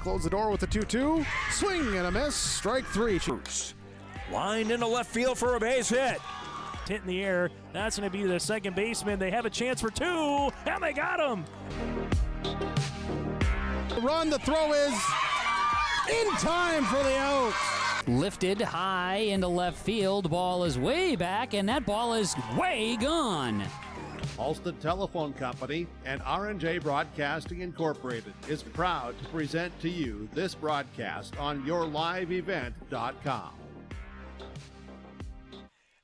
close the door with the 2-2. Swing and a miss. Strike three. Lined into left field for a base hit. Hit in the air. That's going to be the second baseman. They have a chance for two, and they got him. Run, the throw is in time for the out. Lifted high into left field. Ball is way back, and that ball is way gone. Alston Telephone Company and R&J Broadcasting Incorporated is proud to present to you this broadcast on yourliveevent.com.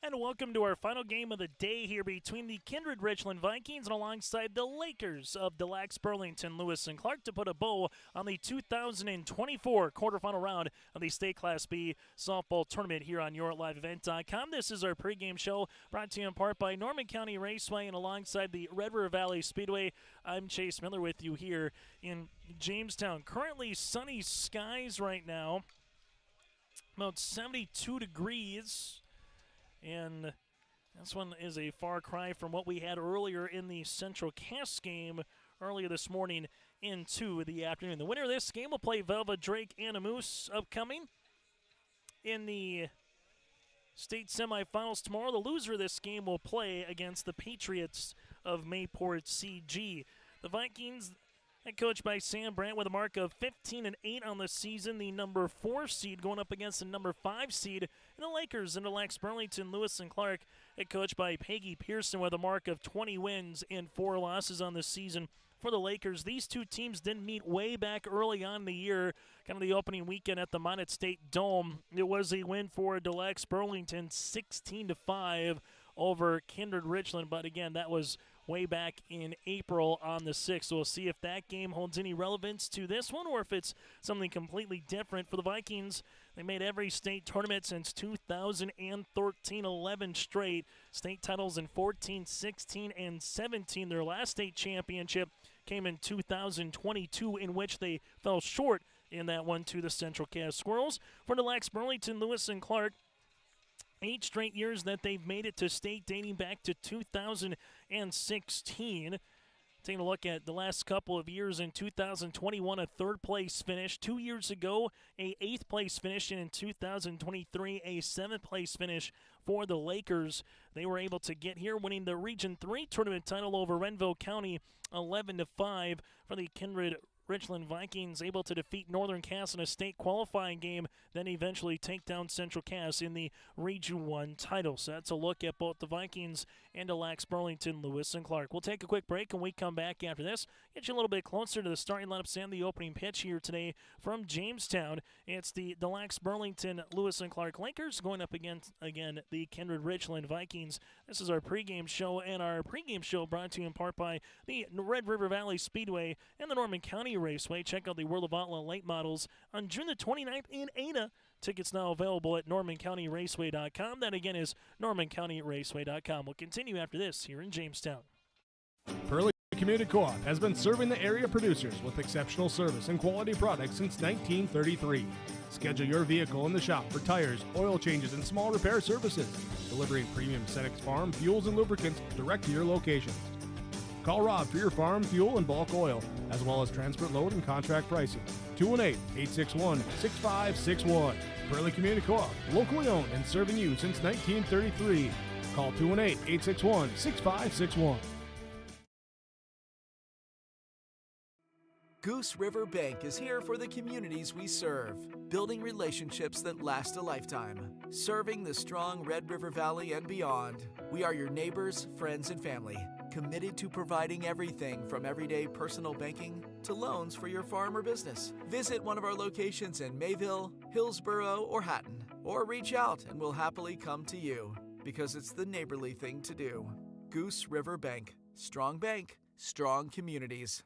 And welcome to our final game of the day here between the Kindred-Richland Vikings and alongside the Lakers of the Lacs-Burlington, Lewis and Clark, to put a bow on the 2024 quarterfinal round of the State Class B softball tournament here on yourliveevent.com. This is our pregame show brought to you in part by Norman County Raceway and alongside the Red River Valley Speedway. I'm Chase Miller with you here in Jamestown. Currently sunny skies right now, about 72 degrees. And this one is a far cry from what we had earlier in the Central Cass game earlier this morning into the afternoon. The winner of this game will play Velva Drake and a Moose upcoming in the state semifinals tomorrow. The loser of this game will play against the Patriots of Mayport CG. The Vikings, head coached by Sam Brandt, with a mark of 15-8 on the season, the number 4 seed going up against the number 5 seed. And the Lakers in the Lacs-Burlington, Lewis and Clark, head coached by Peggy Pearson, with a mark of 20 wins and 4 losses on the season. For the Lakers, these two teams didn't meet way back early on in the year, kind of the opening weekend at the Monet State Dome. It was a win for the Lacs-Burlington, 16-5 over Kindred-Richland, but again, that was way back in April on the 6th. So we'll see if that game holds any relevance to this one or if it's something completely different. For the Vikings, they made every state tournament since 2013, 11 straight state titles in 14, 16, and 17. Their last state championship came in 2022, in which they fell short in that one to the Central Cass Squirrels. For the Lacs-Burlington, Lewis and Clark, 8 straight years that they've made it to state, dating back to 2016. Taking a look at the last couple of years, in 2021, a 3rd place finish. 2 years ago, a 8th place finish, and in 2023, a 7th place finish for the Lakers. They were able to get here, winning the Region 3 tournament title over Renville County, 11-5 for the Kindred-Richland Vikings, able to defeat Northern Cass in a state qualifying game, then eventually take down Central Cass in the Region 1 title. So that's a look at both the Vikings and the Lacs-Burlington, Lewis and Clark. We'll take a quick break, and we come back after this, get you a little bit closer to the starting lineups and the opening pitch here today from Jamestown. It's the Lacs-Burlington, Lewis and Clark Lakers going up against, again, the Kindred-Richland Vikings. This is our pregame show, and our pregame show brought to you in part by the Red River Valley Speedway and the Norman County Raceway. Check out the World of Outlaw late models on June the 29th in Ada. Tickets now available at normancountyraceway.com. That again is normancountyraceway.com. We'll continue after this here in Jamestown. Pearly Community Co-op has been serving the area producers with exceptional service and quality products since 1933. Schedule your vehicle in the shop for tires, oil changes, and small repair services. Delivering premium Senex Farm fuels and lubricants direct to your locations. Call Rob for your farm fuel and bulk oil, as well as transport load and contract pricing. 218-861-6561. Pearly Community Co-op, locally owned and serving you since 1933. Call 218-861-6561. Goose River Bank is here for the communities we serve, building relationships that last a lifetime. Serving the strong Red River Valley and beyond, we are your neighbors, friends, and family, committed to providing everything from everyday personal banking to loans for your farm or business. Visit one of our locations in Mayville, Hillsborough, or Hatton, or reach out and we'll happily come to you, because it's the neighborly thing to do. Goose River Bank. Strong bank, strong communities.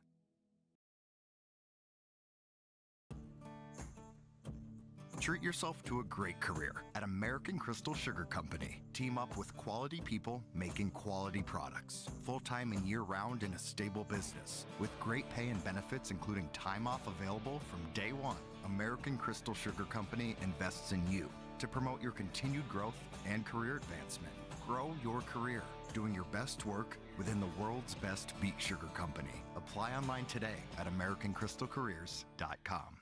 Treat yourself to a great career at American Crystal Sugar Company. Team up with quality people making quality products. Full-time and year-round in a stable business. With great pay and benefits including time off available from day one. American Crystal Sugar Company invests in you to promote your continued growth and career advancement. Grow your career doing your best work within the world's best beet sugar company. Apply online today at AmericanCrystalCareers.com.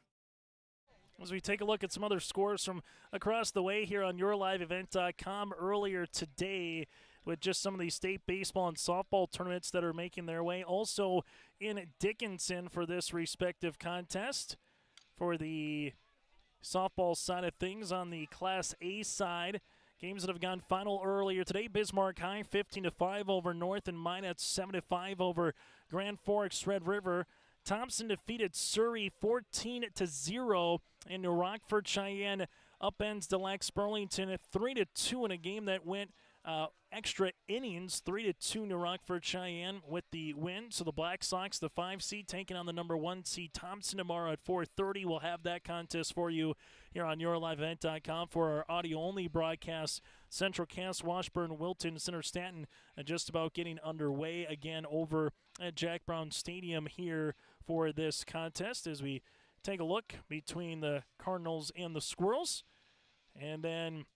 As we take a look at some other scores from across the way here on YourLiveEvent.com earlier today, with just some of the state baseball and softball tournaments that are making their way. Also in Dickinson for this respective contest. For the softball side of things, on the Class A side, games that have gone final earlier today. Bismarck High 15-5 over North and Minot 7-5 over Grand Forks Red River. Thompson defeated Surrey 14-0, and New Rockford Cheyenne upends the Lacs-Burlington 3-2 in a game that went extra innings. 3-2 New Rockford Cheyenne with the win. So the Black Sox, the 5 seed, taking on the number 1 seed Thompson tomorrow at 4:30. We'll have that contest for you here on YourLiveEvent.com for our audio-only broadcast. Central Cass, Washburn, Wilton, Center Stanton just about getting underway again over at Jack Brown Stadium here for this contest as we take a look between the Cardinals and the Squirrels. And then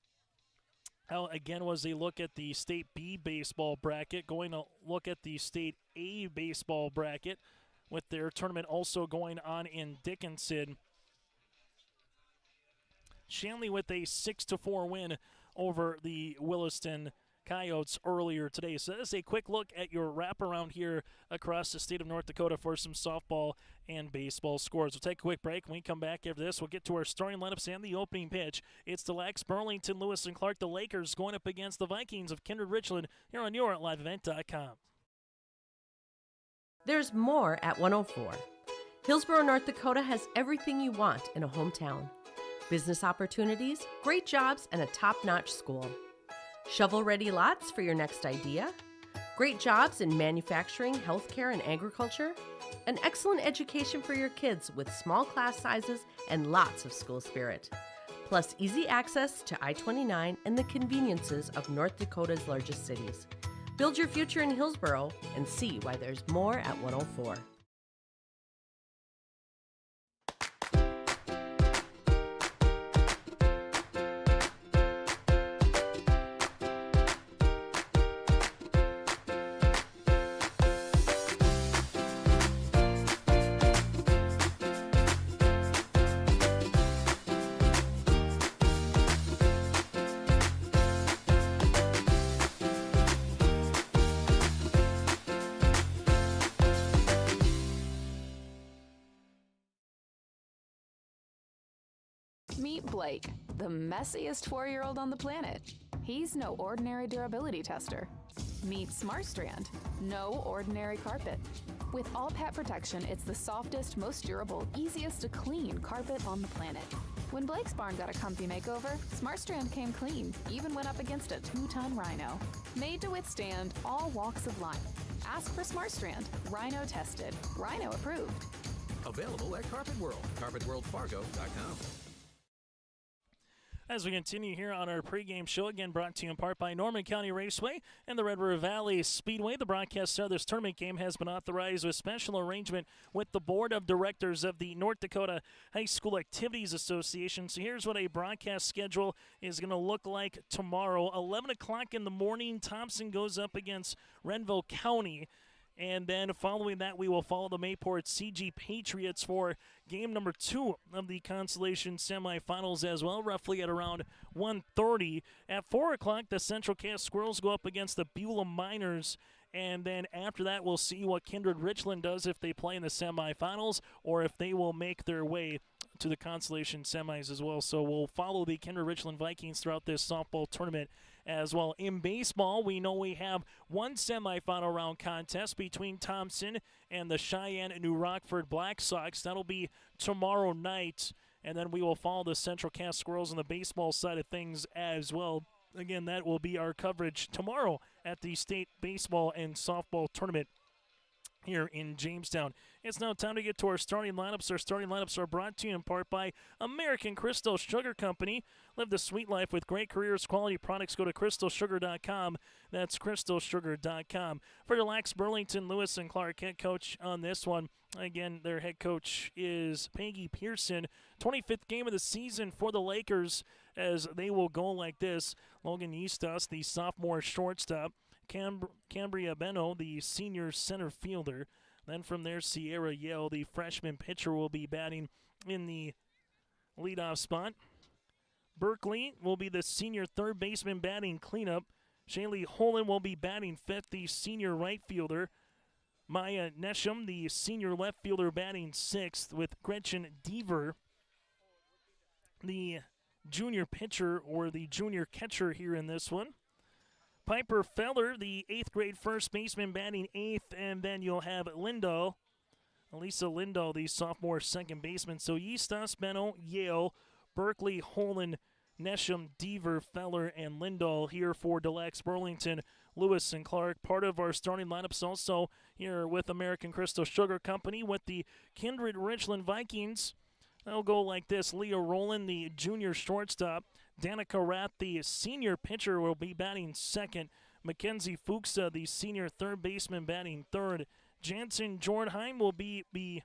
again was a look at the State B baseball bracket, going to look at the State A baseball bracket with their tournament also going on in Dickinson. Shanley with a 6-4 win over the Williston Coyotes earlier today. So that is a quick look at your wraparound here across the state of North Dakota for some softball and baseball scores. We'll take a quick break. When we come back after this, we'll get to our starting lineups and the opening pitch. It's the Lacs-Burlington, Lewis and Clark, the Lakers going up against the Vikings of Kindred-Richland here on YourLiveEvent.com. There's more at 104. Hillsborough, North Dakota has everything you want in a hometown. Business opportunities, great jobs, and a top-notch school. Shovel-ready lots for your next idea, great jobs in manufacturing, healthcare, and agriculture, an excellent education for your kids with small class sizes and lots of school spirit, plus easy access to I-29 and the conveniences of North Dakota's largest cities. Build your future in Hillsborough and see why there's more at 104. Meet Blake, the messiest 4-year-old on the planet. He's no ordinary durability tester. Meet SmartStrand, no ordinary carpet. With all pet protection, it's the softest, most durable, easiest to clean carpet on the planet. When Blake's barn got a comfy makeover, SmartStrand came clean, even went up against a 2-ton rhino. Made to withstand all walks of life. Ask for SmartStrand, rhino tested, rhino approved. Available at Carpet World, carpetworldfargo.com. As we continue here on our pregame show, again brought to you in part by Norman County Raceway and the Red River Valley Speedway. The broadcast of this tournament game has been authorized with special arrangement with the Board of Directors of the North Dakota High School Activities Association. So here's what a broadcast schedule is going to look like tomorrow. 11 o'clock in the morning, Thompson goes up against Renville County. And then following that, we will follow the Mayport CG Patriots for game number 2 of the Consolation semifinals as well, roughly at around 1:30. At 4 o'clock, the Central Cass Squirrels go up against the Beulah Miners. And then after that, we'll see what Kindred-Richland does if they play in the semifinals or if they will make their way to the Consolation semis as well. So we'll follow the Kindred-Richland Vikings throughout this softball tournament as well. In baseball, we know we have one semifinal round contest between Thompson and the Cheyenne New Rockford Black Sox. That'll be tomorrow night, and then we will follow the Central Cass Squirrels on the baseball side of things as well. Again, that will be our coverage tomorrow at the state baseball and softball tournament here in Jamestown. It's now time to get to our starting lineups. Our starting lineups are brought to you in part by American Crystal Sugar Company. Live the sweet life with great careers, quality products. Go to crystalsugar.com. That's crystalsugar.com. For your Lacs-Burlington, Lewis and Clark head coach on this one. Again, their head coach is Peggy Pearson. 25th game of the season for the Lakers as they will go like this. Logan Eastos, the sophomore shortstop. Cambria Beno, the senior center fielder. Then from there, Sierra Yale, the freshman pitcher, will be batting in the leadoff spot. Berkeley will be the senior third baseman batting cleanup. Shaylee Holland will be batting fifth, the senior right fielder. Maya Nesham, the senior left fielder, batting sixth, with Gretchen Deaver, the junior pitcher or the junior catcher here in this one. Piper Feller, the 8th grade first baseman, batting eighth, and then you'll have Lindahl, Elisa Lindahl, the sophomore second baseman. So Yistas, Benno, Yale, Berkeley, Holland, Nesham, Deaver, Feller, and Lindahl here for Lacs-Burlington, Lewis and Clark. Part of our starting lineups also here with American Crystal Sugar Company with the Kindred-Richland Vikings. They'll go like this. Leah Rowland, the junior shortstop. Danica Rath, the senior pitcher, will be batting second. Mackenzie Fuchsa, the senior third baseman, batting third. Jansen Jordheim will be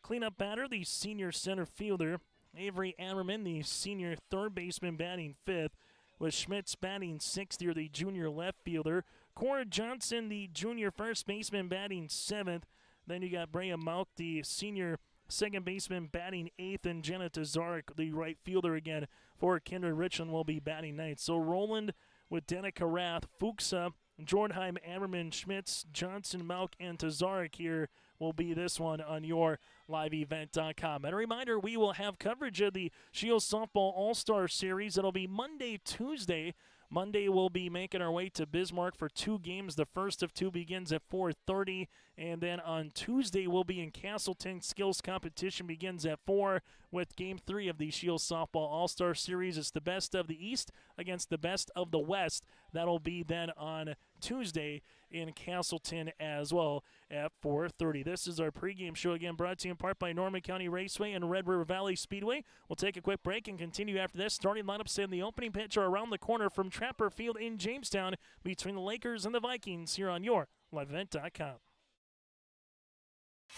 cleanup batter, the senior center fielder. Avery Ammerman, the senior third baseman, batting fifth. With Schmitz batting sixth here, the junior left fielder. Cora Johnson, the junior first baseman, batting seventh. Then you got Brea Mauk, the senior second baseman, batting eighth, and Jenna Tazarek, the right fielder again for Kindred-Richland, will be batting ninth. So Roland with Danica Rath, Fuchsa, Jordheim, Ammerman, Schmitz, Johnson, Mauk, and Tazarek here will be this one on your liveevent.com. And a reminder, we will have coverage of the Shield Softball All-Star Series. It'll be Monday, Tuesday. Monday, we'll be making our way to Bismarck for 2 games. The first of 2 begins at 4:30. And then on Tuesday, we'll be in Castleton. Skills competition begins at 4 with Game 3 of the Shield Softball All-Star Series. It's the best of the East against the best of the West. That'll be then on Tuesday in Castleton as well at 4:30. This is our pregame show, again brought to you in part by Norman County Raceway and Red River Valley Speedway. We'll take a quick break and continue after this. Starting lineups in the opening pitch are around the corner from Trapper Field in Jamestown between the Lakers and the Vikings here on your liveevent.com.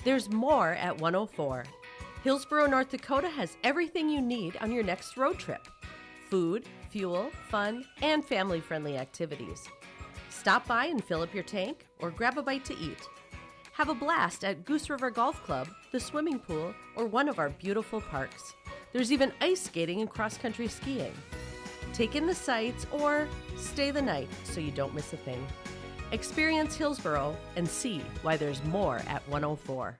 There's more at 104. Hillsborough, North Dakota has everything you need on your next road trip. Food, fuel, fun, and family-friendly activities. Stop by and fill up your tank or grab a bite to eat. Have a blast at Goose River Golf Club, the swimming pool, or one of our beautiful parks. There's even ice skating and cross-country skiing. Take in the sights or stay the night so you don't miss a thing. Experience Hillsborough and see why there's more at 104.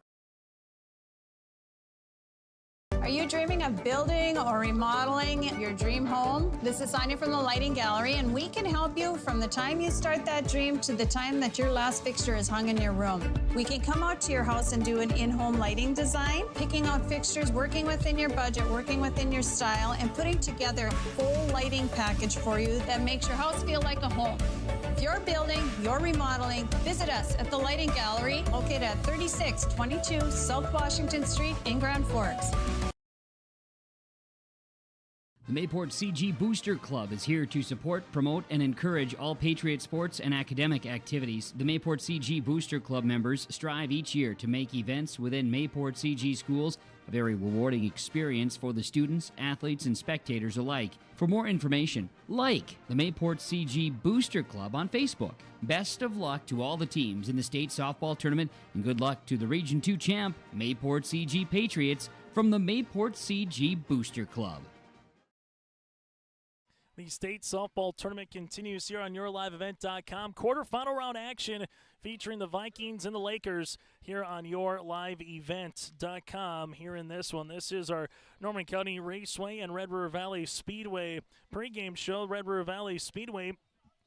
Are you dreaming of building or remodeling your dream home? This is Sonia from the Lighting Gallery, and we can help you from the time you start that dream to the time that your last fixture is hung in your room. We can come out to your house and do an in-home lighting design, picking out fixtures, working within your budget, working within your style, and putting together a full lighting package for you that makes your house feel like a home. If you're building, you're remodeling, visit us at the Lighting Gallery, located at 3622 South Washington Street in Grand Forks. The Mayport CG Booster Club is here to support, promote, and encourage all Patriot sports and academic activities. The Mayport CG Booster Club members strive each year to make events within Mayport CG schools a very rewarding experience for the students, athletes, and spectators alike. For more information, like the Mayport CG Booster Club on Facebook. Best of luck to all the teams in the state softball tournament, and good luck to the Region 2 champ, Mayport CG Patriots, from the Mayport CG Booster Club. The state softball tournament continues here on yourliveevent.com. Quarterfinal round action featuring the Vikings and the Lakers here on yourliveevent.com. Here in this one, this is our Norman County Raceway and Red River Valley Speedway pregame show. Red River Valley Speedway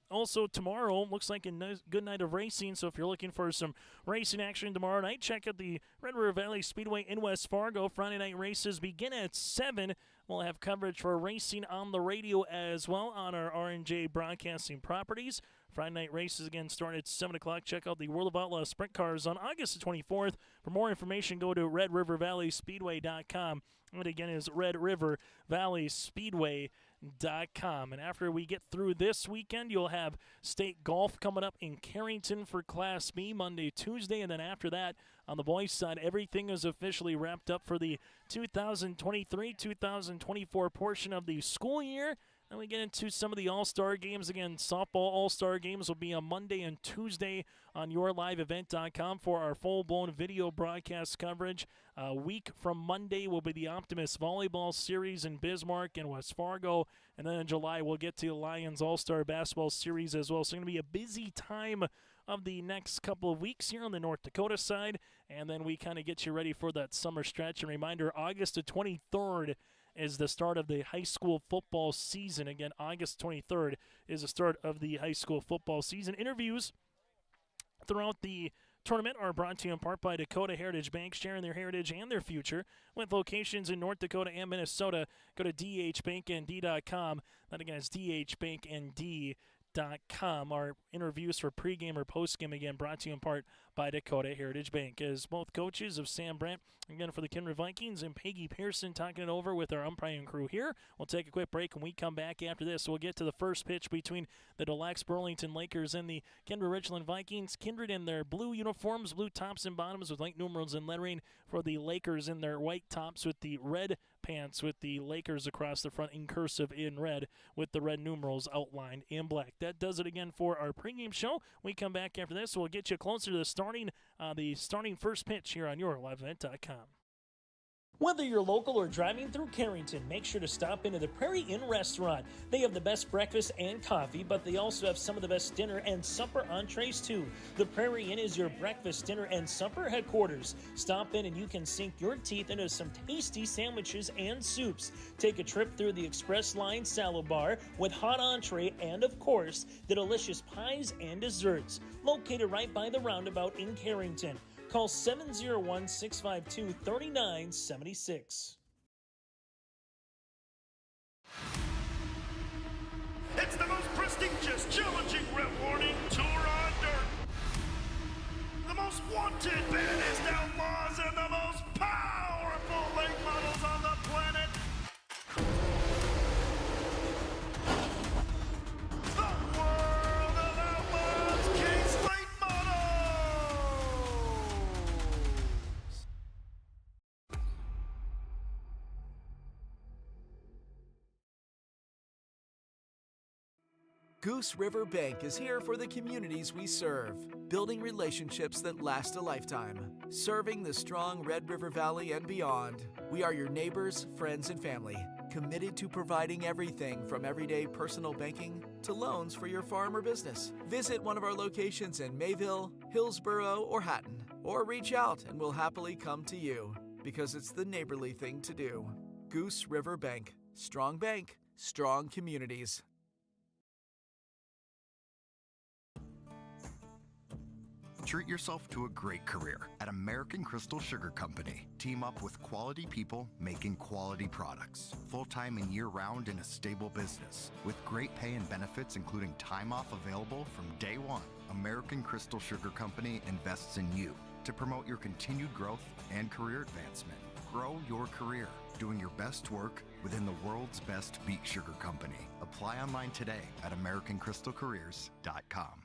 also tomorrow looks like a good night of racing, so if you're looking for some racing action tomorrow night, check out the Red River Valley Speedway in West Fargo. Friday night races begin at 7. We'll have coverage for racing on the radio as well on our R&J Broadcasting properties. Friday night races again start at 7 o'clock. Check out the World of Outlaw Sprint Cars on August the 24th. For more information, go to RedRiverValleySpeedway.com. And again is RedRiverValleySpeedway.com. And after we get through this weekend, you'll have state golf coming up in Carrington for Class B Monday, Tuesday, and then after that, on the boys' side, everything is officially wrapped up for the 2023-2024 portion of the school year. And we get into some of the All-Star games. Again, softball All-Star games will be on Monday and Tuesday on yourliveevent.com for our full-blown video broadcast coverage. A week from Monday will be the Optimist Volleyball Series in Bismarck and West Fargo. And then in July, we'll get to the Lions All-Star Basketball Series as well. So it's going to be a busy time of the next couple of weeks here on the North Dakota side. And then we kind of get you ready for that summer stretch. And reminder, August the 23rd is the start of the high school football season. Again, August 23rd is the start of the high school football season. Interviews throughout the tournament are brought to you in part by Dakota Heritage Bank, sharing their heritage and their future with locations in North Dakota and Minnesota. Go to dhbanknd.com. That again is dhbanknd.com. Our interviews for pregame or postgame, again, brought to you in part by Dakota Heritage Bank. As both coaches of Sam Brandt, again for the Kindred Vikings, and Peggy Pearson talking it over with our umpiring crew here. We'll take a quick break. When we come back after this, we'll get to the first pitch between the Lacs-Burlington Lakers and the Kindred-Richland Vikings. Kindred in their blue uniforms, blue tops and bottoms with light numerals and lettering, for the Lakers in their white tops with the red pants with the Lakers across the front in cursive in red with the red numerals outlined in black. That does it again for our pregame show. We come back after this. We'll get you closer to the starting first pitch here on yourliveevent.com. Whether you're local or driving through Carrington, make sure to stop into the Prairie Inn restaurant. They have the best breakfast and coffee, but they also have some of the best dinner and supper entrees too. The Prairie Inn is your breakfast, dinner, and supper headquarters. Stop in and you can sink your teeth into some tasty sandwiches and soups. Take a trip through the Express Line salad bar with hot entree and, of course, the delicious pies and desserts. Located right by the roundabout in Carrington. Call 701-652-3976. It's the most prestigious, challenging, rewarding tour on dirt. The most wanted, baddest outlaws, and the most powerful late models on the planet. The World of Outlaws Kings Late Models. Goose River Bank is here for the communities we serve, building relationships that last a lifetime, serving the strong Red River Valley and beyond. We are your neighbors, friends, and family, committed to providing everything from everyday personal banking to loans for your farm or business. Visit one of our locations in Mayville, Hillsboro, or Hatton, or reach out and we'll happily come to you, because it's the neighborly thing to do. Goose River Bank, strong communities. Treat yourself to a great career at American Crystal Sugar Company. Team up with quality people making quality products. Full-time and year-round in a stable business. With great pay and benefits including time off available from day one. American Crystal Sugar Company invests in you to promote your continued growth and career advancement. Grow your career doing your best work within the world's best beet sugar company. Apply online today at AmericanCrystalCareers.com.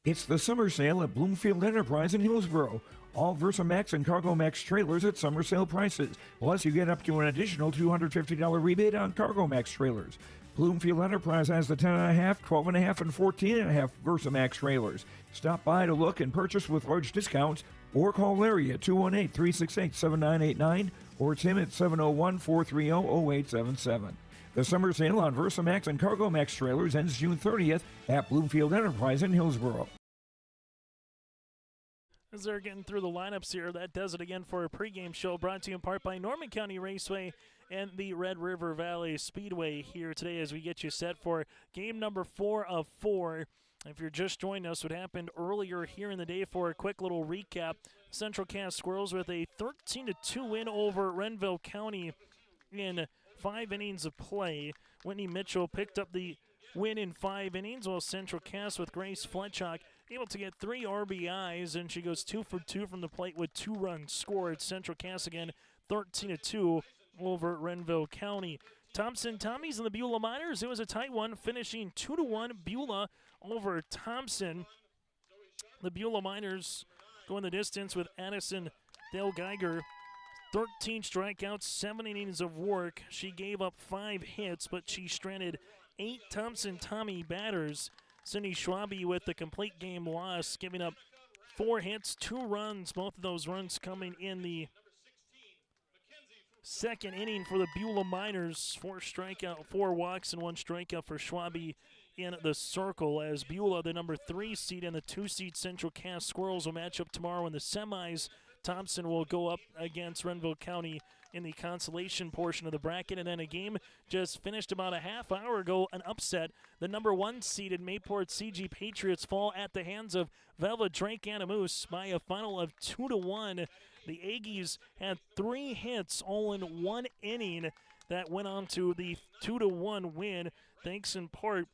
It's the summer sale at Bloomfield Enterprise in Hillsboro. All Versamax and CargoMax trailers at summer sale prices. Plus, you get up to an additional $250 rebate on CargoMax trailers. Bloomfield Enterprise has the 10.5, 12.5, and 14.5 Versamax trailers. Stop by to look and purchase with large discounts, or call Larry at 218-368-7989 or Tim at 701-430-0877. The summer sale on Versamax and CargoMax trailers ends June 30th at Bloomfield Enterprise in Hillsboro. As they're getting through the lineups here, that does it again for a pregame show brought to you in part by Norman County Raceway and the Red River Valley Speedway here today as we get you set for game number 4 of 4. If you're just joining us, what happened earlier here in the day, for a quick little recap, Central Cass Squirrels with a 13-2 win over Renville County in 5 innings of play. Whitney Mitchell picked up the win in 5 innings, while Central Cass with Grace Fletchock able to get 3 RBIs, and she goes 2 for 2 from the plate with 2 runs scored. Central Cass again 13-2 over Renville County. Thompson Tommies and the Beulah Miners, it was a tight one, finishing 2-1 Beulah over Thompson. The Beulah Miners going the distance with Addison Dale Geiger 13 strikeouts, 7 innings of work. She gave up 5 hits, but she stranded 8 Thompson Tommy batters. Cindy Schwabe with the complete game loss, giving up 4 hits, 2 runs, both of those runs coming in the second inning for the Beulah Miners. 4 walks and 1 strikeout for Schwabe in the circle, as Beulah, the number 3 seed, and the 2 seed Central Cass Squirrels will match up tomorrow in the semis. Thompson will go up against Renville County in the consolation portion of the bracket. And then a game just finished about a half hour ago, an upset. The number 1 seeded Mayport CG Patriots fall at the hands of Velva Drake Anamoose by a final of 2-1. The Aggies had 3 hits all in 1 inning that went on to the 2-1 win, thanks in part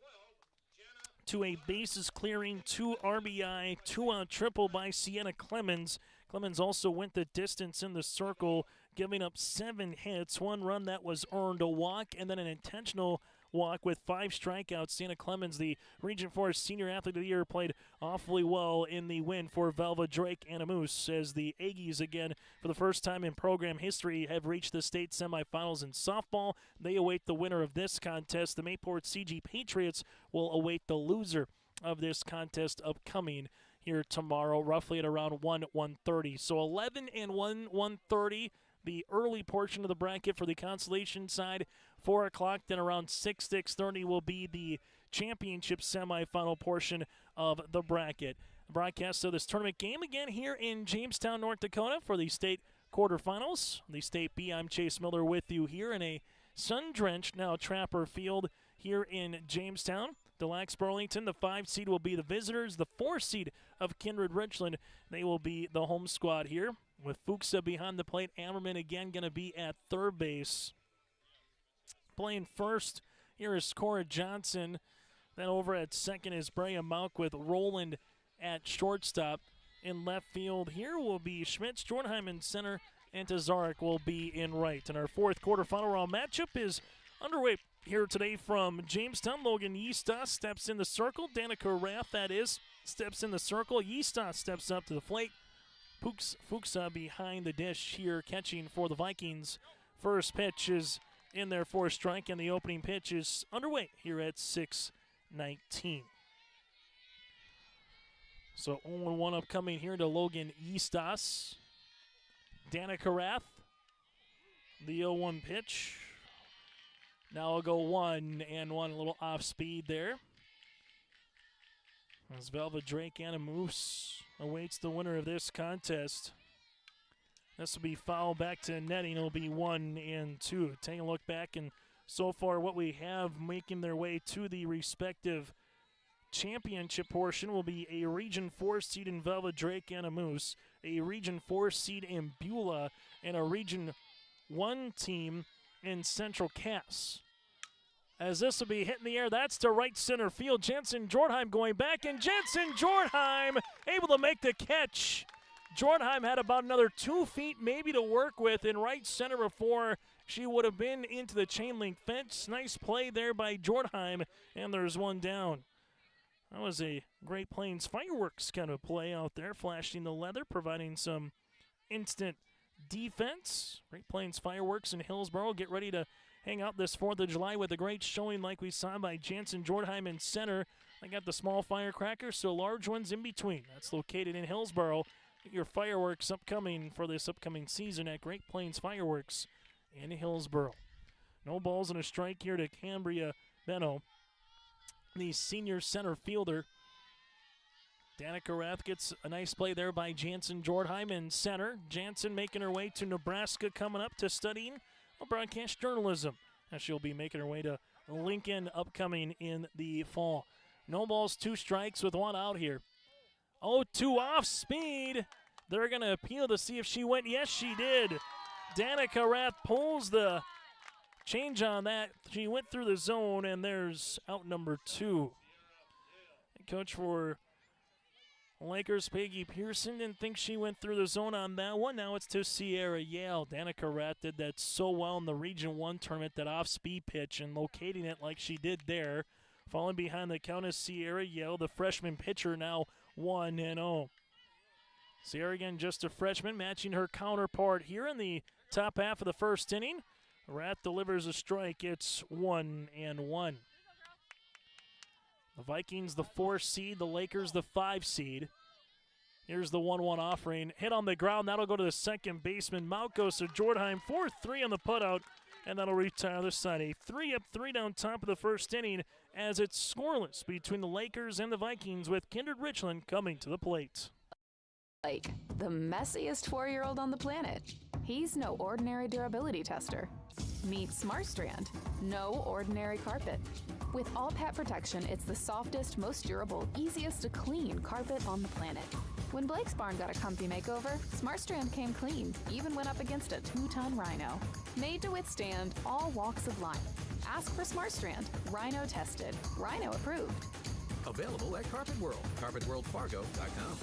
to a bases clearing 2 RBI, 2-out triple by Sienna Clemens. Clemens also went the distance in the circle, giving up 7 hits, 1 run that was earned, a walk, and then an intentional walk with 5 strikeouts. Sienna Clemens, the Region 4 Senior Athlete of the Year, played awfully well in the win for Velva Drake Anamoose, as the Aggies, again, for the first time in program history, have reached the state semifinals in softball. They await the winner of this contest. The Mayport CG Patriots will await the loser of this contest upcoming here tomorrow, roughly at around 1:30. So 11 and 1:30, the early portion of the bracket for the consolation side. 4 o'clock, then around 6:30 will be the championship semifinal portion of the bracket. The broadcast of this tournament game again here in Jamestown, North Dakota for the state quarterfinals. The State B, I'm Chase Miller with you here in a sun-drenched now Trapper Field here in Jamestown. The Lacs-Burlington, the 5 seed, will be the visitors. The 4 seed of Kindred-Richland, they will be the home squad here. With Fuchsa behind the plate, Ammerman again going to be at third base. Playing first, here is Cora Johnson. Then over at second is Brea Mauk with Roland at shortstop. In left field here will be Schmitz, Jornheim in center, and Tazarek will be in right. And our 4th quarterfinal round matchup is underway here today from Jamestown. Logan Yeastas steps in the circle. Danica Rath, that is, steps in the circle. Yeastas steps up to the plate. Fuchsa behind the dish here catching for the Vikings. First pitch is in there for a strike, and the opening pitch is underway here at 6:19. So 0-1 upcoming here to Logan Yeastas. Danica Rath, the 0-1 pitch. Now I'll go 1-1, a little off speed there. As Velva Drake Anamoose awaits the winner of this contest. This will be foul back to netting. It'll be 1-2. Taking a look back, and so far what we have making their way to the respective championship portion will be a Region 4 seed in Velva Drake Anamoose, a Region 4 seed in Beulah, and a Region 1 team in Central Cass. As this will be hit in the air, that's to right center field. Jensen Jornheim going back, and Jensen Jornheim able to make the catch. Jornheim had about another 2 feet maybe to work with in right center before she would have been into the chain link fence. Nice play there by Jornheim, and there's one down. That was a Great Plains Fireworks kind of play out there, flashing the leather, providing some instant defense. Great Plains Fireworks in Hillsboro get ready to hang out this 4th of July with a great showing like we saw by Jansen Jornheim in center. They got the small firecrackers, so large ones in between. That's located in Hillsboro. Get your fireworks upcoming for this upcoming season at Great Plains Fireworks in Hillsboro. No balls and a strike here to Cambria Benno, the senior center fielder. Danica Rath gets a nice play there by Jansen Jornheim in center. Jansen making her way to Nebraska, coming up to studying broadcast journalism, as she'll be making her way to Lincoln upcoming in the fall. No balls, 2 strikes with 1 out here. 0-2 off speed. They're going to appeal to see if she went. Yes, she did. Danica Rath pulls the change on that. She went through the zone, and there's out number 2. Coach for Lakers, Peggy Pearson, didn't think she went through the zone on that one. Now it's to Sierra Yale. Danica Rath did that so well in the Region 1 tournament, that off-speed pitch, and locating it like she did there. Falling behind the count is Sierra Yale, the freshman pitcher, now 1-0. Sierra again just a freshman, matching her counterpart here in the top half of the first inning. Rath delivers a strike. It's 1-1. The Vikings the 4 seed, the Lakers the 5 seed. Here's the 1-1 offering. Hit on the ground. That'll go to the second baseman, Malkos or Jordheim. 4-3 on the putout, and that'll retire the side. A 3-up, 3 down top of the first inning as it's scoreless between the Lakers and the Vikings with Kindred-Richland coming to the plate. Like the messiest 4-year-old on the planet. He's no ordinary durability tester. Meet SmartStrand, no ordinary carpet. With all pet protection, it's the softest, most durable, easiest to clean carpet on the planet. When Blake's barn got a comfy makeover, SmartStrand came clean, even went up against a 2-ton rhino. Made to withstand all walks of life. Ask for SmartStrand, rhino tested, rhino approved. Available at Carpet World, carpetworldfargo.com.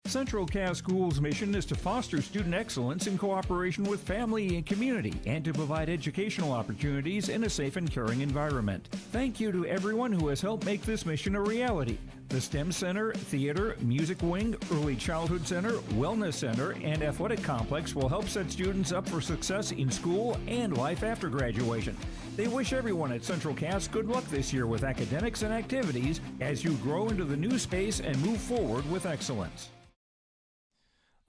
Central Cass Schools' mission is to foster student excellence in cooperation with family and community and to provide educational opportunities in a safe and caring environment. Thank you to everyone who has helped make this mission a reality. The STEM Center, Theater, Music Wing, Early Childhood Center, Wellness Center, and Athletic Complex will help set students up for success in school and life after graduation. They wish everyone at Central Cass good luck this year with academics and activities as you grow into the new space and move forward with excellence.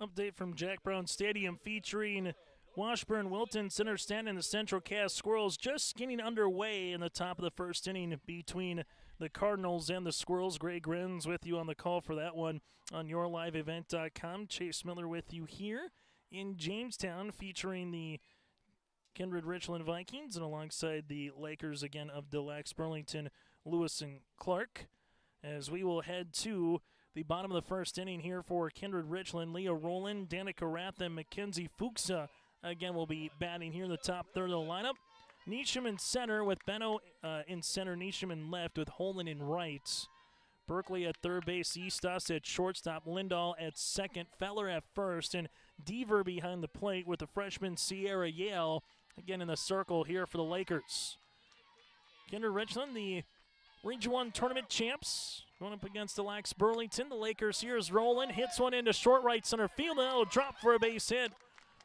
Update from Jack Brown Stadium featuring Washburn-Wilton center stand and the Central Cass Squirrels just getting underway in the top of the first inning between the Cardinals and the Squirrels. Greg Grins with you on the call for that one on yourliveevent.com. Chase Miller with you here in Jamestown featuring the Kindred-Richland Vikings and alongside the Lakers again of the Lacs-Burlington, Lewis and Clark, as we will head to the bottom of the first inning here for Kindred-Richland. Leah Rowland, Danica Rath, and Mackenzie Fuchsa again will be batting here in the top third of the lineup. Neesham in center with Benno in center, Neesham in left with Holland in right. Berkeley at third base, Eastos at shortstop, Lindahl at second, Feller at first, and Deaver behind the plate with the freshman Sierra Yale again in the circle here for the Lakers. Kindred-Richland, the Region 1 tournament champs, going up against the Lacs-Burlington. The Lakers here is Rowland, hits one into short right center field, and that'll drop for a base hit.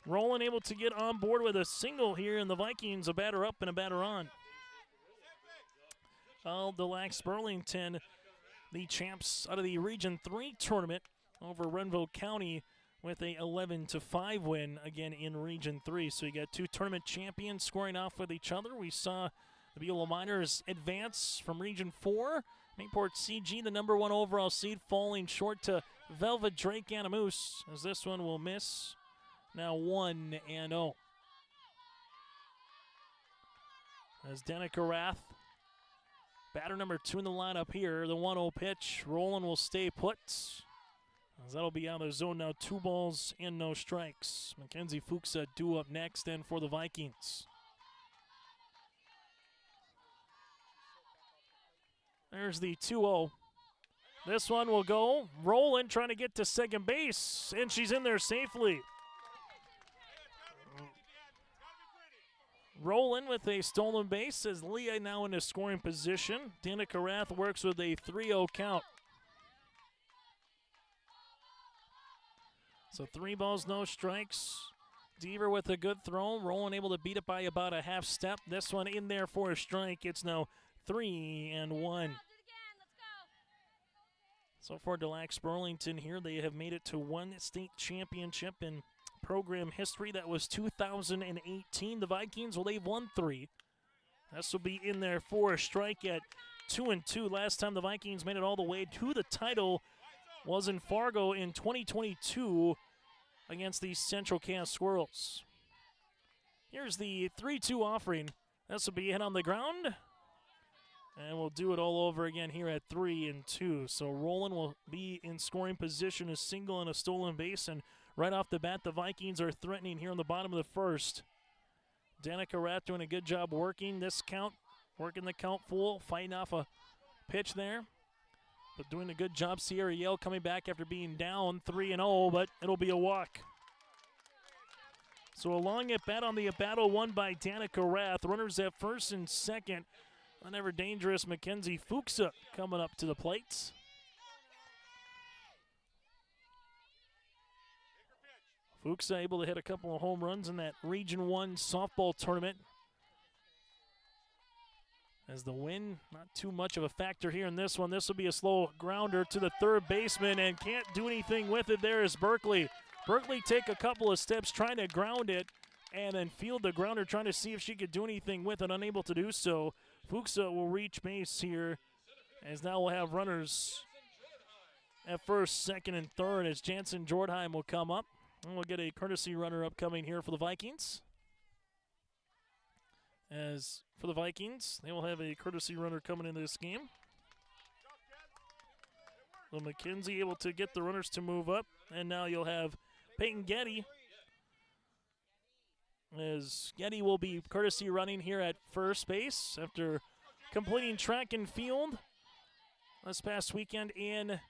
Rowland able to get on board with a single here, and the Vikings a batter up and a batter on. The Lacs-Burlington, the champs out of the Region 3 tournament over Renville County with a 11-5 win again in Region 3. So you got two tournament champions scoring off with each other. We saw the Beulah Miners advance from Region 4. Mayport CG, the number 1 overall seed, falling short to Velvet Drake Anamoose, as this one will miss. Now 1-0. As Danica Rath, batter number 2 in the lineup here, the 1-0 pitch. Roland will stay put, as that'll be out of the zone now. 2 balls and no strikes. Mackenzie Fuchsa due up next then for the Vikings. There's the 2-0. This one will go. Rowland trying to get to second base, and she's in there safely. Rowland with a stolen base as Leah now in a scoring position. Danica Rath works with a 3-0 count. So 3 balls, no strikes. Deaver with a good throw. Rowland able to beat it by about a half step. This one in there for a strike. It's now 3-1. So for Lacs-Burlington here, they have made it to 1 state championship in program history. That was 2018. The Vikings, well, they've won 3. This will be in there for a strike at 2-2. Last time the Vikings made it all the way to the title was in Fargo in 2022 against the Central Cass Squirrels. Here's the 3-2 offering. This will be hit on the ground. And we'll do it all over again here at 3-2. So Rowland will be in scoring position, a single and a stolen base. And right off the bat, the Vikings are threatening here on the bottom of the first. Danica Rath doing a good job working this count, working the count full, fighting off a pitch there. But doing a good job. Sierra Yale coming back after being down 3-0, but it'll be a walk. So a long at-bat on the battle won by Danica Rath. Runners at first and second. An ever dangerous Mackenzie Fuchsa coming up to the plate. Fuchs able to hit a couple of home runs in that Region 1 softball tournament. As the wind, not too much of a factor here in this one. This will be a slow grounder to the third baseman and can't do anything with it. There is Berkeley. Berkeley take a couple of steps trying to ground it and then field the grounder, trying to see if she could do anything with it, unable to do so. Fuchs will reach base here, as now we'll have runners at first, second, and third as Jansen Jordheim will come up. And we'll get a courtesy runner upcoming here for the Vikings. As for the Vikings, they will have a courtesy runner coming into this game. Well, McKenzie able to get the runners to move up. And now you'll have Peyton Getty, as Getty will be courtesy running here at first base after completing track and field this past weekend in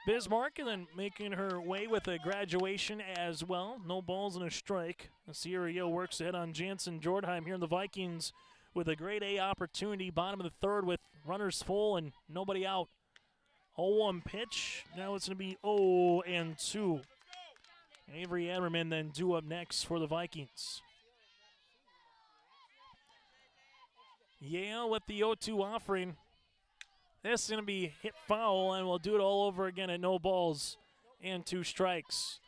Bismarck, and then making her way with a graduation as well. No balls and a strike. Sierra Yo works ahead on Jansen Jordheim here in the Vikings with a grade A opportunity. Bottom of the third with runners full and nobody out. 0-1 pitch. Now it's going to be 0-2. Avery Ammerman then due up next for the Vikings. Yale with the 0-2 offering. This is going to be hit foul, and we'll do it all over again at no balls and 2 strikes.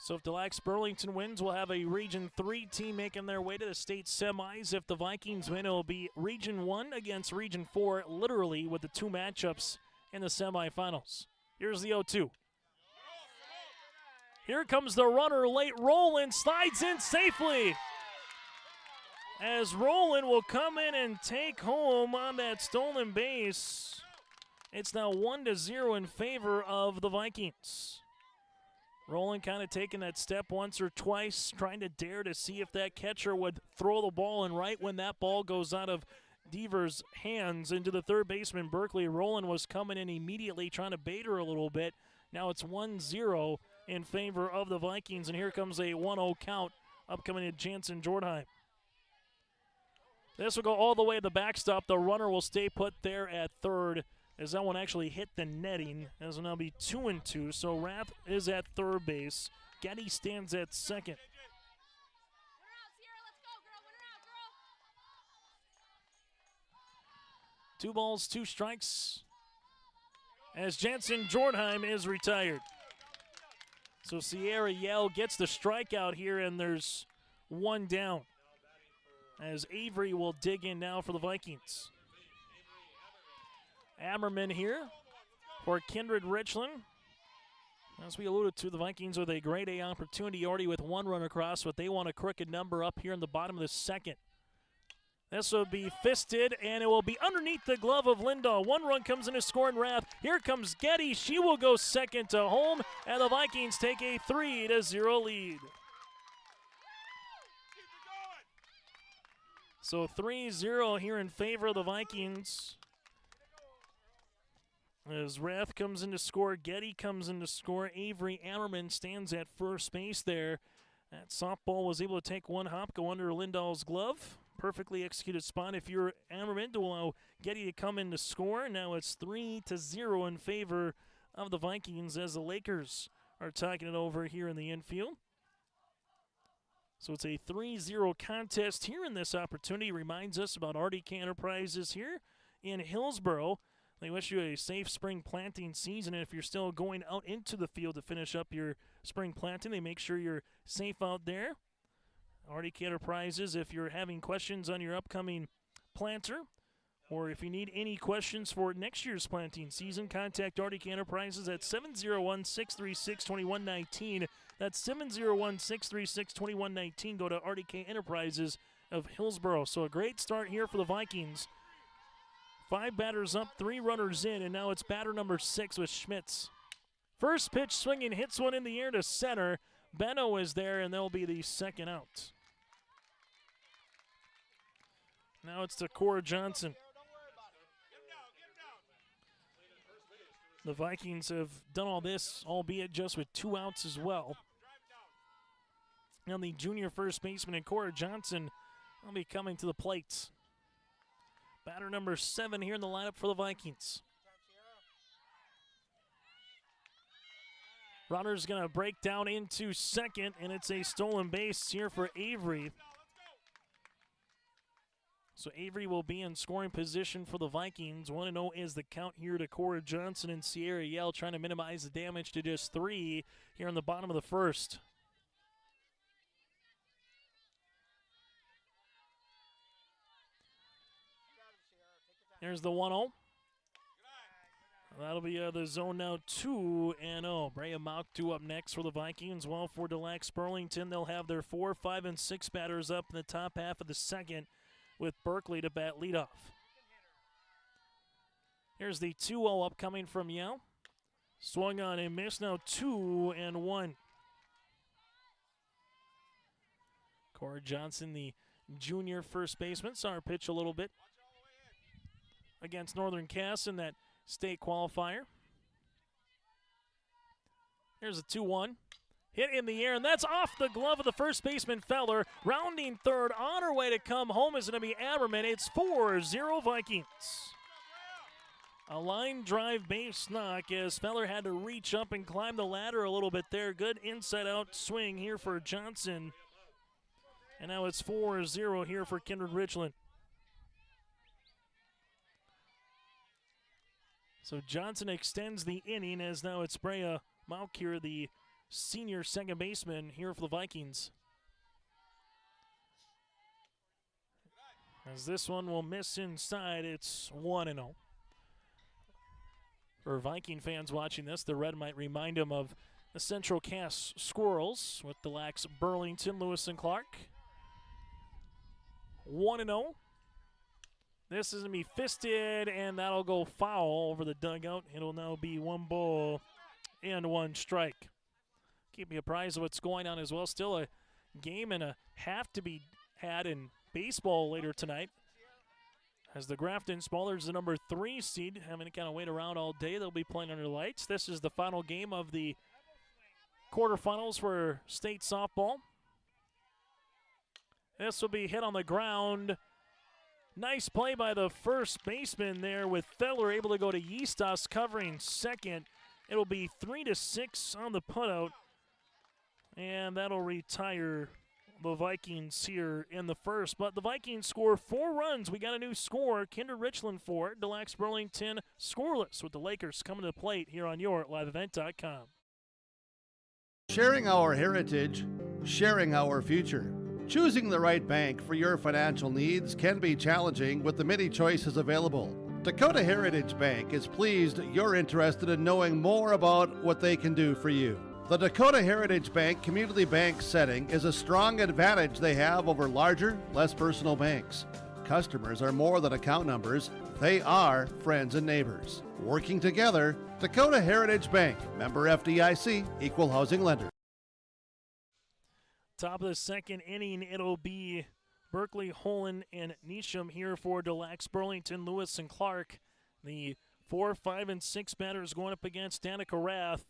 So if the Lacs-Burlington wins, we'll have a Region 3 team making their way to the state semis. If the Vikings win, it will be Region 1 against Region 4, literally with the 2 matchups in the semifinals. Here's the 0-2. Here comes the runner, late Rowland, slides in safely. As Rowland will come in and take home on that stolen base. It's now 1-0 in favor of the Vikings. Rowland kind of taking that step once or twice, trying to dare to see if that catcher would throw the ball, and right when that ball goes out of Deaver's hands into the third baseman, Berkeley, Rowland was coming in immediately trying to bait her a little bit. Now it's 1-0 in favor of the Vikings, and here comes a 1-0 count upcoming to Jansen Jordheim. This will go all the way to the backstop. The runner will stay put there at third, as that one actually hit the netting. As will now be 2-2. So Rath is at third base. Getty stands at second. Two balls, 2 strikes, as Jansen Jordheim is retired. So Sierra Yell gets the strikeout here, and there's 1 down, as Avery will dig in now for the Vikings. Ammerman here for Kindred-Richland. As we alluded to, the Vikings with a grade A opportunity already with 1 run across, but they want a crooked number up here in the bottom of the second. This will be fisted, and it will be underneath the glove of Lindahl. 1 run comes in to score in Rath. Here comes Getty. She will go second to home, and the Vikings take a 3-0 lead. So 3-0 here in favor of the Vikings. As Rath comes in to score, Getty comes in to score. Avery Ammerman stands at first base there. That softball was able to take 1 hop, go under Lindahl's glove. Perfectly executed spot if you're Ammerman to allow Getty to come in to score. Now it's 3-0 in favor of the Vikings as the Lakers are talking it over here in the infield. So it's a 3-0 contest here in this opportunity. Reminds us about RDK Enterprises here in Hillsboro. They wish you a safe spring planting season, and if you're still going out into the field to finish up your spring planting, they make sure you're safe out there. RDK Enterprises, if you're having questions on your upcoming planter, or if you need any questions for next year's planting season, contact RDK Enterprises at 701-636-2119. That's 701-636-2119. Go to RDK Enterprises of Hillsboro. So a great start here for the Vikings. 5 batters up, 3 runners in, and now it's batter number 6 with Schmitz. First pitch swinging, hits one in the air to center. Benno is there, and that'll be the second out. Now it's to Cora Johnson. The Vikings have done all this, albeit just with 2 outs as well. Now the junior first baseman and Cora Johnson will be coming to the plate. Batter number 7 here in the lineup for the Vikings. Runner's going to break down into second, and it's a stolen base here for Avery. So Avery will be in scoring position for the Vikings. 1-0 is the count here to Cora Johnson and Sierra Yell, trying to minimize the damage to just 3 here in the bottom of the first. There's the 1-0. That'll be the zone now 2-0. Brea Malktu up next for the Vikings. Well, for Lacs-Burlington, they'll have their 4, 5, and 6 batters up in the top half of the second with Berkeley to bat leadoff. Here's the 2-0 upcoming from Yao. Swung on and missed, now 2-1. Cora Johnson, the junior first baseman, saw her pitch a little bit against Northern Cass in that state qualifier. Here's a 2-1. Hit in the air, and that's off the glove of the first baseman Feller. Rounding third, on her way to come home is going to be Aberman. It's 4-0 Vikings. A line drive base knock as Feller had to reach up and climb the ladder a little bit there. Good inside-out swing here for Johnson. And now it's 4-0 here for Kindred-Richland. So Johnson extends the inning as now it's Brea Malktu, the senior second baseman here for the Vikings. As this one will miss inside, it's 1-0. For Viking fans watching this, the red might remind them of the Central Cass Squirrels with the Lacs-Burlington, Lewis and Clark. 1-0. This is going to be fisted, and that'll go foul over the dugout. It'll now be 1 ball and 1 strike. Keep you apprised of what's going on as well. Still a game and a half to be had in baseball later tonight. As the Grafton Smallers, the number 3 seed, having to kind of wait around all day. They'll be playing under lights. This is the final game of the quarterfinals for state softball. This will be hit on the ground. Nice play by the first baseman there with Feller able to go to Yeastas covering second. It'll be 3-6 on the putout. And that'll retire the Vikings here in the first. But the Vikings score 4 runs. We got a new score. Kindred-Richland 4, Lacs-Burlington scoreless, with the Lakers coming to the plate here on your liveevent.com. Sharing our heritage, sharing our future. Choosing the right bank for your financial needs can be challenging with the many choices available. Dakota Heritage Bank is pleased you're interested in knowing more about what they can do for you. The Dakota Heritage Bank community bank setting is a strong advantage they have over larger, less personal banks. Customers are more than account numbers, they are friends and neighbors. Working together, Dakota Heritage Bank, member FDIC, equal housing lender. Top of the second inning, it'll be Berkeley, Holland, and Nisham here for Lacs-Burlington, Lewis, and Clark. The 4, 5, and 6 batters going up against Danica Rath.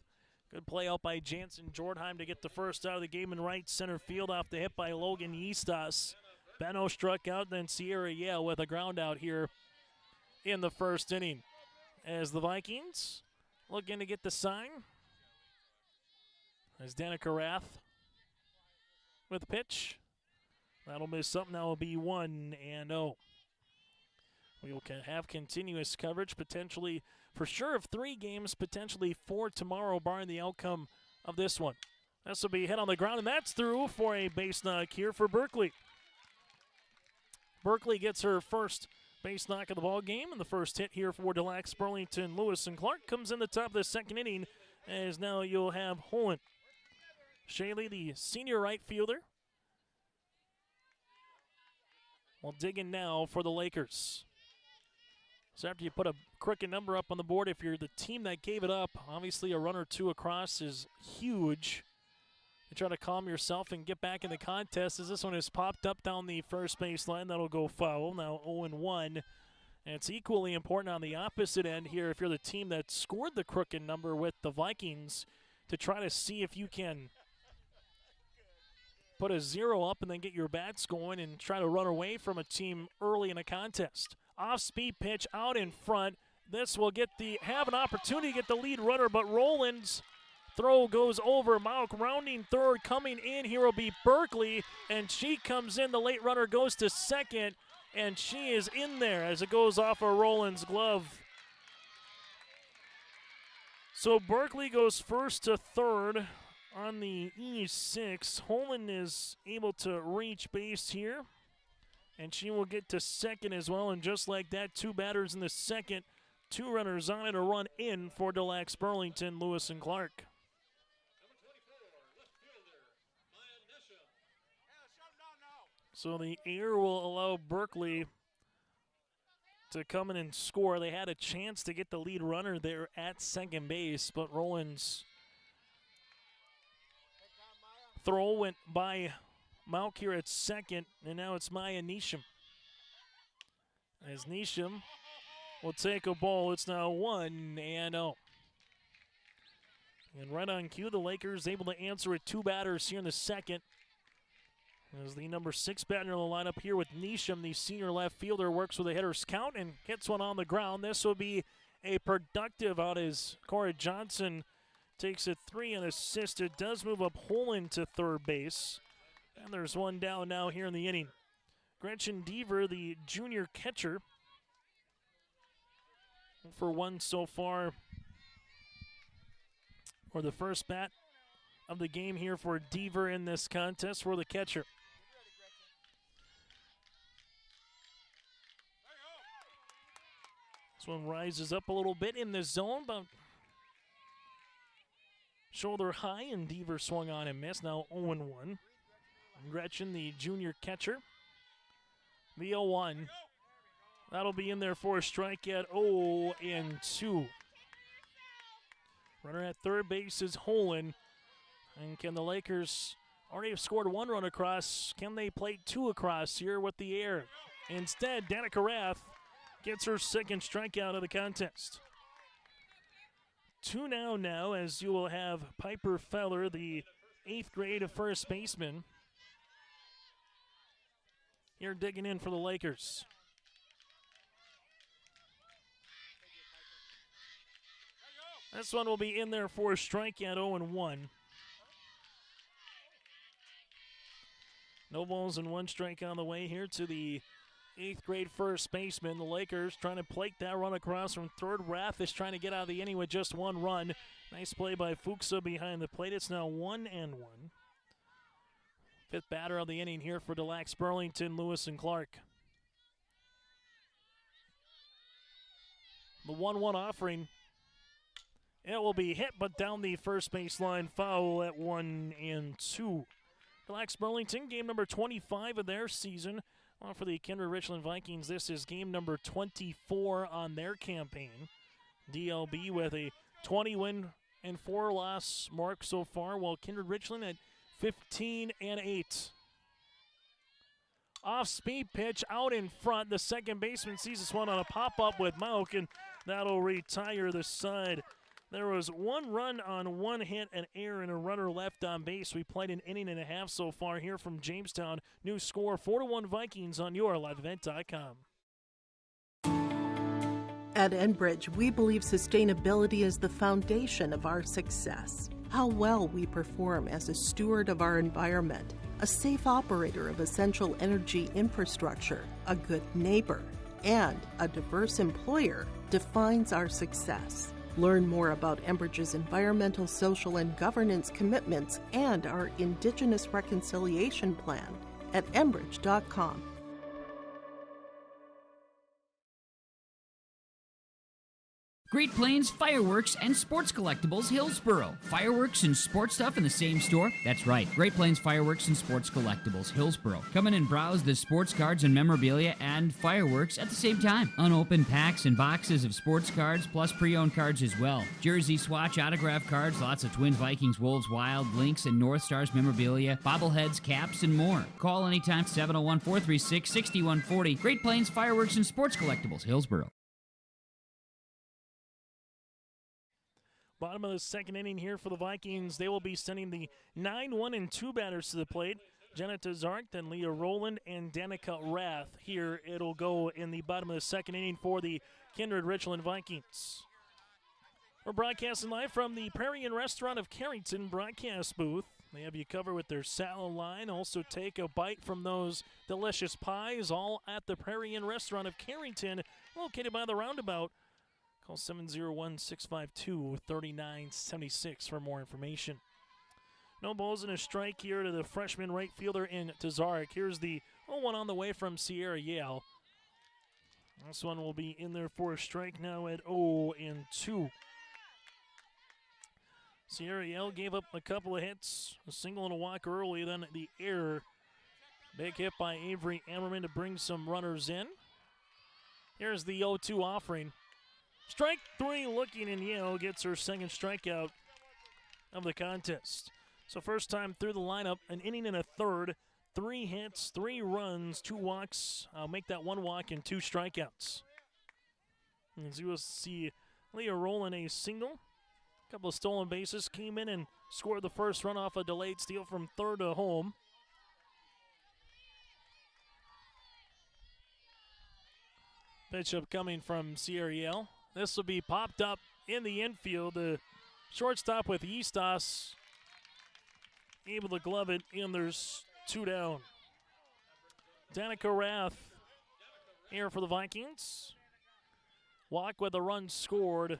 Good play out by Jansen Jordheim to get the first out of the game in right center field off the hit by Logan Yeastas. Benno struck out, then Sierra Yale with a ground out here in the first inning. As the Vikings looking to get the sign. As Danica Rath with a pitch. That'll miss something. That will be 1-0. We will have continuous coverage, potentially for sure of 3 games, potentially 4 tomorrow, barring the outcome of this one. This will be hit on the ground, and that's through for a base knock here for Berkeley. Berkeley gets her first base knock of the ball game, and the first hit here for Lacs-Burlington, Lewis and Clark comes in the top of the second inning, as now you'll have Holland. Shaley, the senior right fielder, will dig in now for the Lakers. So after you put a crooked number up on the board, if you're the team that gave it up, obviously a run or 2 across is huge. You try to calm yourself and get back in the contest as this one is popped up down the first baseline. That'll go foul. Now 0-1. And it's equally important on the opposite end here if you're the team that scored the crooked number with the Vikings to try to see if you can put a 0 up and then get your bats going and try to run away from a team early in a contest. Off-speed pitch out in front. This will have an opportunity to get the lead runner, but Rollins Throw goes over. Mauk rounding third. Coming in here will be Berkeley, and she comes in. The late runner goes to second, and she is in there as it goes off of Roland's glove. So Berkeley goes first to third on the E6. Holland is able to reach base here, and she will get to second as well. And just like that, 2 batters in the second, 2 runners on it, a run in for the Lacs-Burlington, Lewis and Clark. So the air will allow Berkeley to come in and score. They had a chance to get the lead runner there at second base, but Roland's throw went by Mauk here at second, and now it's Maya Nisham. As Nisham will take a ball, it's now 1-0. And right on cue, the Lakers able to answer with 2 batters here in the second. As the number 6 batter in the lineup here with Nisham, the senior left fielder, works with a hitter's count and hits one on the ground. This will be a productive out as Cora Johnson takes a 3 unassisted. Does move up Holland to third base. And there's one down now here in the inning. Gretchen Deaver, the junior catcher, for 1 so far, or the first bat of the game here for Deaver in this contest for the catcher. This one rises up a little bit in the zone, but shoulder high, and Deaver swung on and missed. Now 0-1. Gretchen, the junior catcher. The 0-1. That'll be in there for a strike at 0-2. Runner at third base is Holland. And can the Lakers already have scored 1 run across? Can they play 2 across here with the air? Instead, Danica Rath gets her second strikeout of the contest. 2 now as you will have Piper Feller, the 8th grade first baseman, here digging in for the Lakers. This one will be in there for a strike at 0-1. No balls and 1 strike on the way here to the 8th grade first baseman. The Lakers trying to plate that run across from third. Rath is trying to get out of the inning with just 1 run. Nice play by Fuchsa behind the plate. It's now 1-1. 5th batter of the inning here for the Lacs-Burlington, Lewis and Clark. The 1-1 offering. It will be hit, but down the first baseline, foul at 1-2. Lacs-Burlington, game number 25 of their season. Well, for the Kindred-Richland Vikings, this is game number 24 on their campaign. DLB with a 20-win and 4-loss mark so far, while Kindred-Richland at 15-8. Off-speed pitch out in front. The second baseman sees this one on a pop-up with Mauk, and that'll retire the side. There was 1 run on 1 hit, an error, and a runner left on base. We played an inning and a half so far here from Jamestown. New score, 4-1 Vikings on your liveevent.com. At Enbridge, we believe sustainability is the foundation of our success. How well we perform as a steward of our environment, a safe operator of essential energy infrastructure, a good neighbor, and a diverse employer defines our success. Learn more about Enbridge's environmental, social, and governance commitments and our Indigenous Reconciliation Plan at enbridge.com. Great Plains Fireworks and Sports Collectibles, Hillsboro. Fireworks and sports stuff in the same store? That's right. Great Plains Fireworks and Sports Collectibles, Hillsboro. Come in and browse the sports cards and memorabilia and fireworks at the same time. Unopened packs and boxes of sports cards, plus pre-owned cards as well. Jersey, Swatch, autograph cards, lots of Twins, Vikings, Wolves, Wild, Lynx, and North Stars memorabilia, bobbleheads, caps, and more. Call anytime, 701-436-6140. Great Plains Fireworks and Sports Collectibles, Hillsboro. Bottom of the second inning here for the Vikings. They will be sending the 9-1 and 2 batters to the plate. Jenna Tazark, then Leah Rowland, and Danica Rath. Here it'll go in the bottom of the second inning for the Kindred-Richland Vikings. We're broadcasting live from the Prairie Inn Restaurant of Carrington broadcast booth. They have you covered with their salad line. Also take a bite from those delicious pies, all at the Prairie Inn Restaurant of Carrington, located by the roundabout. Call 701-652-3976 for more information. No balls and a strike here to the freshman right fielder in Tazarek. Here's the 0-1 on the way from Sierra Yale. This one will be in there for a strike now at 0-2. Sierra Yale gave up a couple of hits, a single and a walk early, then the error. Big hit by Avery Ammerman to bring some runners in. Here's the 0-2 offering. Strike three looking, and Yale gets her second strikeout of the contest. So first time through the lineup, an inning and a third, 3 hits, 3 runs, 2 walks. I'll make that 1 walk and 2 strikeouts. As you will see, Leah Rowland a single. A couple of stolen bases, came in and scored the first run off a delayed steal from third to home. Pitch up coming from Sierra Yale. This will be popped up in the infield. The shortstop with Eastos able to glove it, and there's 2 down. Danica Rath here for the Vikings. Walk with a run scored.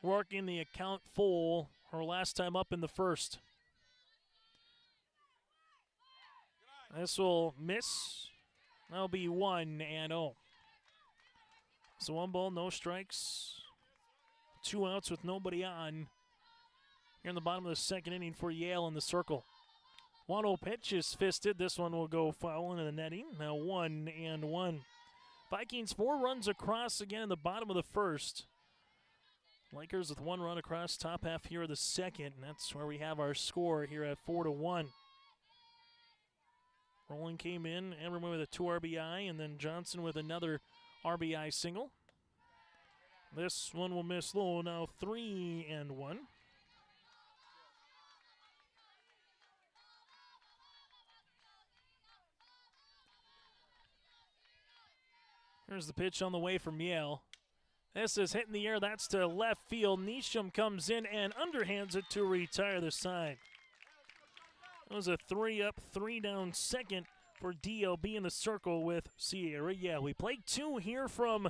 Working the account full, her last time up in the first. This will miss. That'll be 1-0. So 1 ball, no strikes. 2 outs with nobody on. Here in the bottom of the second inning for Yale in the circle. 1-0 pitch is fisted. This one will go foul into the netting. Now 1-1. Vikings 4 runs across again in the bottom of the first. Lakers with 1 run across top half here of the second, and that's where we have our score here at 4-1. Rowland came in, Ammerman with a 2 RBI, and then Johnson with another RBI single. This one will miss low, now 3-1. Here's the pitch on the way from Yale. This is hitting the air. That's to left field. Neesham comes in and underhands it to retire the side. It was a 3-up, 3-down second for DLB in the circle with Sierra. Yeah, we played 2 here from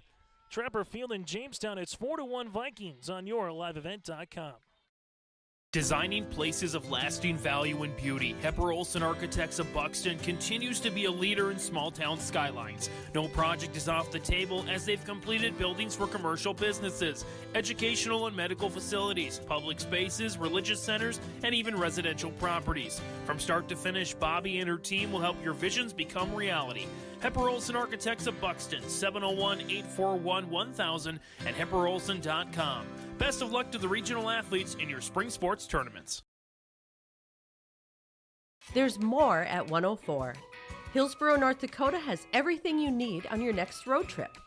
Trapper Field in Jamestown. It's 4-1 Vikings on your liveevent.com. Designing places of lasting value and beauty, Hepper Olson Architects of Buxton continues to be a leader in small town skylines. No project is off the table as they've completed buildings for commercial businesses, educational and medical facilities, public spaces, religious centers, and even residential properties. From start to finish, Bobby and her team will help your visions become reality. Hepper Olson Architects of Buxton, 701-841-1000 and hepperolson.com. Best of luck to the regional athletes in your spring sports tournaments. There's more at 104. Hillsborough, North Dakota has everything you need on your next road trip.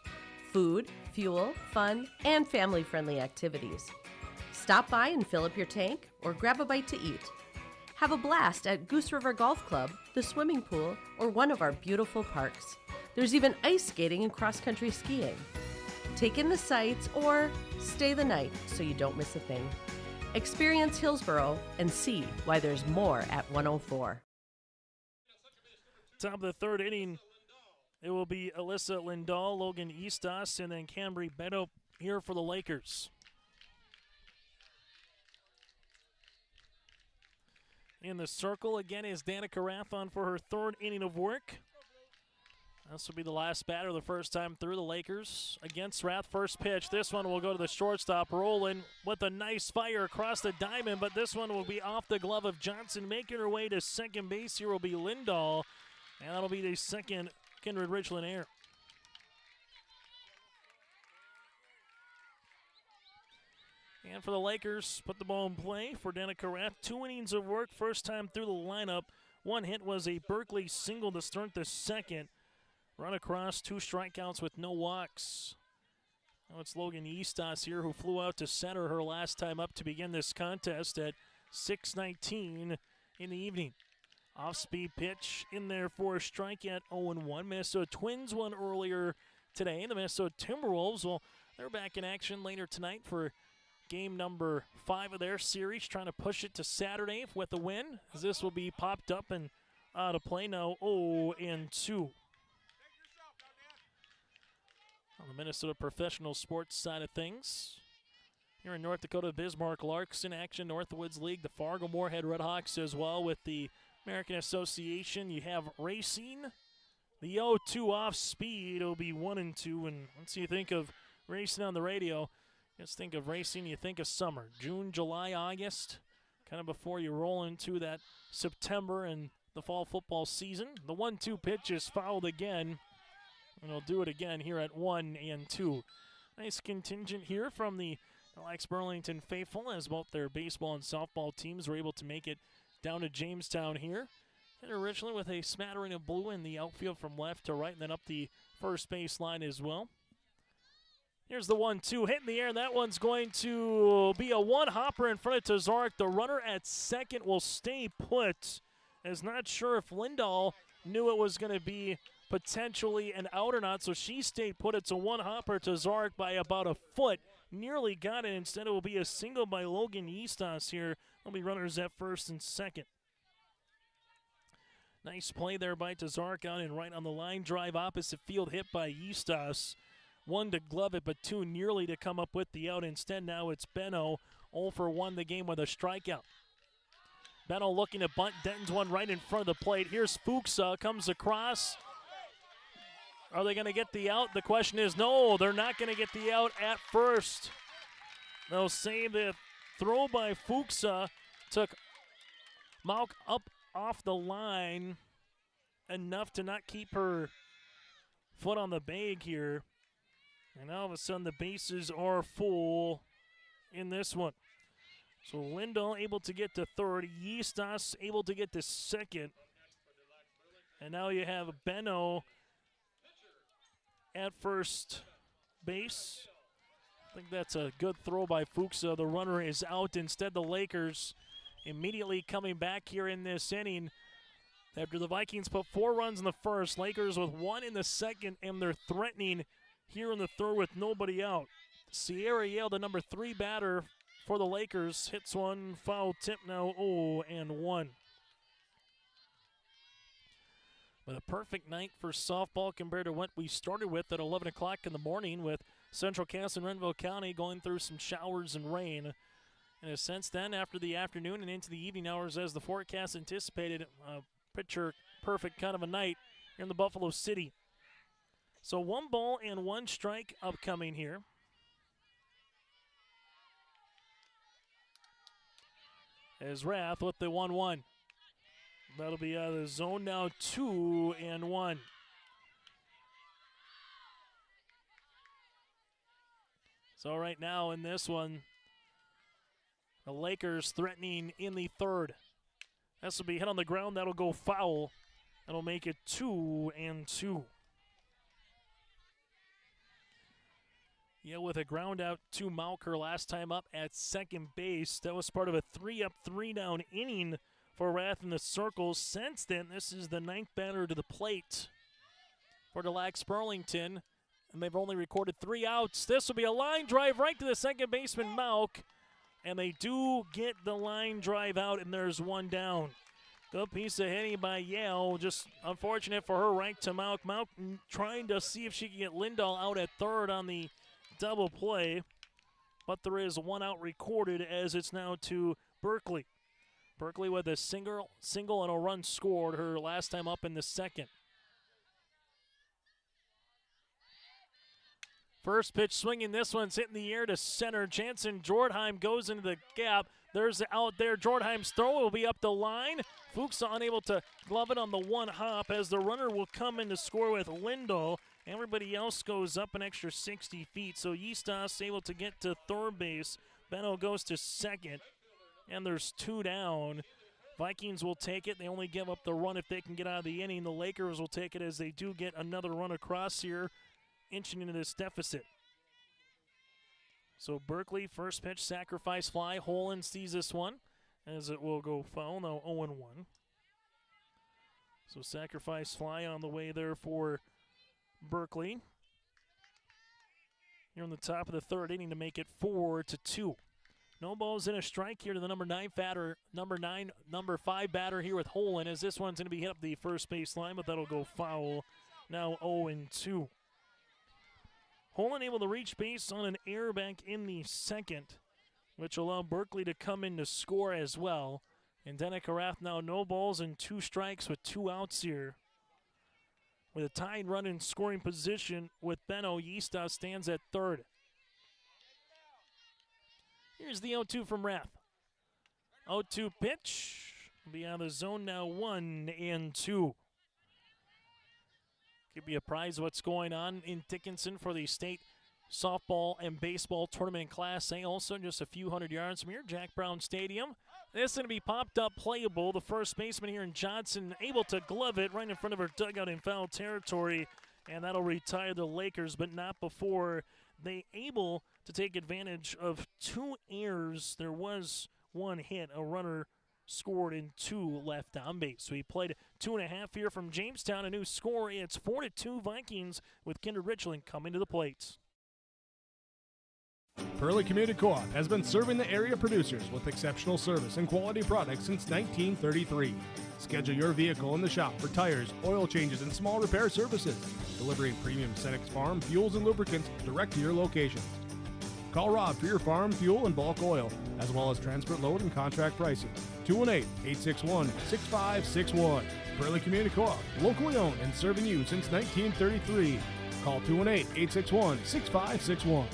Food, fuel, fun, and family-friendly activities. Stop by and fill up your tank or grab a bite to eat. Have a blast at Goose River Golf Club, the swimming pool, or one of our beautiful parks. There's even ice skating and cross-country skiing. Take in the sights or stay the night so you don't miss a thing. Experience Hillsborough and see why there's more at 104. Top of the third inning, it will be Alyssa Lindahl, Logan Eastos, and then Cambry Beto here for the Lakers. In the circle again is Danica Rathon for her 3rd inning of work. This will be the last batter the first time through the Lakers against Rath. First pitch. This one will go to the shortstop. Rowland with a nice fire across the diamond, but this one will be off the glove of Johnson. Making her way to second base here will be Lindahl, and that'll be the second Kindred-Richland error. And for the Lakers, put the ball in play for Danica Rath. 2 innings of work, first time through the lineup. 1 hit was a Berkeley single to start the second. Run across, 2 strikeouts with no walks. Now it's Logan Eastos here who flew out to center her last time up to begin this contest at 6:19 in the evening. Off-speed pitch in there for a strike at 0-1. Minnesota Twins won earlier today. The Minnesota Timberwolves, well, they're back in action later tonight for game number 5 of their series, trying to push it to Saturday with a win, as this will be popped up and out of play now, 0-2. On the Minnesota professional sports side of things, here in North Dakota, Bismarck Larks in action, Northwoods League, the Fargo-Moorhead Redhawks as well with the American Association. You have Racing, the 0-2 off speed. It'll be 1-2, and once you think of Racing on the radio, just think of Racing, you think of summer. June, July, August, kind of before you roll into that September and the fall football season. The 1-2 pitch is fouled again, and he'll do it again here at 1-2. Nice contingent here from the Lacs-Burlington faithful, as both their baseball and softball teams were able to make it down to Jamestown here. Kindred-Richland with a smattering of blue in the outfield from left to right, and then up the first base line as well. Here's the 1-2 hit in the air, and that one's going to be a one-hopper in front of Tazark. The runner at second will stay put. Is not sure if Lindahl knew it was going to be potentially an out or not, so she stayed put. It's a one-hopper to Zark by about a foot. Nearly got it. Instead, it will be a single by Logan Eastos here. There'll be runners at first and second. Nice play there by Tazark out and right on the line drive, opposite field hit by Eastos. 1 to glove it, but 2 nearly to come up with the out. Instead, now it's Benno, 0 for 1 the game with a strikeout. Benno looking to bunt. Denton's one right in front of the plate. Here's Fuchsa, comes across. Are they going to get the out? The question is no, they're not going to get the out at first. They'll say the throw by Fuchsa took Malk up off the line enough to not keep her foot on the bag here. And all of a sudden the bases are full in this one. So Lindahl able to get to third. Eastos able to get to second. And now you have Benno at first base. I think that's a good throw by Fuchsa. The runner is out. Instead, the Lakers immediately coming back here in this inning. After the Vikings put 4 runs in the first, Lakers with 1 in the second, and they're threatening here in the third with nobody out. Sierra Yale, the number 3 batter for the Lakers, hits one, foul tip now, 0-1. But a perfect night for softball compared to what we started with at 11 o'clock in the morning, with Central Cass and Renville County going through some showers and rain. In a sense then, after the afternoon and into the evening hours, as the forecast anticipated, picture perfect kind of a night here in the Buffalo City. So 1 ball and 1 strike upcoming here. As Rath with the 1-1. That'll be out of the zone now, 2-1. So right now in this one, the Lakers threatening in the third. This will be hit on the ground. That'll go foul. That'll make it 2-2. Yeah, with a ground out to Malker last time up at second base. That was part of a 3-up, 3-down inning for Rath in the circles. Since then, this is the 9th batter to the plate for the Lacs-Burlington, and they've only recorded 3 outs. This will be a line drive right to the second baseman, Malk, and they do get the line drive out, and there's 1 down. Good piece of hitting by Yale. Just unfortunate for her, right to Malk. Malk trying to see if she can get Lindahl out at third on the double play, but there is 1 out recorded as it's now to Berkeley. Berkeley with a single and a run scored her last time up in the second. First pitch swinging, this one's hitting the air to center. Jansen Jordheim goes into the gap. There's the out there. Jordheim's throw will be up the line. Fuchs unable to glove it on the 1 hop as the runner will come in to score with Lindahl. Everybody else goes up an extra 60 feet. So Eastos able to get to third base. Benno goes to second. And there's 2 down. Vikings will take it. They only give up the run if they can get out of the inning. The Lakers will take it as they do get another run across here, inching into this deficit. So Berkeley, first pitch, sacrifice fly. Holland sees this one as it will go foul. Now 0-1. So sacrifice fly on the way there for Berkeley. Here on the top of the third inning to make it 4-2. No balls in a strike here to the number 5 batter here with Holland, as this one's going to be hit up the first base line, but that'll go foul. Now 0-2. Holland able to reach base on an error back in the second, which allowed Berkeley to come in to score as well. And Danica Rath now no balls and 2 strikes with 2 outs here. With a tied run in scoring position with Benno, Yista stands at third. Here's the 0-2 from Rath. 0-2 pitch. Be out of the zone now, 1-2. Could be apprised of what's going on in Dickinson for the state softball and baseball tournament Class A. Also just a few hundred yards from here, Jack Brown Stadium. This is going to be popped up playable. The first baseman here in Johnson able to glove it right in front of her dugout in foul territory. And that'll retire the Lakers, but not before they able to take advantage of 2 errors. There was 1 hit, a runner scored and 2 left on base. So he played 2.5 here from Jamestown. A new score, it's 4-2 Vikings with Kindred-Richland coming to the plate. Pearly Community Co-op has been serving the area producers with exceptional service and quality products since 1933. Schedule your vehicle in the shop for tires, oil changes, and small repair services. Delivering premium Senex Farm fuels and lubricants direct to your locations. Call Rob for your farm fuel and bulk oil, as well as transport load and contract pricing. 218-861-6561. Pearly Community Co-op, locally owned and serving you since 1933. Call 218-861-6561.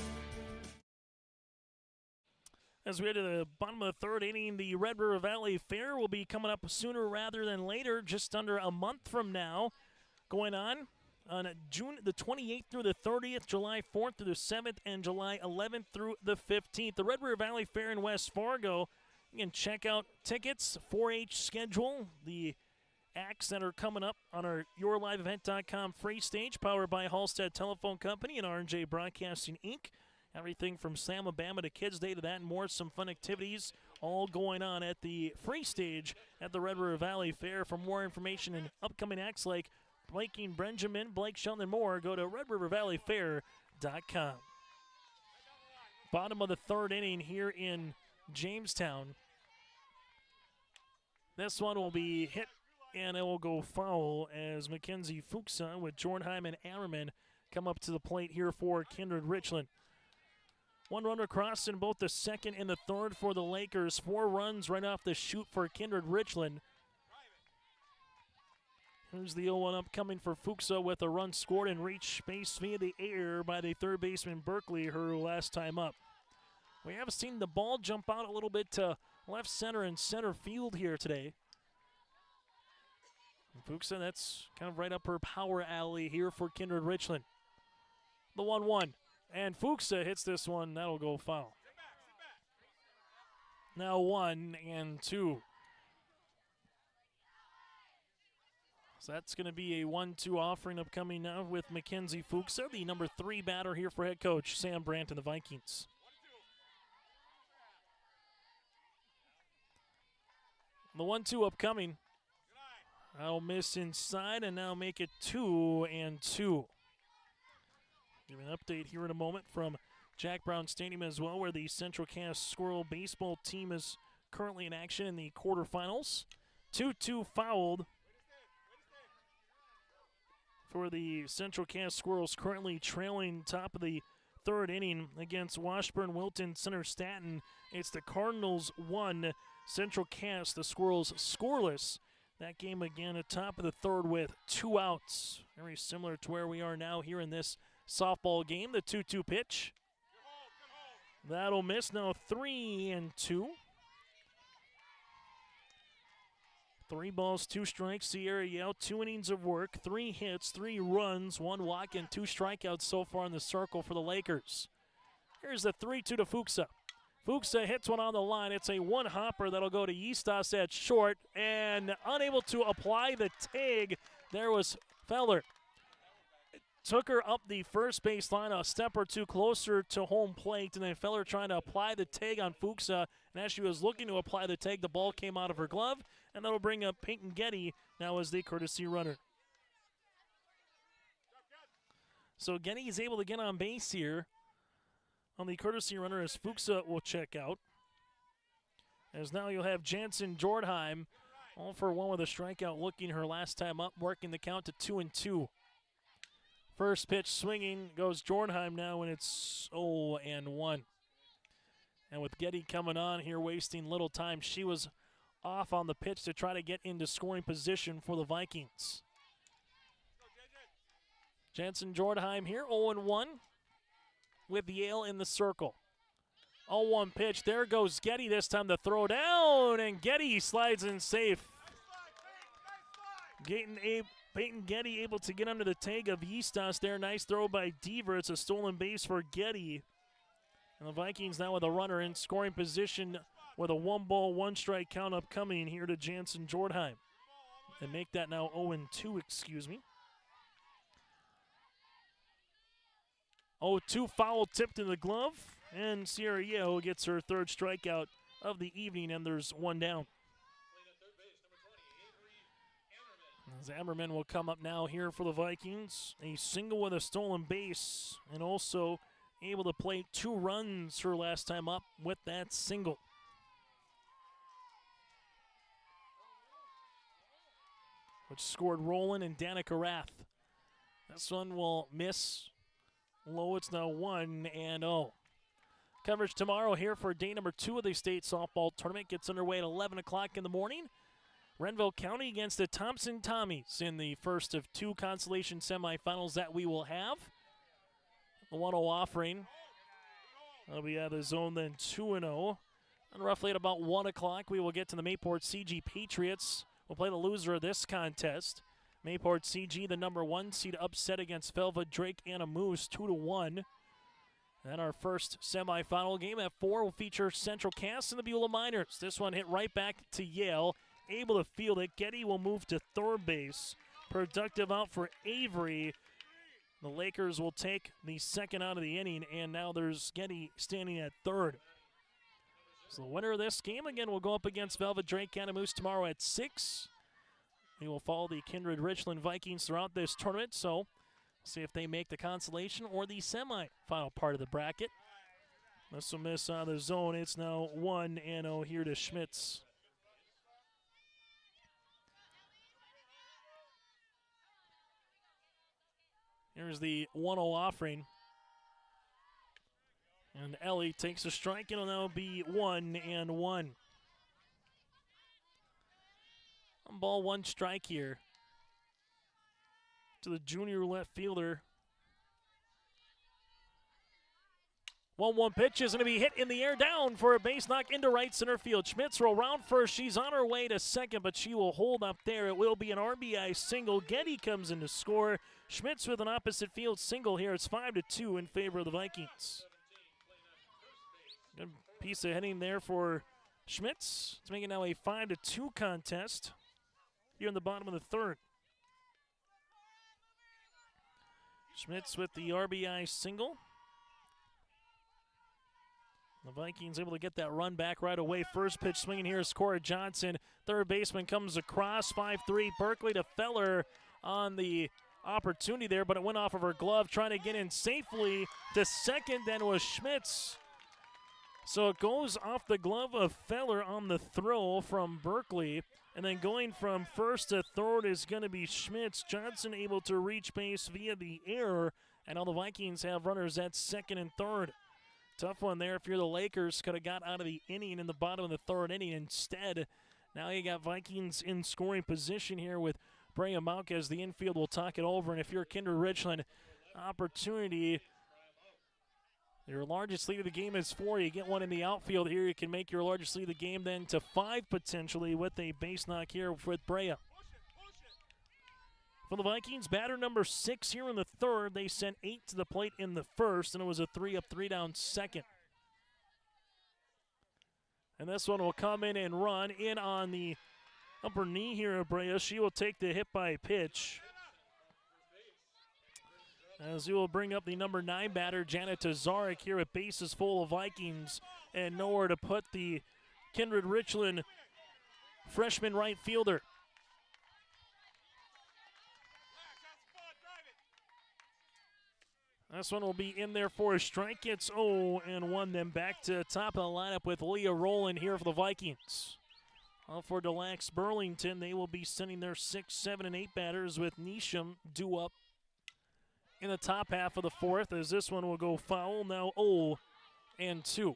As we head to the bottom of the third inning, the Red River Valley Fair will be coming up sooner rather than later, just under a month from now. Going on June the 28th through the 30th, July 4th through the 7th, and July 11th through the 15th. The Red River Valley Fair in West Fargo. You can check out tickets, 4-H schedule, the acts that are coming up on our YourLiveEvent.com free stage, powered by Halstead Telephone Company and R&J Broadcasting, Inc. Everything from Slamabama to Kids Day to that and more. Some fun activities all going on at the free stage at the Red River Valley Fair. For more information and upcoming acts like Blake Benjamin, Blake Shelton, and more, go to RedRiverValleyFair.com. Bottom of the third inning here in Jamestown. This one will be hit and it will go foul as Mackenzie Fuchsa with Jornheim and Ammerman come up to the plate here for Kindred-Richland. 1 runner across in both the second and the third for the Lakers. 4 runs right off the chute for Kindred-Richland. Here's the 0-1 upcoming for Fuchsa with a run scored and reached base via the air by the third baseman Berkeley, her last time up. We have seen the ball jump out a little bit to left center and center field here today. And Fuchsa, that's kind of right up her power alley here for Kindred-Richland. The 1-1. And Fuchsa hits this one. That'll go foul. Now 1-2. So that's going to be a 1-2 offering upcoming now with Mackenzie Fuchsa, the number 3 batter here for head coach Sam Brandt and the Vikings. The 1-2 upcoming. I'll miss inside and now make it 2-2. Give an update here in a moment from Jack Brown Stadium as well, where the Central Cass Squirrel baseball team is currently in action in the quarterfinals. 2-2 fouled for the Central Cass Squirrels, currently trailing top of the third inning against Washburn Wilton Center Staten. It's the Cardinals 1, Central Cass, the Squirrels scoreless. That game again at top of the third with 2 outs. Very similar to where we are now here in this softball game. The 2-2 pitch. That'll miss. Now 3-2. 3 balls, 2 strikes. Sierra Yale, 2 innings of work, 3 hits, 3 runs, 1 walk, and 2 strikeouts so far in the circle for the Lakers. Here's the 3-2 to Fuchsa. Fuchsa hits one on the line. It's a 1-hopper that'll go to Yistas at short, and unable to apply the tag. There was Feller. Took her up the first base line a step or 2 closer to home plate, and then Feller trying to apply the tag on Fuchsa. And as she was looking to apply the tag, the ball came out of her glove, and that'll bring up Peyton Getty now as the courtesy runner. So Getty is able to get on base here on the courtesy runner as Fuchsa will check out. As now you'll have Jansen Jordheim, all for one with a strikeout, looking her last time up, working the count to 2-2. First pitch swinging goes Jordheim now, and it's 0-1. And with Getty coming on here, wasting little time, she was off on the pitch to try to get into scoring position for the Vikings. Jansen Jordheim here, 0-1 with Yale in the circle. 0-1 pitch. There goes Getty this time to throw down, and Getty slides in safe. Peyton Getty able to get under the tag of Eastos there. Nice throw by Deaver. It's a stolen base for Getty. And the Vikings now with a runner in scoring position with a 1-ball, 1-strike count upcoming here to Jansen Jordheim. And make that now 0-2, excuse me. 0-2 foul tipped in the glove. And Sierra Yeo gets her third strikeout of the evening, and there's one down. Zammerman will come up now here for the Vikings. A single with a stolen base, and also able to play 2 runs her last time up with that single. Which scored Roland and Danica Rath. This one will miss low. It's now 1-0. Coverage tomorrow here for day number 2 of the state softball tournament. Gets underway at 11 o'clock in the morning. Renville County against the Thompson Tommies in the first of 2 consolation semifinals that we will have. The 1-0 offering. That'll be out of the zone then 2-0. And roughly at about 1 o'clock, we will get to the Mayport CG Patriots. We'll play the loser of this contest. Mayport CG, the number 1 seed, upset against Velva Drake Anna Moose 2-1. And our first semifinal game at 4 will feature Central Cass and the Beulah Miners. This one hit right back to Yale. Able to field it. Getty will move to third base. Productive out for Avery. The Lakers will take the second out of the inning, and now there's Getty standing at third. So the winner of this game, again, will go up against Velvet Drake Canamoose tomorrow at 6. We will follow the Kindred-Richland Vikings throughout this tournament, so see if they make the consolation or the semi-final part of the bracket. This will miss out of the zone. It's now 1-0 here to Schmitz. Here's the 1-0 offering. And Ellie takes a strike. It'll now be 1-1. 1 ball, 1 strike here to the junior left fielder. 1-1 pitch is going to be hit in the air down for a base knock into right center field. Schmitz will round first. She's on her way to second, but she will hold up there. It will be an RBI single. Getty comes in to score. Schmitz with an opposite field single here. It's 5-2 in favor of the Vikings. Good piece of hitting there for Schmitz. It's making now a 5-2 contest here in the bottom of the third. Schmitz with the RBI single. The Vikings able to get that run back right away. First pitch swinging here is Cora Johnson. Third baseman comes across, 5-3. Berkeley to Feller on the opportunity there, but it went off of her glove, trying to get in safely to second, then was Schmitz. So it goes off the glove of Feller on the throw from Berkeley, and then going from first to third is going to be Schmitz. Johnson able to reach base via the air, and now the Vikings have runners at second and third. Tough one there if you're the Lakers. Could have got out of the inning in the bottom of the third inning. Instead, now you got Vikings in scoring position here with Brea Malkas. The infield will talk it over. And if you're Kindred-Richland, opportunity. Your largest lead of the game is 4. You get one in the outfield here. You can make your largest lead of the game then to 5 potentially with a base knock here with Brea. For the Vikings, batter number 6 here in the third. They sent 8 to the plate in the first, and it was a 3-up, 3-down second. And this one will come in and run in on the upper knee here of Brea. She will take the hit by pitch. As you will bring up the number 9 batter, Janet Tazarek, here with bases full of Vikings and nowhere to put the Kindred-Richland freshman right fielder. This one will be in there for a strike. It's 0-1. Then back to top of the lineup with Leah Rowland here for the Vikings. For the Lacs-Burlington, they will be sending their 6, 7, and 8 batters with Nisham due up in the top half of the fourth, as this one will go foul. Now 0-2.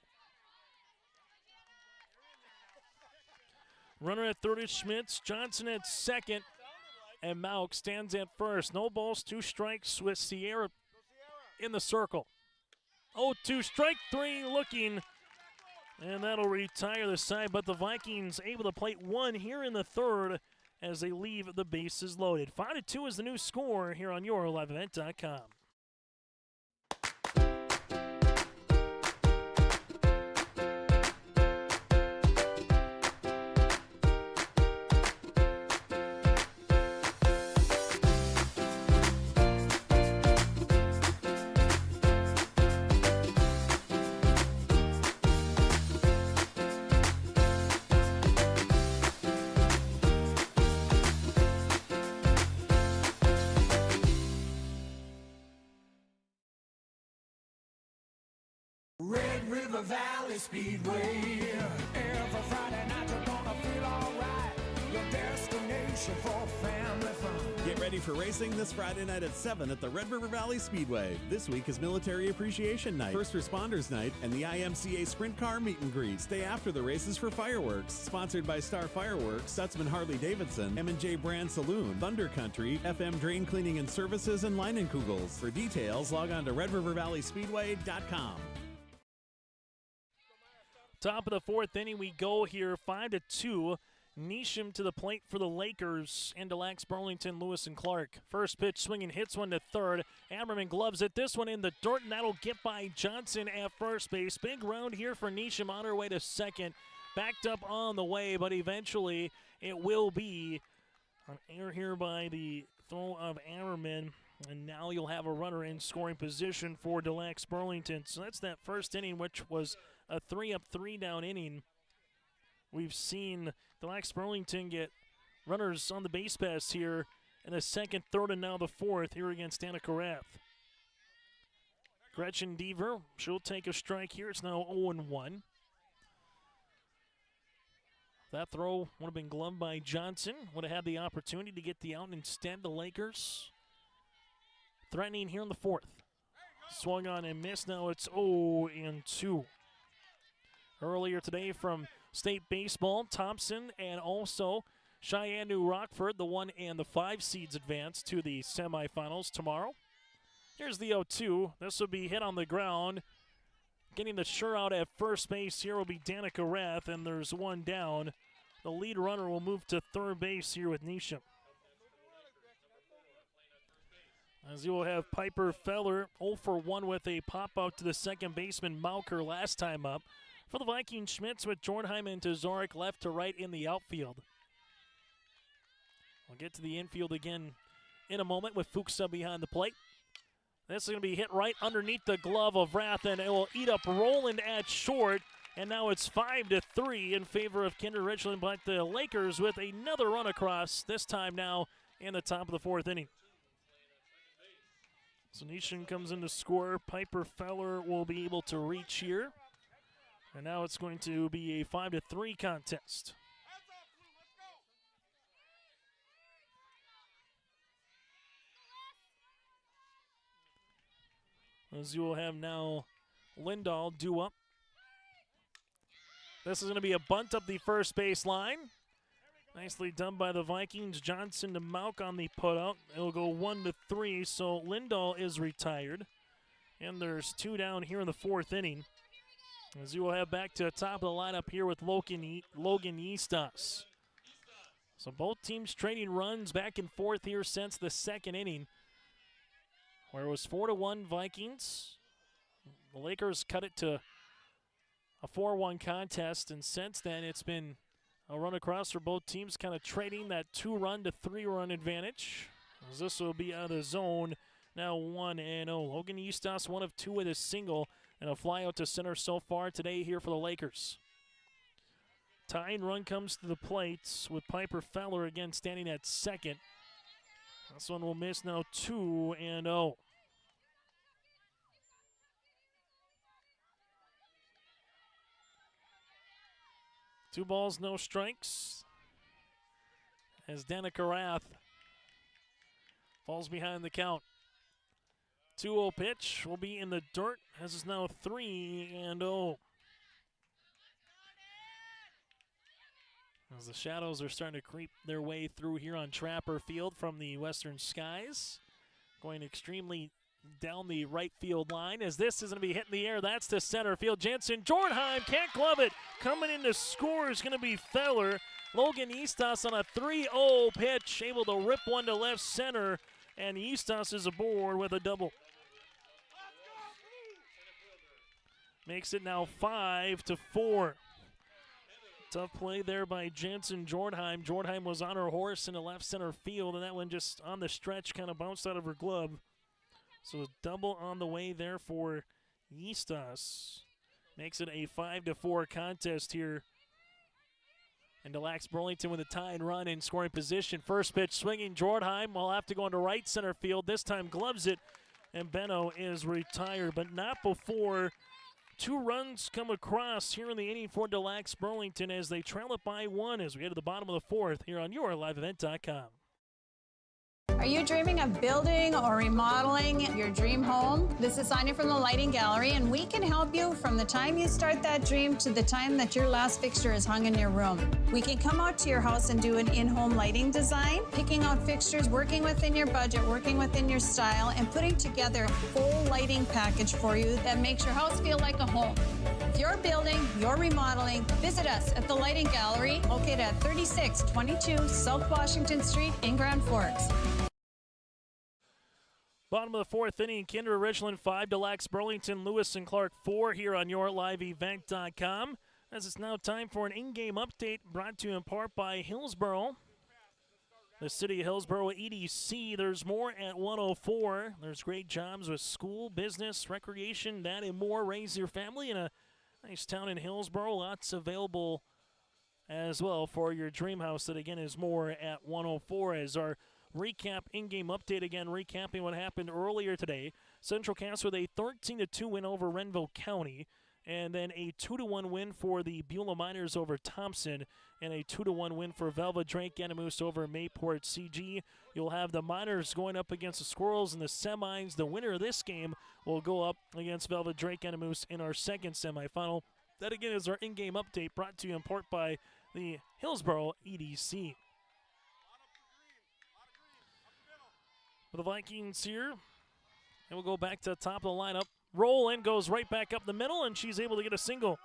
Runner at third is Schmitz. Johnson at second. And Mauk stands at first. No balls, 2 strikes with Sierra in the circle. 0-2, strike 3 looking. And that'll retire the side. But the Vikings able to plate 1 here in the third as they leave the bases loaded. 5-2 is the new score here on your liveevent.com. Red River Valley Speedway. Every Friday night you're gonna feel alright. Your destination for family fun. Get ready for racing this Friday night at 7 at the Red River Valley Speedway. This week is Military Appreciation Night, First Responders Night, and the IMCA Sprint Car Meet and Greet. Stay after the races for fireworks. Sponsored by Star Fireworks, Stutzman Harley-Davidson, M&J Brand Saloon, Thunder Country, FM Drain Cleaning and Services, and Leinenkugels. For details, log on to RedRiverValleySpeedway.com. Top of the fourth inning we go here, 5-2. Nisham to the plate for the Lakers, and to Lacs-Burlington, Lewis and Clark. First pitch swinging, hits one to third. Ammerman gloves it. This one in the dirt, and that'll get by Johnson at first base. Big round here for Nisham on her way to second. Backed up on the way, but eventually it will be an error here by the throw of Ammerman. And now you'll have a runner in scoring position for Lacs-Burlington. So that's that first inning, which was a 3-up, 3-down inning. We've seen Lacs-Burlington get runners on the base paths here in the second, third, and now the fourth here against Danica Rath. Gretchen Deaver, she'll take a strike here. It's now 0-1. That throw would have been gloved by Johnson. Would have had the opportunity to get the out. Instead, the Lakers threatening here in the fourth. Swung on and missed. Now it's 0-2. Earlier today from State Baseball, Thompson and also Cheyenne New Rockford, the 1 and the 5 seeds advance to the semifinals tomorrow. Here's the 0-2. This will be hit on the ground. Getting the sure out at first base here will be Danica Rath, and there's one down. The lead runner will move to third base here with Nisham. As you will have Piper Feller 0 for 1 with a pop out to the second baseman Mauker last time up. For the Vikings, Schmitz with Jornheim and Tazorek left to right in the outfield. We'll get to the infield again in a moment with Fuchsa behind the plate. This is going to be hit right underneath the glove of Rath, and it will eat up Rowland at short. And now it's 5-3 in favor of Kindred-Richland, but the Lakers with another run across, this time now in the top of the fourth inning. So Nisham comes in to score. Piper Feller will be able to reach here. And now it's going to be a 5-3 contest. As you will have now Lindahl due up. This is going to be a bunt up the first base line. Nicely done by the Vikings. Johnson to Mauk on the putout. It'll go 1-3, so Lindahl is retired. And there's 2 down here in the fourth inning. As you will have back to the top of the lineup here with Logan Eastas. So both teams trading runs back and forth here since the second inning, where it was 4-1 Vikings. The Lakers cut it to a 4-1 contest, and since then it's been a run across for both teams, kind of trading that 2-run to 3-run advantage. As this will be out of the zone, now 1-0. Logan Eastas, 1 of 2 with a single, and a fly out to center so far today here for the Lakers. Tying run comes to the plate with Piper Feller again standing at second. This one will miss now 2-0. 2 balls, no strikes. As Danica Rath falls behind the count. 2-0 pitch will be in the dirt, as it's now 3-0. As the shadows are starting to creep their way through here on Trapper Field from the western skies. Going extremely down the right field line, as this is going to be hitting the air. That's to center field. Jensen Jornheim can't glove it. Coming in to score is going to be Feller. Logan Eastos on a 3-0 pitch, able to rip one to left center, and Eastos is aboard with a double. Makes it now 5-4. Tough play there by Jensen Jornheim. Jornheim was on her horse in the left center field, and that one just on the stretch kind of bounced out of her glove. So a double on the way there for Eastos. Makes it a 5-4 contest here. And Lacs-Burlington with a tying run in scoring position. First pitch swinging. Jornheim will have to go into right center field. This time gloves it, and Benno is retired, but not before 2 runs come across here in the inning for Lacs-Burlington as they trail it by 1 as we head to the bottom of the 4th here on YourLiveEvent.com. Are you dreaming of building or remodeling your dream home? This is Sonia from the Lighting Gallery, and we can help you from the time you start that dream to the time that your last fixture is hung in your room. We can come out to your house and do an in-home lighting design, picking out fixtures, working within your budget, working within your style, and putting together a full lighting package for you that makes your house feel like a home. If you're building, you're remodeling, visit us at the Lighting Gallery, located at 3622 South Washington Street in Grand Forks. Bottom of the 4th inning, Kindred-Richland 5 Lacs-Burlington, Lewis and Clark 4 here on YourLiveEvent.com. As it's now time for an in-game update brought to you in part by Hillsboro. The City of Hillsboro EDC, there's more at 104. There's great jobs with school, business, recreation, that and more. Raise your family in a nice town in Hillsboro. Lots available as well for your dream house. That again is more at 104 as our recap in-game update again, recapping what happened earlier today. Central Cass with a 13-2 win over Renville County, and then a 2-1 win for the Beulah Miners over Thompson, and a 2-1 win for Velva Drake Animus over Mayport CG. You'll have the Miners going up against the Squirrels in the semis. The winner of this game will go up against Velva Drake Animus in our second semifinal. That again is our in-game update brought to you in part by the Hillsboro EDC. For the Vikings here, and we'll go back to the top of the lineup. Rowland goes right back up the middle, and she's able to get a single.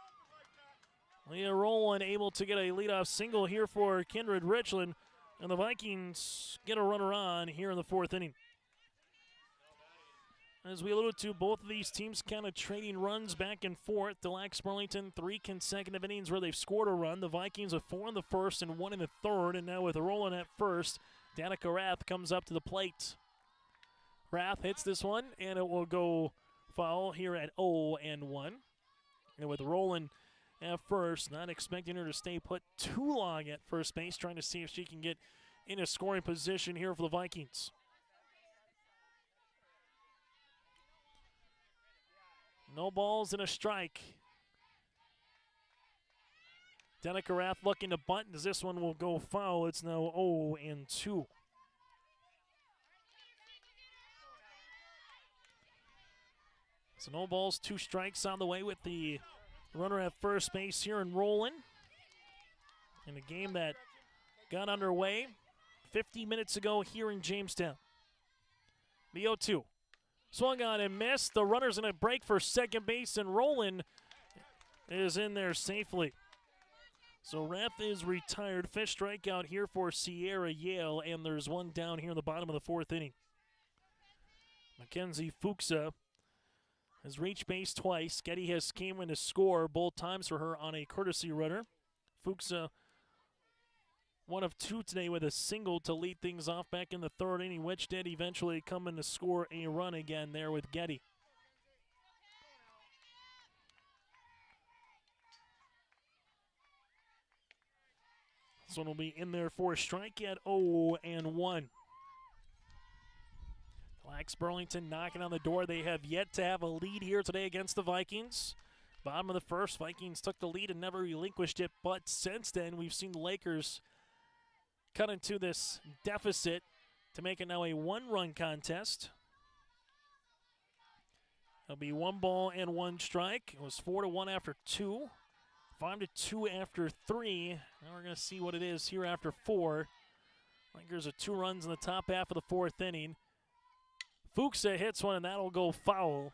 Leah Rowland able to get a leadoff single here for Kindred-Richland, and the Vikings get a runner on here in the 4th inning. As we alluded to, both of these teams kind of trading runs back and forth. The Lacs-Burlington 3 consecutive innings where they've scored a run. The Vikings with 4 in the 1st and 1 in the 3rd, and now with Rowland at first, Danica Rath comes up to the plate. Rath hits this one, and it will go foul here at 0-1. And with Rowland at first, not expecting her to stay put too long at first base, trying to see if she can get in a scoring position here for the Vikings. No balls and a strike. Danica Rath looking to bunt as this one will go foul. It's now 0-2. So no balls, 2 strikes on the way with the runner at first base here in Rowland. In a game that got underway 50 minutes ago here in Jamestown. The 0-2. Swung on and missed. The runner's going to break for second base, and Rowland is in there safely. So Rath is retired. Fifth strikeout here for Sierra Yale, and there's one down here in the bottom of the 4th inning. Mackenzie Fuchsa has reached base twice. Getty has came in to score both times for her on a courtesy runner. Fuchsa, 1 of 2 today with a single to lead things off back in the 3rd inning, which did eventually come in to score a run again there with Getty. This one will be in there for a strike at 0-1. Lacs-Burlington knocking on the door. They have yet to have a lead here today against the Vikings. Bottom of the first, Vikings took the lead and never relinquished it, but since then we've seen the Lakers cut into this deficit to make it now a one-run contest. It'll be 1 ball and 1 strike. It was 4-1 after 2, 5-2 after 3. Now we're going to see what it is here after 4. Lakers are 2 runs in the top half of the 4th inning. Fuchsa hits one, and that'll go foul.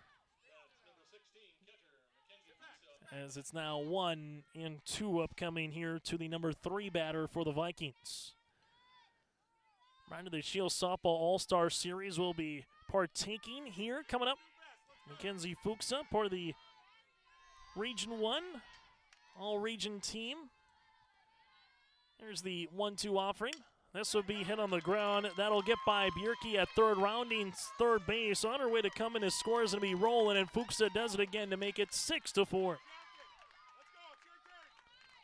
As it's now 1-2 upcoming here to the number 3 batter for the Vikings. Reminder, the Shield Softball All-Star Series will be partaking here coming up. Mackenzie Fuchsa, part of the Region 1 All-Region team. Here's the 1-2 offering. This will be hit on the ground. That'll get by Bjerke at third, rounding third base. On her way to come in, his score is going to be rolling, and Fuchsa does it again to make it 6-4.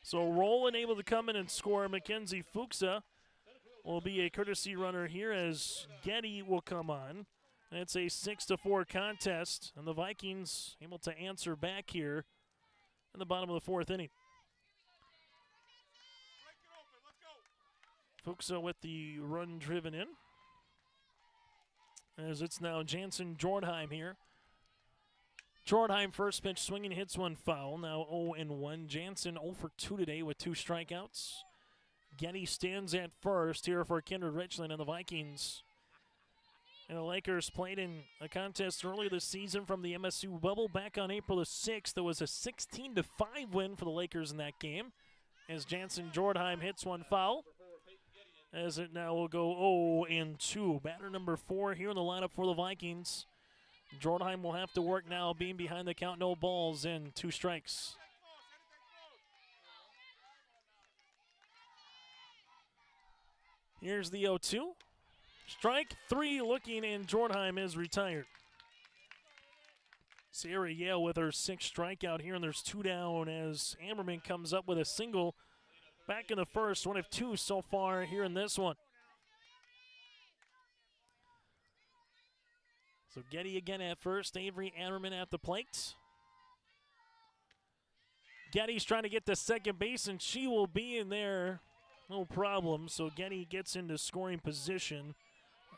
So Rowland able to come in and score. Mackenzie Fuchsa will be a courtesy runner here as Getty will come on. And it's a 6-4 contest, and the Vikings able to answer back here in the bottom of the 4th inning. Fuchsa with the run driven in. As it's now Jansen Jordheim here. Jordheim first pitch swinging, hits one foul. Now 0-1. Jansen 0 for 2 today with 2 strikeouts. Getty stands at first here for Kindred-Richland and the Vikings. And the Lakers played in a contest earlier this season from the MSU bubble back on April the 6th. There was a 16-5 win for the Lakers in that game. As Jansen Jordheim hits one foul. As it now will go 0-2. Batter number 4 here in the lineup for the Vikings. Jordheim will have to work now, being behind the count, no balls and 2 strikes. Here's the 0-2. Strike 3 looking, and Jordheim is retired. Sierra Yale with her 6th strikeout here, and there's 2 down as Ammerman comes up with a single back in the first, 1 of 2 so far here in this one. So Getty again at first, Avery Ammerman at the plate. Getty's trying to get to second base, and she will be in there, no problem. So Getty gets into scoring position.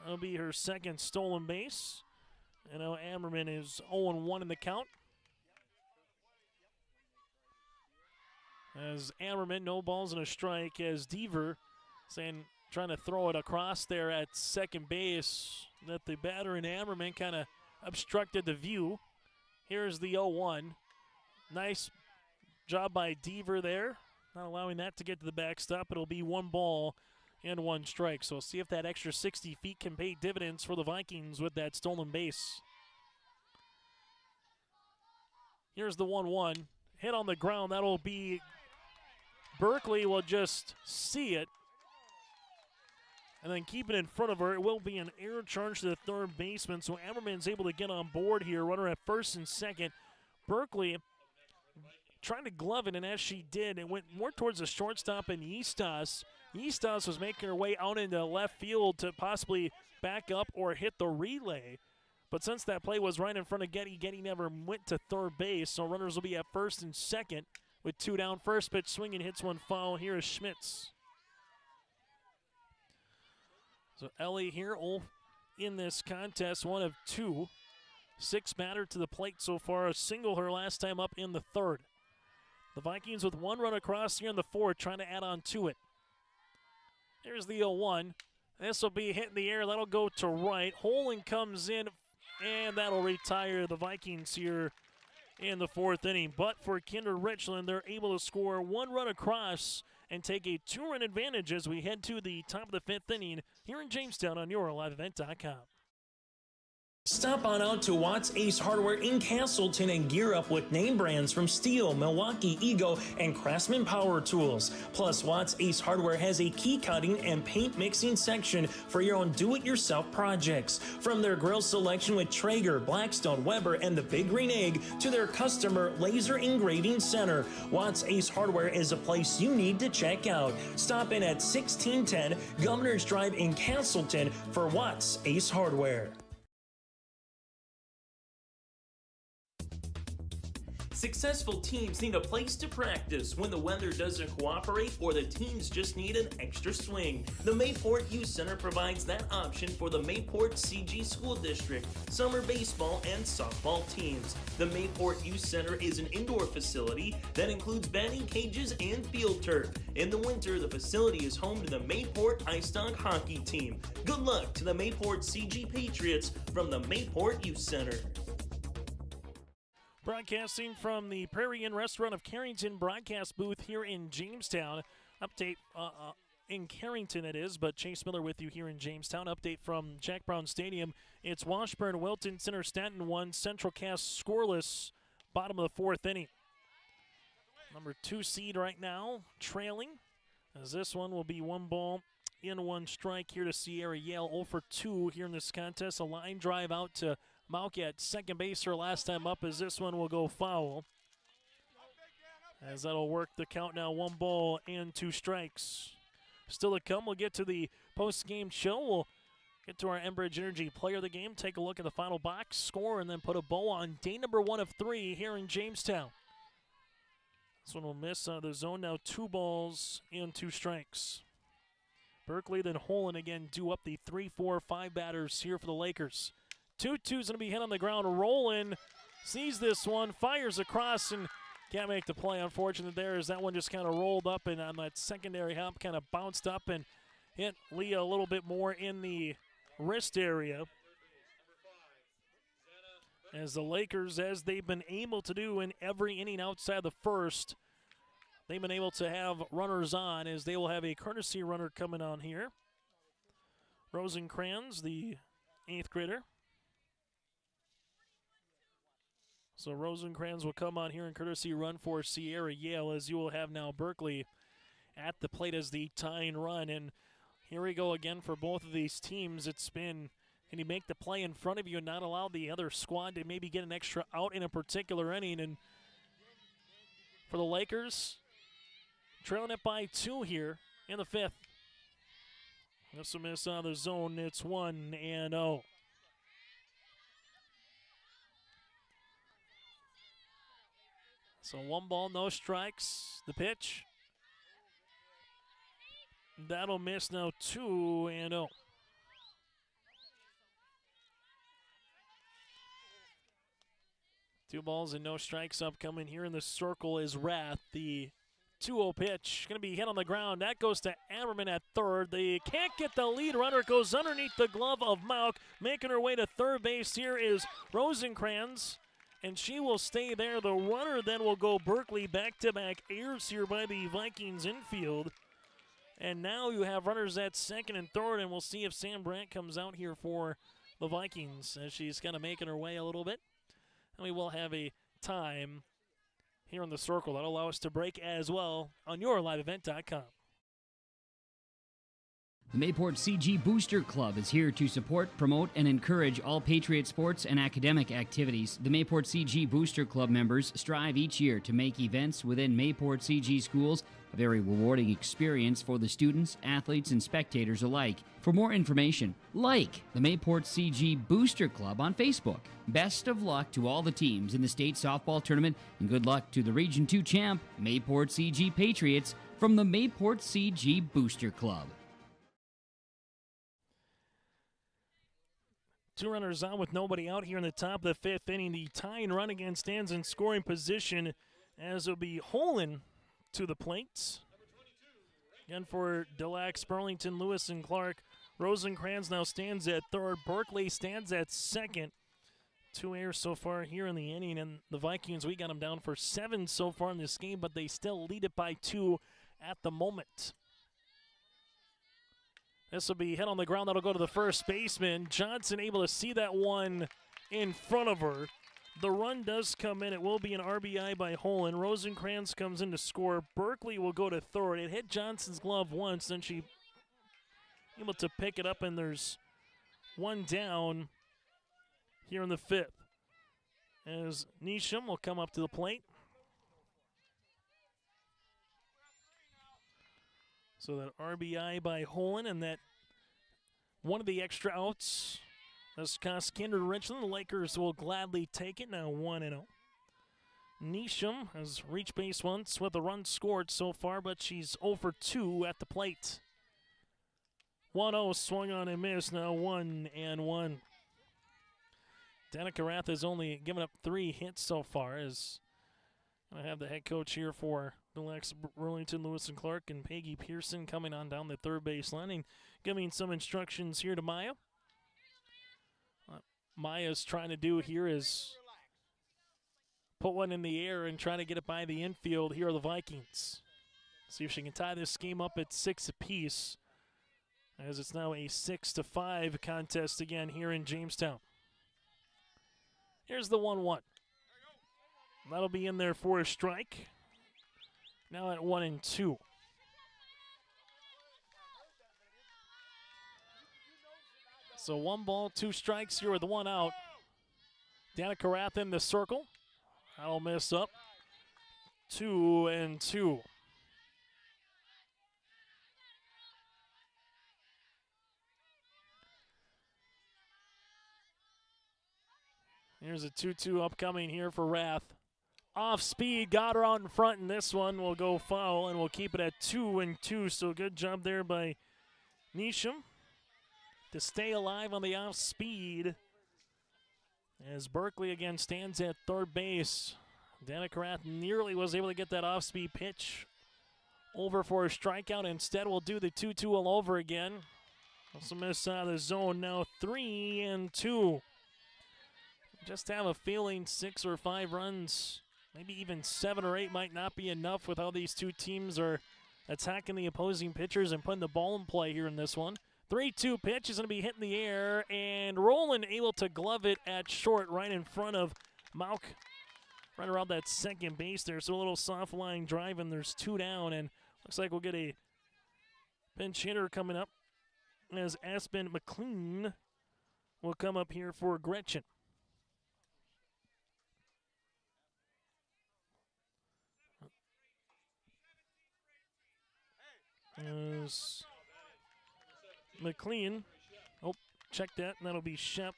That'll be her 2nd stolen base. And now Ammerman is 0-1 in the count. As Ammerman, no balls and a strike, as Deaver trying to throw it across there at second base, that the batter and Ammerman kind of obstructed the view. Here's the 0-1. Nice job by Deaver there, not allowing that to get to the backstop. It'll be 1 ball and 1 strike. So we'll see if that extra 60 feet can pay dividends for the Vikings with that stolen base. Here's the 1-1. Hit on the ground. That'll be Berkeley will just see it and then keep it in front of her. It will be an error charge to the third baseman, so Ammerman's able to get on board here. Runner at first and second. Berkeley trying to glove it, and as she did, it went more towards the shortstop and Eastos. Eastos was making her way out into left field to possibly back up or hit the relay. But since that play was right in front of Getty, Getty never went to third base, so runners will be at first and second with 2 down. First pitch swinging, hits one foul. Here is Schmitz. So Ellie here in this contest, 1 of 2. 6 batter to the plate so far, a single her last time up in the 3rd. The Vikings with 1 run across here in the 4th, trying to add on to it. Here's the 0-1. This will be hit in the air. That'll go to right. Holing comes in, and that'll retire the Vikings here in the 4th inning. But for Kindred-Richland, they're able to score 1 run across and take a 2-run advantage as we head to the top of the 5th inning here in Jamestown on YourLiveEvent.com. Stop on out to Watts Ace Hardware in Castleton and gear up with name brands from Steel, Milwaukee, Ego, and Craftsman Power Tools. Plus, Watts Ace Hardware has a key cutting and paint mixing section for your own do-it-yourself projects. From their grill selection with Traeger, Blackstone, Weber, and the Big Green Egg to their customer laser engraving center, Watts Ace Hardware is a place you need to check out. Stop in at 1610 Governor's Drive in Castleton for Watts Ace Hardware. Successful teams need a place to practice when the weather doesn't cooperate or the teams just need an extra swing. The Mayport Youth Center provides that option for the Mayport CG School District, summer baseball and softball teams. The Mayport Youth Center is an indoor facility that includes batting cages and field turf. In the winter, the facility is home to the Mayport Ice Dog hockey team. Good luck to the Mayport CG Patriots from the Mayport Youth Center. Broadcasting from the Prairie Inn Restaurant of Carrington broadcast booth here in Jamestown. Update in Carrington it is, but Chase Miller with you here in Jamestown. Update from Jack Brown Stadium. It's Washburn, Wilton, Center Stanton 1, Central Cass scoreless, bottom of the fourth inning. Number 2 seed right now, trailing, as this one will be 1 ball in 1 strike here to Sierra Yale. 0 for 2 here in this contest. A line drive out to Mauk at second base her last time up, as this one will go foul. As that'll work the count now, 1 ball and 2 strikes. Still to come, we'll get to the post-game show. We'll get to our Enbridge Energy player of the game, take a look at the final box score, and then put a bow on day number 1 of 3 here in Jamestown. This one will miss out of the zone now, 2 balls and 2 strikes. Berkeley then Holland again do up the 3, 4, 5 batters here for the Lakers. 2-2's going to be hit on the ground. Rowland sees this one, fires across, and can't make the play. Unfortunate there as that one just kind of rolled up and on that secondary hop kind of bounced up and hit Leah a little bit more in the wrist area. As the Lakers, as they've been able to do in every inning outside the first, they've been able to have runners on, as they will have a courtesy runner coming on here. Rosencrantz, the 8th grader. So Rosencrantz will come on here in courtesy run for Sierra Yale, as you will have now Berkeley at the plate as the tying run. And here we go again for both of these teams. It's been, can you make the play in front of you and not allow the other squad to maybe get an extra out in a particular inning? And for the Lakers, trailing it by 2 here in the 5th. This will miss out of the zone. It's 1-0. So 1 ball, no strikes. The pitch. That'll miss now, 2-0. Two balls and no strikes upcoming here in the circle is Rath. The 2-0 pitch going to be hit on the ground. That goes to Ammerman at third. They can't get the lead runner. Goes underneath the glove of Mauk. Making her way to third base here is Rosencrantz, and she will stay there. The runner then will go Berkeley. Back-to-back errors here by the Vikings infield. And now you have runners at second and third, and we'll see if Sam Brandt comes out here for the Vikings as she's kind of making her way a little bit. And we will have a time here in the circle that'll allow us to break as well on yourliveevent.com. The Mayport CG Booster Club is here to support, promote, and encourage all Patriot sports and academic activities. The Mayport CG Booster Club members strive each year to make events within Mayport CG schools a very rewarding experience for the students, athletes, and spectators alike. For more information, like the Mayport CG Booster Club on Facebook. Best of luck to all the teams in the state softball tournament, and good luck to the Region 2 champ, Mayport CG Patriots, from the Mayport CG Booster Club. 2 runners on with nobody out here in the top of the 5th inning. The tying run again stands in scoring position, as it'll be Holland to the plate. Again for Lacs-Burlington, Lewis and Clark. Rosencrantz now stands at third. Berkeley stands at second. 2 errors so far here in the inning, and the Vikings, we got them down for 7 so far in this game, but they still lead it by 2 at the moment. This will be hit on the ground. That'll go to the first baseman. Johnson able to see that one in front of her. The run does come in. It will be an RBI by Holland. Rosencrantz comes in to score. Berkeley will go to third. It hit Johnson's glove once, then she able to pick it up, and there's 1 down here in the 5th. As Nisham will come up to the plate. So that RBI by Holland, and that one of the extra outs. This costs Kindred-Richland. The Lakers will gladly take it now, 1-0. Nisham has reached base once with a run scored so far, but she's 0 for 2 at the plate. 1-0 swung on and missed, now 1-1. Danica Rath has only given up 3 hits so far, as I have the head coach here for the Lacs-Burlington, Lewis and Clark, and Peggy Pearson coming on down the third base line and giving some instructions here to Maya. Maya's trying to do here is put one in the air and try to get it by the infield. Here are the Vikings. See if she can tie this game up at 6 apiece, as it's now a 6-5 contest again here in Jamestown. Here's the 1-1. That'll be in there for a strike. Now at 1-2. So 1 ball, 2 strikes here with 1 out. Danica Rath in the circle. That'll miss up. 2-2. Here's a 2-2 upcoming here for Rath. Off speed, got her out in front, and this one will go foul, and we'll keep it at 2-2. So good job there by Nisham to stay alive on the off speed. As Berkeley again stands at third base. Danica Rath nearly was able to get that off speed pitch over for a strikeout. Instead, we'll do the 2-2 all over again. Also miss out of the zone, now 3-2. Just have a feeling 6 or 5 runs, maybe even 7 or 8 might not be enough with how these two teams are attacking the opposing pitchers and putting the ball in play here in this one. 3-2 pitch is going to be hit in the air, and Rowland able to glove it at short right in front of Mauk, right around that second base there. So a little soft line drive, and there's 2 down, and looks like we'll get a pinch hitter coming up as Aspen McLean will come up here for Gretchen. As McLean, check that, and that'll be Shep.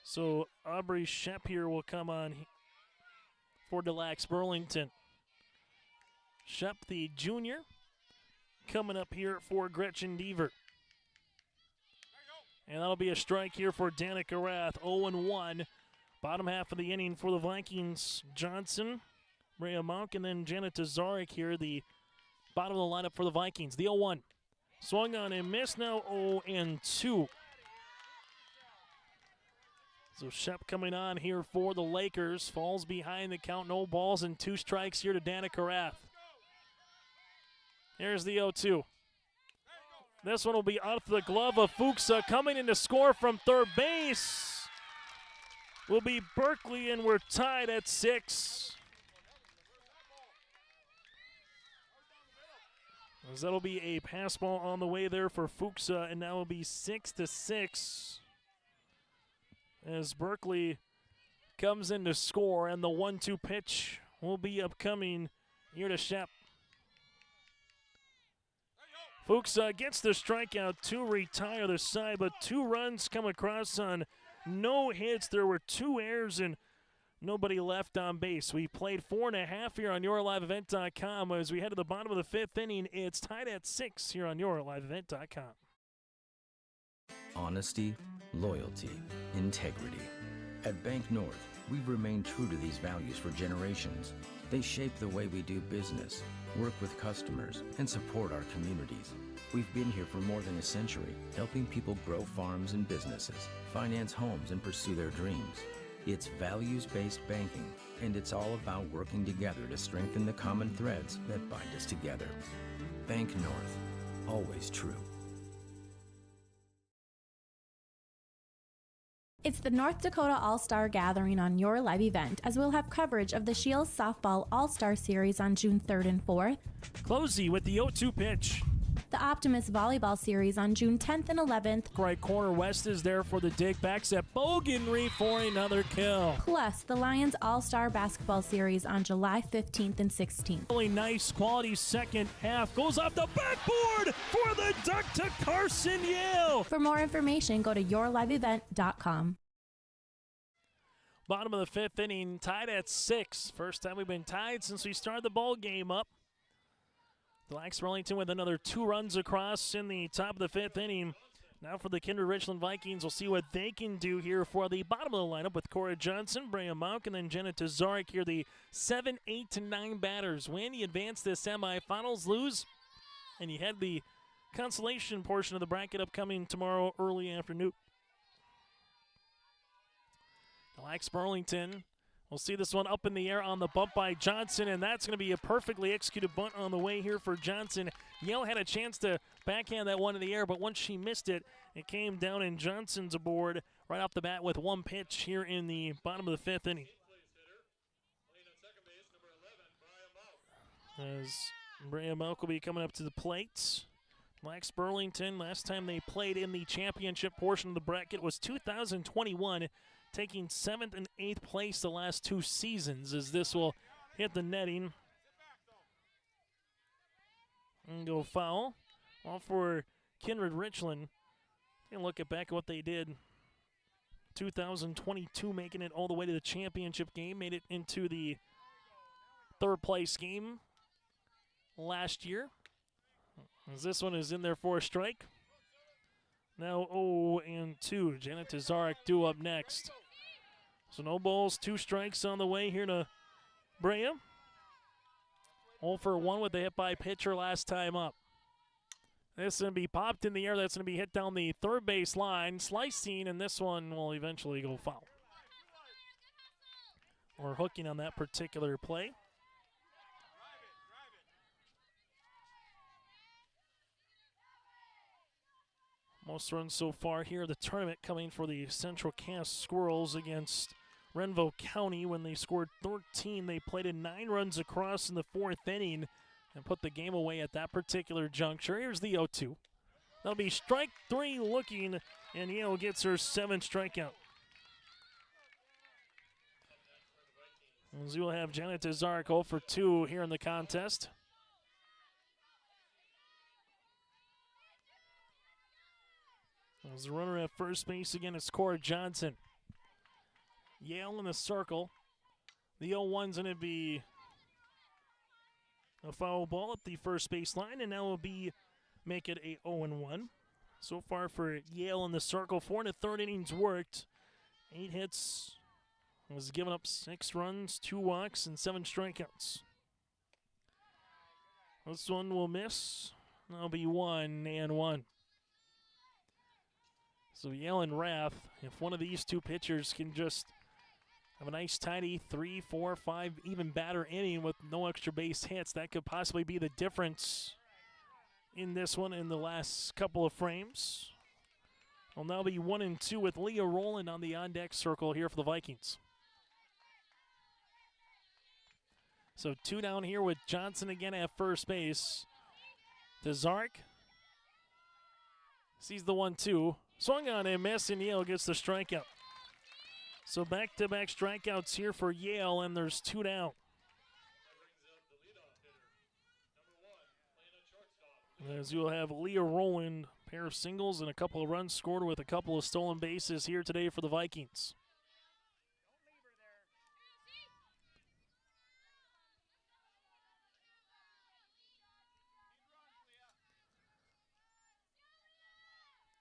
So Aubrey Shep here will come on for the Lacs-Burlington. Shep, the junior, coming up here for Gretchen Deaver. And that'll be a strike here for Danica Rath, 0-1. Bottom half of the inning for the Vikings, Johnson, Maria Monk, and then Janet Tazarek here, the bottom of the lineup for the Vikings. The 0-1. Swung on and missed, now 0-2. So Shep coming on here for the Lakers. Falls behind the count. No balls and 2 strikes here to Danica Rath. Here's the 0-2. This one will be off the glove of Fuchsa. Coming in to score from third base will be Berkeley, and we're tied at 6. As that'll be a pass ball on the way there for Fuchsa, and now it'll be 6-6. As Berkeley comes in to score, and the 1-2 pitch will be upcoming here to Shep. Fuchsa gets the strikeout to retire the side, but 2 runs come across on no hits. There were 2 errors and nobody left on base. We played 4.5 here on YourLiveEvent.com. As we head to the bottom of the 5th inning, it's tied at 6 here on YourLiveEvent.com. Honesty, loyalty, integrity. At Bank North, we've remained true to these values for generations. They shape the way we do business, work with customers, and support our communities. We've been here for more than a century, helping people grow farms and businesses, finance homes, and pursue their dreams. It's values-based banking, and it's all about working together to strengthen the common threads that bind us together. Bank North, always true. It's the North Dakota All-Star Gathering on Your Live Event, as we'll have coverage of the Shields Softball All-Star Series on June 3rd and 4th. Closey with the 0-2 pitch. The Optimist Volleyball Series on June 10th and 11th. Right corner west is there for the dig. Backs at Bogenry for another kill. Plus, the Lions All-Star Basketball Series on July 15th and 16th. Really nice quality second half. Goes off the backboard for the duck to Carson Yale. For more information, go to yourliveevent.com. Bottom of the fifth inning, tied at 6. First time we've been tied since we started the ball game up. The Lacs-Burlington with another 2 runs across in the top of the fifth inning. Now for the Kindred-Richland Vikings, we'll see what they can do here for the bottom of the lineup with Cora Johnson, Brea Mauk, and then Jenna Tazarek here, the 7, 8, and 9 batters. Win, you advance to the semifinals, lose, and you had the consolation portion of the bracket upcoming tomorrow early afternoon. The Lacs-Burlington, we'll see this one up in the air on the bump by Johnson, and that's going to be a perfectly executed bunt on the way here for Johnson. Yale had a chance to backhand that one in the air, but once she missed it, it came down and Johnson's aboard right off the bat with 1 pitch here in the bottom of the fifth inning. As Brea Mauk will be coming up to the plate. Lacs-Burlington, last time they played in the championship portion of the bracket was 2021, taking 7th and 8th place the last 2 seasons, as this will hit the netting and go foul. All for Kindred-Richland. Take a look back at what they did. 2022, making it all the way to the championship game, made it into the 3rd place game last year. As this one is in there for a strike. Now 0-2. Janet Tazarek due up next. So no balls, 2 strikes on the way here to Brea. 0 for 1 with the hit by pitcher last time up. This is going to be popped in the air. That's going to be hit down the 3rd base line. Slicing, and this one will eventually go foul. Or hooking on that particular play. Most runs so far here, the tournament coming for the Central Cass Squirrels against Renville County. When they scored 13, they played in 9 runs across in the 4th inning and put the game away at that particular juncture. Here's the 0-2. That'll be strike 3 looking, and Yale gets her 7th strikeout. As you will have Janet Tazarek 0 for 2 here in the contest. As the runner at first base again is Cora Johnson. Yale in the circle. The 0-1's going to be a foul ball at the first base line, and now will be make it a 0-1. So far for Yale in the circle, 4 1/3 innings worked. 8 hits, was given up 6 runs, 2 walks, and 7 strikeouts. This one will miss. That'll be 1-1. So Yale and Rath, if one of these 2 pitchers can just have a nice tidy 3, 4, 5 even batter inning with no extra base hits, that could possibly be the difference in this one in the last couple of frames. Will now be 1-2 with Leah Rowland on the on-deck circle here for the Vikings. So 2 down here with Johnson again at first base. Tazarek sees the 1-2. Swung on and missed, and Yale gets the strikeout. So back-to-back strikeouts here for Yale, and there's 2 down. As you'll have Leah Rowland, pair of singles and a couple of runs scored with a couple of stolen bases here today for the Vikings.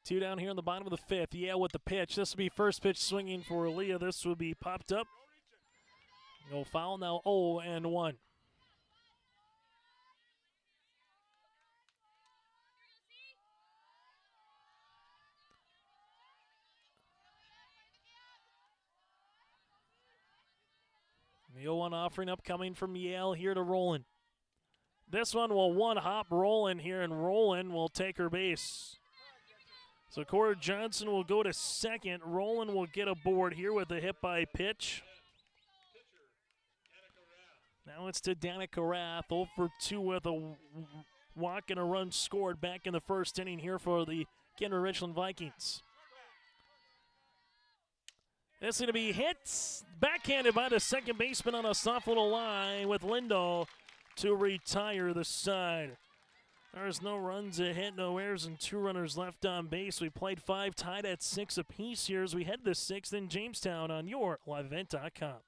Two down here in the bottom of the 5th. Yale with the pitch. This will be first pitch swinging for Leah. This will be popped up. No foul, now 0-1. The 0-1 offering upcoming from Yale here to Rowland. This one will one-hop Rowland here, and Rowland will take her base. So Cora Johnson will go to second. Rowland will get aboard here with a hit by pitch. Now it's to Danica Rath, 0 for 2 with a walk and a run scored back in the first inning here for the Kindred-Richland Vikings. This is going to be hit, backhanded by the second baseman on a soft little line with Lindahl to retire the side. There's no runs, a hit, no errors, and 2 runners left on base. We played 5, tied at 6 apiece here as we head to 6th in Jamestown on your liveevent.com.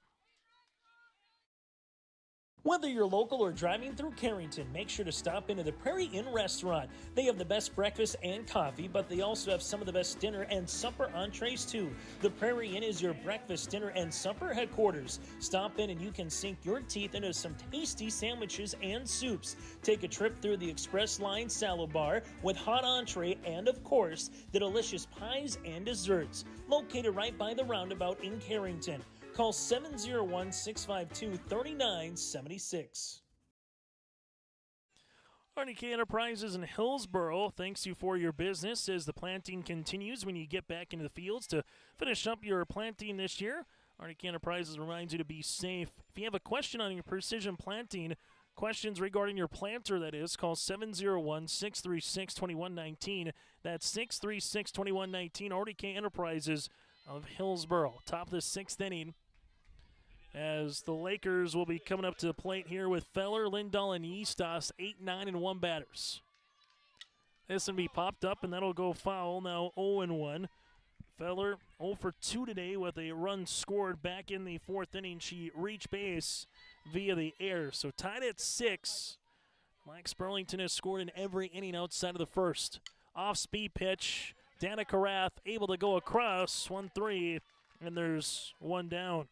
Whether you're local or driving through Carrington, make sure to stop into the Prairie Inn restaurant. They have the best breakfast and coffee, but they also have some of the best dinner and supper entrees too. The Prairie Inn is your breakfast, dinner, and supper headquarters. Stop in and you can sink your teeth into some tasty sandwiches and soups. Take a trip through the Express Line salad bar with hot entree and, of course, the delicious pies and desserts. Located right by the roundabout in Carrington. Call 701-652-3976. RDK Enterprises in Hillsboro thanks you for your business as the planting continues when you get back into the fields to finish up your planting this year. RDK Enterprises reminds you to be safe. If you have a question on your precision planting, questions regarding your planter, that is, call 701-636-2119. That's 636-2119, RDK Enterprises of Hillsboro. Top of the 6th inning, as the Lakers will be coming up to the plate here with Feller, Lindahl, and Eastos, 8, 9, and 1 batters. This will be popped up, and that'll go foul. Now 0-1. Feller 0 for 2 today with a run scored back in the 4th inning. She reached base via the air. So tied at 6. Lacs-Burlington has scored in every inning outside of the first. Off-speed pitch. Danica Rath able to go across, 1-3, and there's 1 down.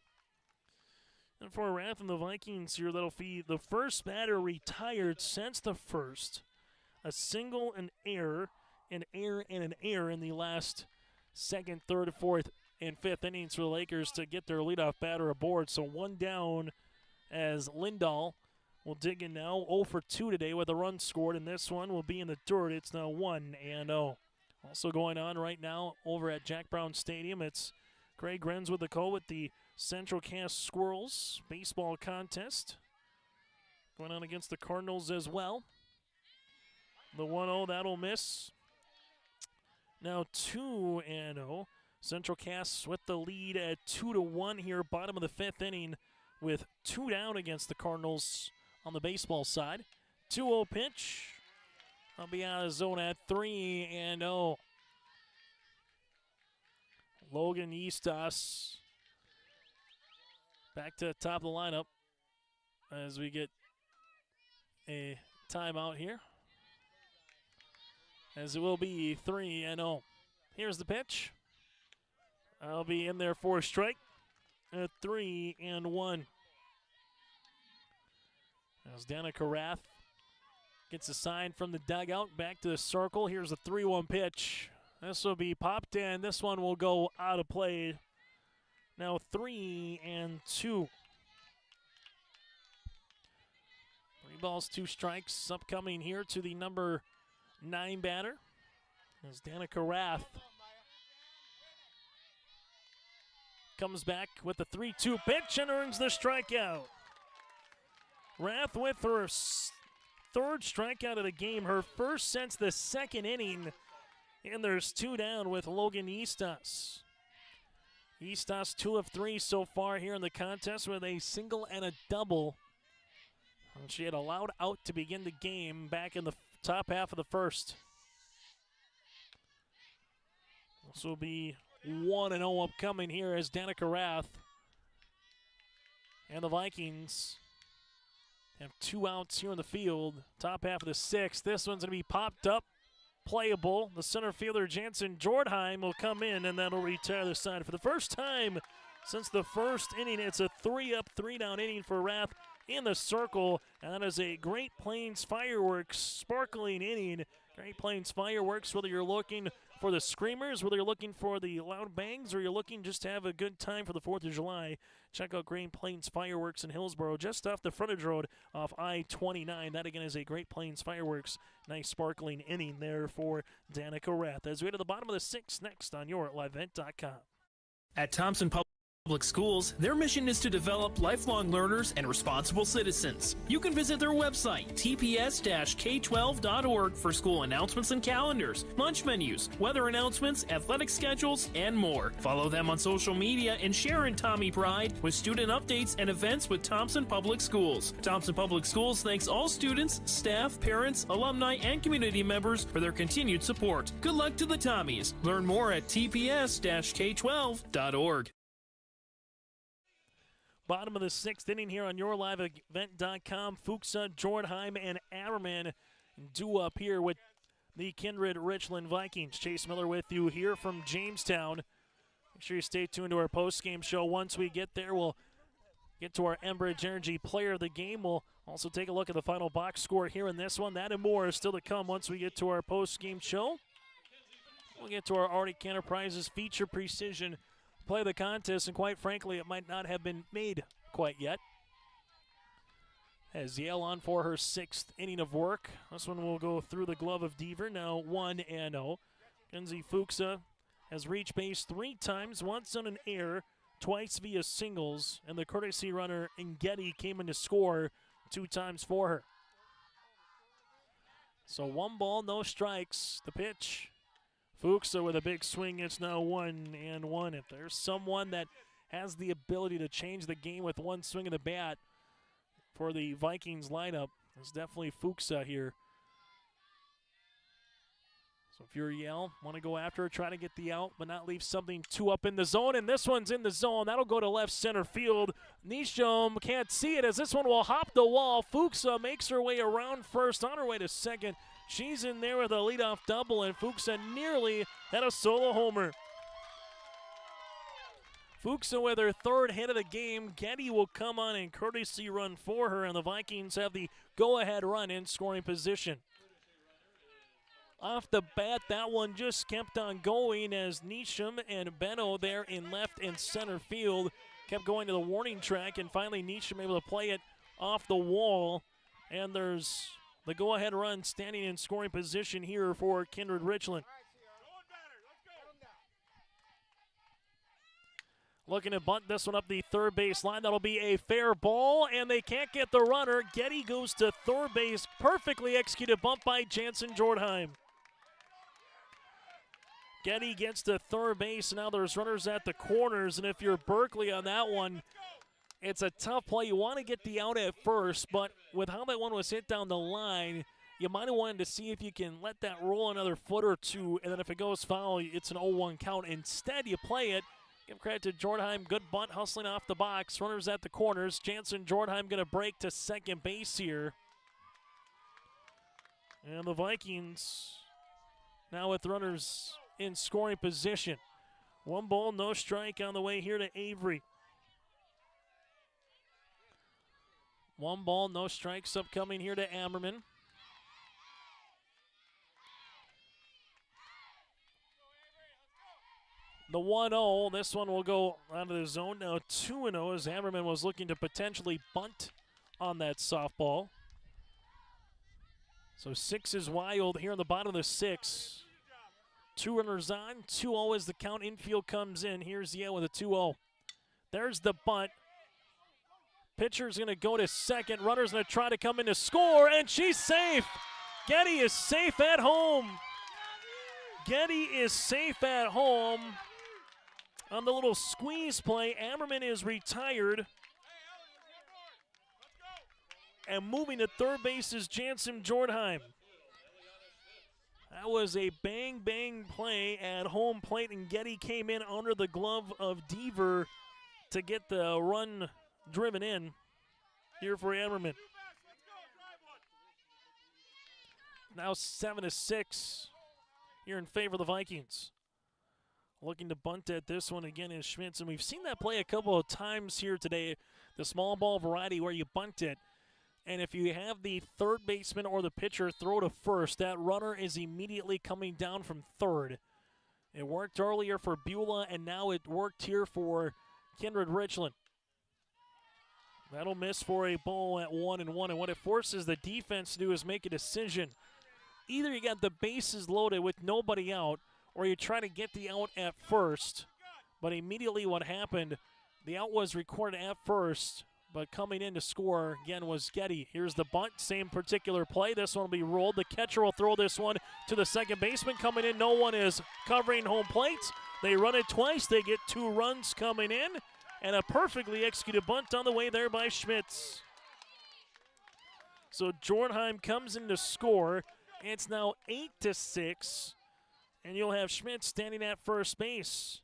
And for Rath and the Vikings here, that'll be the first batter retired since the first. A single, an error, an error, and an error in the last 2nd, 3rd, 4th, and 5th innings for the Lakers to get their leadoff batter aboard. So 1 down as Lindahl will dig in now. 0 for 2 today with a run scored, and this one will be in the dirt. It's now 1-0. Also going on right now over at Jack Brown Stadium, it's Craig Grenz with the call with the Central Cass Squirrels baseball contest. Going on against the Cardinals as well. The 1-0, that'll miss. Now 2-0. Central Cass with the lead at 2-1 here, bottom of the 5th inning with 2 down against the Cardinals on the baseball side. 2-0 pitch. I'll be out of zone at 3-0. Logan Eastos back to the top of the lineup as we get a timeout here. As it will be 3-0. Here's the pitch. I'll be in there for a strike at 3-1. As Danica Rath gets a sign from the dugout back to the circle. Here's a 3-1 pitch. This will be popped in. This one will go out of play. Now 3-2. 3 balls, 2 strikes upcoming here to the number 9 batter. As Danica Rath comes back with the 3-2 pitch and earns the strikeout. Rath with her 3rd strikeout of the game, her first since the 2nd inning. And there's 2 down with Logan Eastos. Eastos 2 of 3 so far here in the contest with a single and a double. And she had allowed out to begin the game back in the top half of the first. This will be 1-0 upcoming here as Danica Rath and the Vikings have 2 outs here in the field. Top half of the 6th. This one's going to be popped up. Playable. The center fielder, Jansen Jordheim, will come in, and that'll retire the side. For the first time since the first inning, it's a 3-up, 3-down inning for Rath in the circle, and that is a Great Plains Fireworks sparkling inning. Great Plains Fireworks, whether you're looking for the screamers, whether you're looking for the loud bangs, or you're looking just to have a good time for the 4th of July, check out Great Plains Fireworks in Hillsboro, just off the frontage road off I-29. That, again, is a Great Plains Fireworks. Nice sparkling inning there for Danica Rath. As we head to the bottom of the 6th next on your liveevent.com. At Thompson Public Public Schools, their mission is to develop lifelong learners and responsible citizens. You can visit their website, tps-k12.org, for school announcements and calendars, lunch menus, weather announcements, athletic schedules, and more. Follow them on social media and share in Tommy Pride with student updates and events with Thompson Public Schools. Thompson Public Schools thanks all students, staff, parents, alumni, and community members for their continued support. Good luck to the Tommies. Learn more at tps-k12.org. Bottom of the 6th inning here on YourLiveEvent.com. Fuchsa, Jordheim, and Ammerman due up here with the Kindred-Richland Vikings. Chase Miller with you here from Jamestown. Make sure you stay tuned to our post-game show. Once we get there, we'll get to our Enbridge Energy Player of the Game. We'll also take a look at the final box score here in this one. That and more is still to come once we get to our post-game show. We'll get to our Arctic Enterprises Feature Precision Play of the Contest, and quite frankly, it might not have been made quite yet. As Yale on for her 6th inning of work. This one will go through the glove of Deaver, now 1-0. Kenzie Fuchsa has reached base 3 times, once on an error, twice via singles, and the courtesy runner Ngeti came in to score 2 times for her. So 1 ball, no strikes. The pitch. Fuchsa with a big swing. It's now 1-1. If there's someone that has the ability to change the game with 1 swing of the bat for the Vikings lineup, it's definitely Fuchsa here. So if you're Yale, want to go after her, try to get the out, but not leave something too up in the zone. And this one's in the zone. That'll go to left center field. Nisham can't see it as this one will hop the wall. Fuchsa makes her way around first, on her way to second. She's in there with a leadoff double, and Fuchsa nearly had a solo homer. Fuchsa with her 3rd hit of the game. Getty will come on and courtesy run for her, and the Vikings have the go-ahead run in scoring position. Off the bat, that one just kept on going as Nisham and Benno there in left and center field kept going to the warning track, and finally Nisham able to play it off the wall, and there's the go-ahead run standing in scoring position here for Kindred-Richland. Looking to bunt this one up the 3rd base line. That'll be a fair ball, and they can't get the runner. Getty goes to 3rd base. Perfectly executed bunt by Jansen Jordheim. Getty gets to 3rd base, and now there's runners at the corners, and if you're Berkeley on that one, it's a tough play. You want to get the out at first, but with how that one was hit down the line, you might have wanted to see if you can let that roll another foot or two, and then if it goes foul, it's an 0-1 count. Instead, you play it. Give credit to Jordheim. Good bunt, hustling off the box. Runners at the corners. Jansen Jordheim going to break to 2nd base here. And the Vikings now with runners in scoring position. 1 ball, no strike on the way here to Avery. 1 ball, no strikes upcoming here to Ammerman. The 1-0, this one will go out of the zone. Now 2-0 as Ammerman was looking to potentially bunt on that softball. So 6 is wild here on the bottom of the 6. 2 runners on, 2-0 as the count. Infield comes in. Here's Yale with a 2-0. There's the bunt. Pitcher's going to go to 2nd. Runner's going to try to come in to score, and she's safe. Getty is safe at home. Getty is safe at home. On the little squeeze play, Ammerman is retired. And moving to 3rd base is Jansen Jordheim. That was a bang-bang play at home plate, and Getty came in under the glove of Deaver to get the run driven in here for Ammerman. Now 7-6 here in favor of the Vikings. Looking to bunt at this one again is Schmitz, and we've seen that play a couple of times here today, the small ball variety where you bunt it. And if you have the 3rd baseman or the pitcher throw to 1st, that runner is immediately coming down from 3rd. It worked earlier for Beulah, and now it worked here for Kindred-Richland. That'll miss for a ball at 1-1, and what it forces the defense to do is make a decision. Either you got the bases loaded with nobody out, or you try to get the out at first. But immediately what happened The out was recorded at first, but coming in to score again was Getty. Here's the bunt, same particular play. This one will be rolled. The catcher will throw this one to the second baseman. Coming in, no one is covering home plate. They run it twice. They get 2 runs coming in, and a perfectly executed bunt on the way there by Schmitz. So Jornheim comes in to score. It's now 8-6, and you'll have Schmitz standing at first base.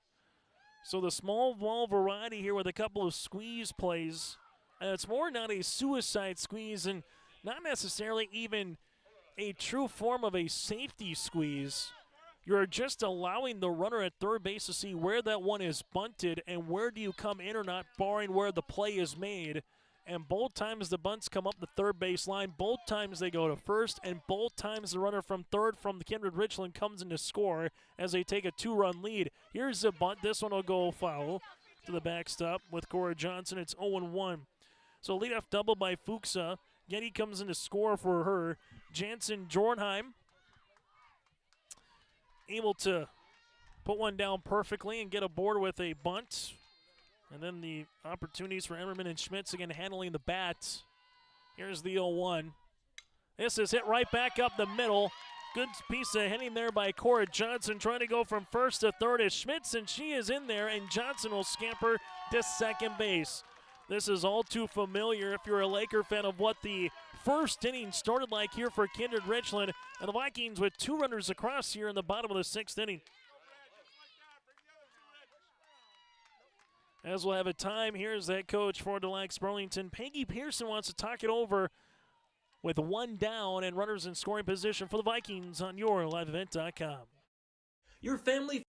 So the small ball variety here with a couple of squeeze plays. And it's more not a suicide squeeze and not necessarily even a true form of a safety squeeze. You're just allowing the runner at third base to see where that one is bunted and where do you come in or not, barring where the play is made. And both times the bunts come up the third base line, both times they go to first, and both times the runner from third from the Kindred-Richland comes in to score as they take a 2-run lead. Here's the bunt. This one will go foul to the backstop with Cora Johnson. It's 0-1. So leadoff double by Fuchsa. Getty comes in to score for her. Jansen Jornheim able to put one down perfectly and get aboard with a bunt. And then the opportunities for Emmerman and Schmitz again handling the bat. Here's the 0-1. This is hit right back up the middle. Good piece of hitting there by Cora Johnson, trying to go from first to third is Schmitz, and she is in there, and Johnson will scamper to second base. This is all too familiar if you're a Laker fan of what the first inning started like here for Kindred-Richland, and the Vikings with 2 runners across here in the bottom of the 6th inning. As we'll have a time, here's that coach for the Lacs-Burlington. Peggy Pearson wants to talk it over with 1 down and runners in scoring position for the Vikings on YourLiveEvent.com. Your family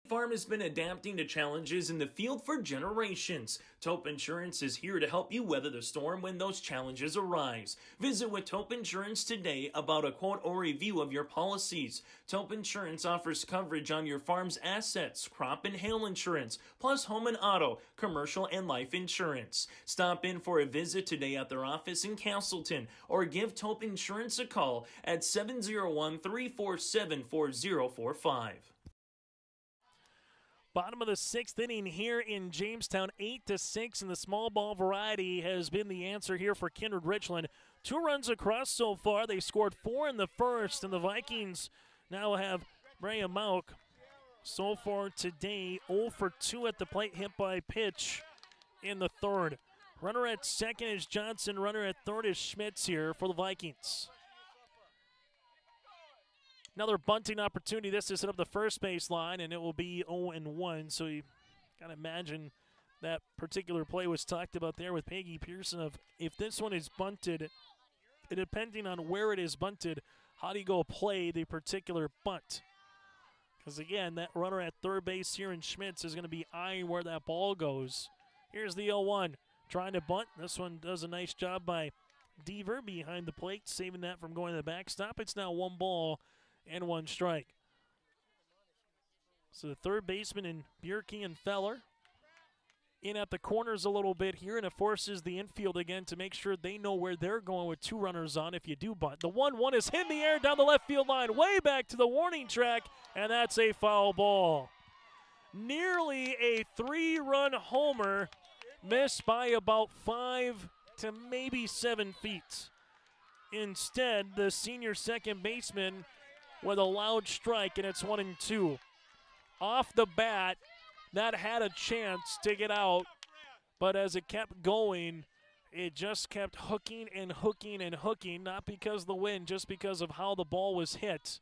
farm has been adapting to challenges in the field for generations. Taupe Insurance is here to help you weather the storm when those challenges arise. Visit with Taupe Insurance today about a quote or review of your policies. Taupe Insurance offers coverage on your farm's assets, crop and hail insurance, plus home and auto, commercial and life insurance. Stop in for a visit today at their office in Castleton or give Taupe Insurance a call at 701-347-4045. Bottom of the 6th inning here in Jamestown, 8-6, and the small ball variety has been the answer here for Kindred-Richland. 2 runs across so far. They scored 4 in the first, and the Vikings now have Brea Mauk. So far today, 0 for 2 at the plate, hit by pitch in the third. Runner at second is Johnson. Runner at third is Schmitz here for the Vikings. Another bunting opportunity. This is hit up the first base line, and it will be 0-1. So you got to imagine that particular play was talked about there with Peggy Pearson of if this one is bunted, depending on where it is bunted, how do you go play the particular bunt? Because, again, that runner at third base here in Schmitz is going to be eyeing where that ball goes. Here's the 0-1. Trying to bunt. This one does a nice job by Deaver behind the plate, saving that from going to the backstop. It's now 1 ball and 1 strike. So the third baseman in Bjerke and Feller in at the corners a little bit here, and it forces the infield again to make sure they know where they're going with 2 runners on if you do bunt. The 1-1 is hit in the air down the left field line, way back to the warning track, and that's a foul ball. Nearly a 3-run homer, missed by about 5 to maybe 7 feet. Instead, the senior second baseman with a loud strike, and it's 1-2. Off the bat, that had a chance to get out, but as it kept going, it just kept hooking and hooking and hooking, not because of the wind, just because of how the ball was hit.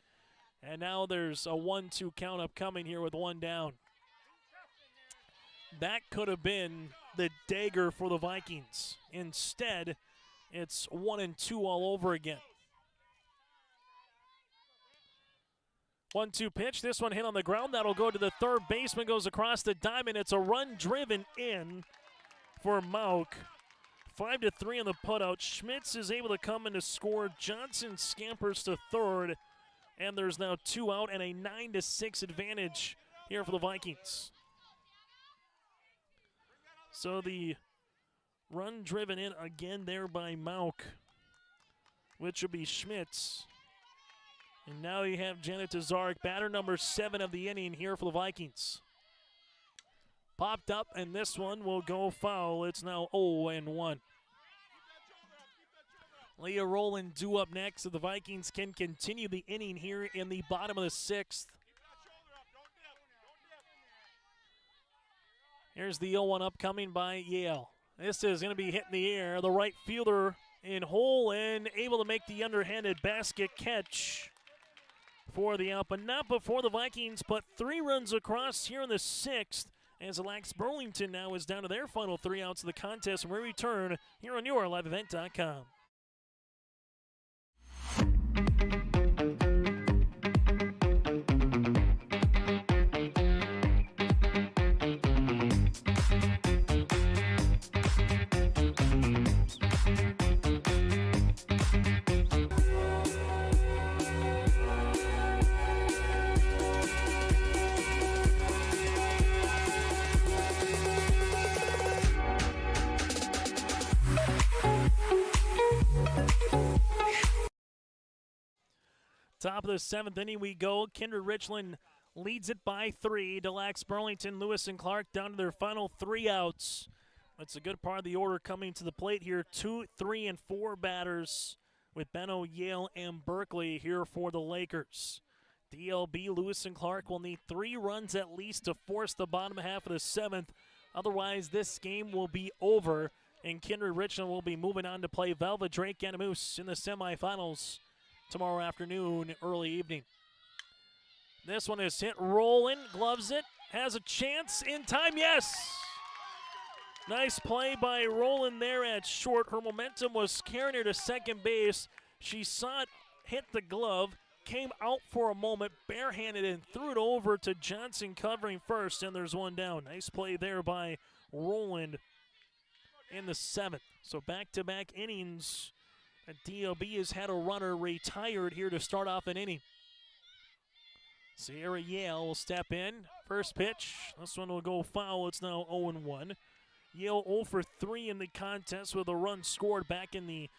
And now there's a 1-2 count up coming here with 1 down. That could have been the dagger for the Vikings. Instead, it's 1-2 all over again. 1-2 pitch. This one hit on the ground. That'll go to the third baseman. Goes across the diamond. It's a run driven in for Mauk. 5-3 on the putout. Schmitz is able to come in to score. Johnson scampers to third. And there's now 2 out and a 9-6 advantage here for the Vikings. So the run driven in again there by Mauk, which will be Schmitz. And now you have Janet Tazarek, batter number 7 of the inning here for the Vikings. Popped up, and this one will go foul. It's now 0-1. Leah Rowland due up next, so the Vikings can continue the inning here in the bottom of the 6th. Here's the 0-1 upcoming by Yale. This is going to be hit in the air. The right fielder in hole and able to make the underhanded basket catch for the out, but not before the Vikings put 3 runs across here in the 6th, as the Lacs-Burlington now is down to their final 3 outs of the contest. And we return here on YourLiveEvent.com. Top of the 7th inning we go. Kindred-Richland leads it by 3. Lacs-Burlington, Lewis, and Clark down to their final 3 outs. That's a good part of the order coming to the plate here. 2, 3, and 4 batters with Benno, Yale, and Berkeley here for the Lakers. DLB, Lewis, and Clark will need 3 runs at least to force the bottom half of the 7th. Otherwise, this game will be over, and Kindred-Richland will be moving on to play Velva Drake-Anamoose in the semifinals tomorrow afternoon, early evening. This one is hit, rolling, gloves it, has a chance in time, yes! Nice play by Rowland there at short. Her momentum was carrying her to second base. She saw it hit the glove, came out for a moment, barehanded and threw it over to Johnson covering first, and there's one down. Nice play there by Rowland in the 7th. So back-to-back innings. DLB has had a runner retired here to start off an inning. Sierra Yale will step in. First pitch. This one will go foul. It's now 0-1. Yale 0 for 3 in the contest with a run scored back in the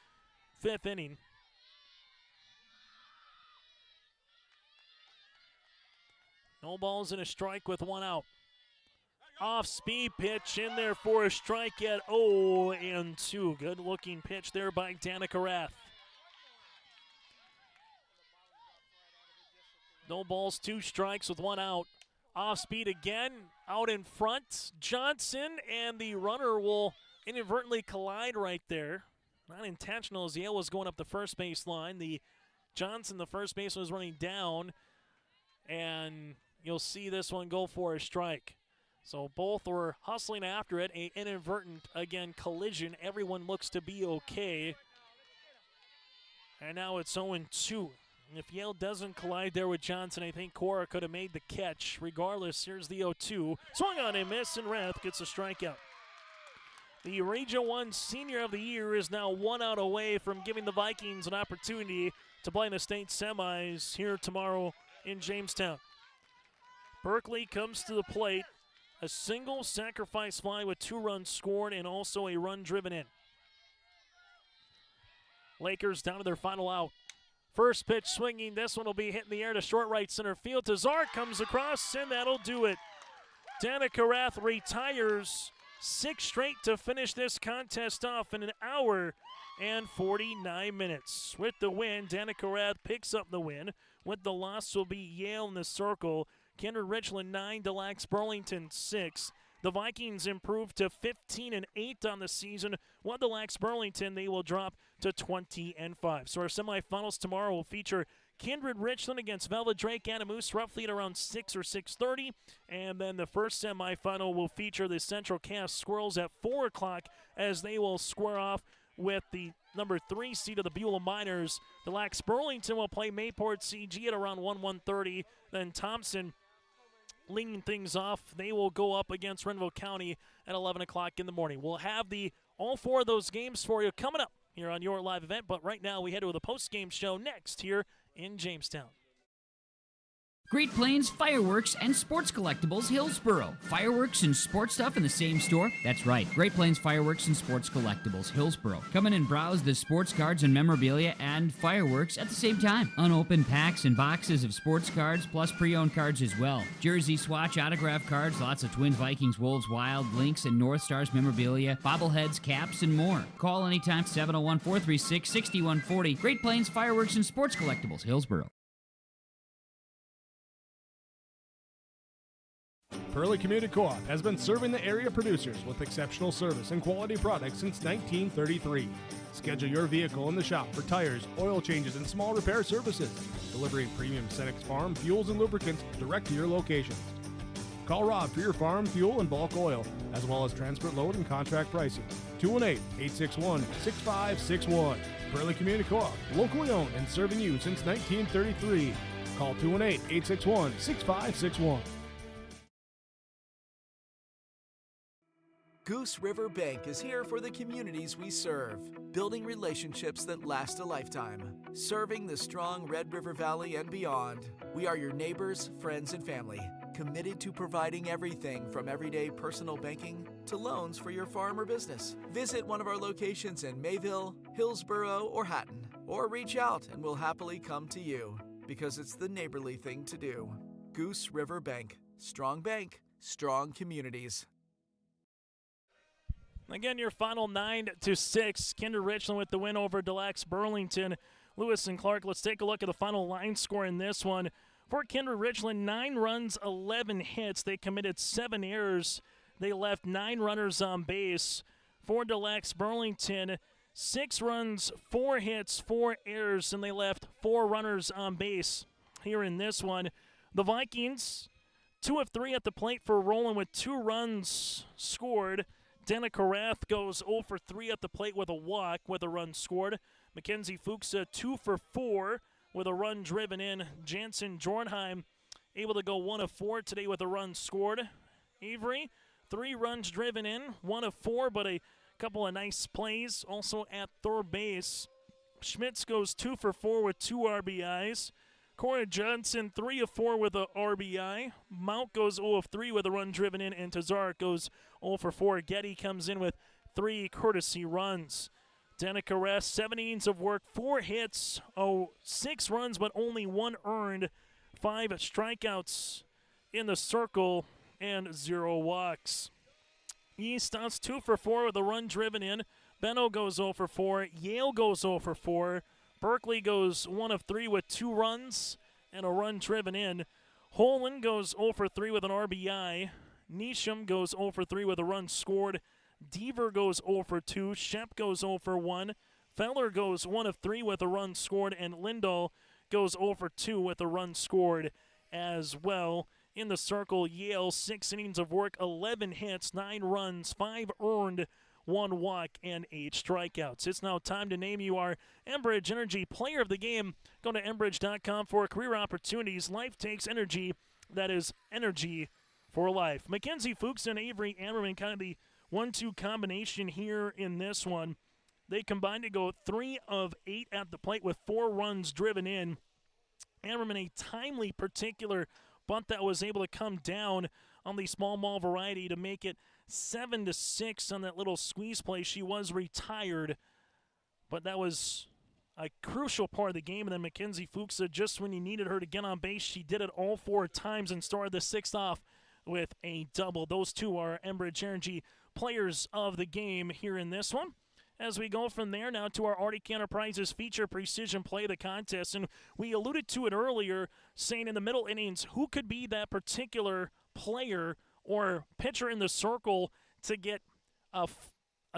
5th inning. No balls and a strike with 1 out. Off-speed pitch in there for a strike at 0-2. Good-looking pitch there by Danica Rath. No balls, 2 strikes with 1 out. Off-speed again, out in front. Johnson and the runner will inadvertently collide right there. Not intentional as Yale was going up the first base line. Johnson, the first baseman, was running down. And you'll see this one go for a strike. So both were hustling after it. An inadvertent, again, collision. Everyone looks to be okay. And now it's 0-2. If Yale doesn't collide there with Johnson, I think Cora could have made the catch. Regardless, here's the 0-2. Swung on a miss, and Rath gets a strikeout. The Region 1 Senior of the Year is now 1 out away from giving the Vikings an opportunity to play in the state semis here tomorrow in Jamestown. Berkeley comes to the plate. A single sacrifice fly with 2 runs scored and also a run driven in. Lakers down to their final out. First pitch swinging. This one will be hit in the air to short right center field. Tazar comes across, and that'll do it. Danica Rath retires 6 straight to finish this contest off in 1 hour and 49 minutes. With the win, Danica Rath picks up the win. With the loss will be Yale in the circle. Kindred-Richland 9 to Lacs-Burlington 6. The Vikings improved to 15-8 on the season, while the Lacs-Burlington, they will drop to 20-5. So our semifinals tomorrow will feature Kindred-Richland against Velva Drake-Anamoose roughly at around 6 or 6:30. And then the first semifinal will feature the Central Cass Squirrels at 4 o'clock as they will square off with the number 3 seed of the Beulah Miners. The Lacs-Burlington will play Mayport CG at around 1:30. Then Thompson leading things off. They will go up against Renville County at 11 o'clock in the morning. We'll have all 4 of those games for you coming up here on your live event. But right now we head to the post-game show next here in Jamestown. Great Plains Fireworks and Sports Collectibles, Hillsboro. Fireworks and sports stuff in the same store? That's right, Great Plains Fireworks and Sports Collectibles, Hillsboro. Come in and browse the sports cards and memorabilia and fireworks at the same time. Unopened packs and boxes of sports cards, plus pre-owned cards as well. Jersey swatch autograph cards, lots of Twins, Vikings, Wolves, Wild, Lynx, and North Stars memorabilia, bobbleheads, caps, and more. Call anytime, 701-436-6140. Great Plains Fireworks and Sports Collectibles, Hillsboro. Pearly Community Co-op has been serving the area producers with exceptional service and quality products since 1933. Schedule your vehicle in the shop for tires, oil changes, and small repair services. Delivering premium Cenex Farm fuels and lubricants direct to your locations. Call Rob for your farm fuel and bulk oil, as well as transport load and contract pricing. 218-861-6561. Pearly Community Co-op, locally owned and serving you since 1933. Call 218-861-6561. Goose River Bank is here for the communities we serve, building relationships that last a lifetime. Serving the strong Red River Valley and beyond, we are your neighbors, friends, and family, committed to providing everything from everyday personal banking to loans for your farm or business. Visit one of our locations in Mayville, Hillsboro, or Hatton, or reach out and we'll happily come to you, because it's the neighborly thing to do. Goose River Bank, strong communities. Again, your final 9-6. Kindred-Richland with the win over Lacs-Burlington. Lewis and Clark, let's take a look at the final line score in this one. For Kindred-Richland, 9 runs, 11 hits. They committed 7 errors. They left 9 runners on base. For Lacs-Burlington, 6 runs, 4 hits, 4 errors, and they left 4 runners on base. Here in this one, the Vikings, 2 of 3 at the plate for Roland with 2 runs scored. Danica Rath goes 0 for 3 at the plate with a walk with a run scored. Mackenzie Fuchsa 2 for 4 with a run driven in. Jansen Jornheim able to go 1 of 4 today with a run scored. Avery, 3 runs driven in, 1 of 4, but a couple of nice plays also at third base. Schmitz goes 2 for 4 with 2 RBIs. Corey Johnson, 3 of 4 with a RBI. Mount goes 0 of 3 with a run driven in, and Tazarek goes 0 for 4. Getty comes in with 3 courtesy runs. Danica Rath, 7 innings of work, 4 hits, 6 runs, but only 1 earned. 5 strikeouts in the circle, and 0 walks. East starts 2 for 4 with a run driven in. Benno goes 0 for 4. Yale goes 0 for 4. Berkeley goes 1 of 3 with 2 runs and a run driven in. Holland goes 0 for 3 with an RBI. Neesham goes 0 for 3 with a run scored. Deaver goes 0 for 2. Shep goes 0 for 1. Feller goes 1 of 3 with a run scored. And Lindahl goes 0 for 2 with a run scored as well. In the circle, Yale, 6 innings of work, 11 hits, 9 runs, 5 earned, 1 walk, and 8 strikeouts. It's now time to name you our Enbridge Energy Player of the Game. Go to Enbridge.com for career opportunities. Life takes energy. That is energy for life. Mackenzie Fuchs and Avery Ammerman, kind of the 1-2 combination here in this one. They combined to go 3 of 8 at the plate with 4 runs driven in. Ammerman, a timely particular bunt that was able to come down on the small ball variety to make it 7-6 on that little squeeze play. She was retired, but that was a crucial part of the game. And then Mackenzie Fuchs, just when you needed her to get on base, she did it all 4 times and started the 6th off with a double. Those two are Enbridge Energy Players of the Game here in this one. As we go from there now to our Arctic Enterprises feature precision play of the contest. And we alluded to it earlier, saying in the middle innings, who could be that particular player or pitcher in the circle to get a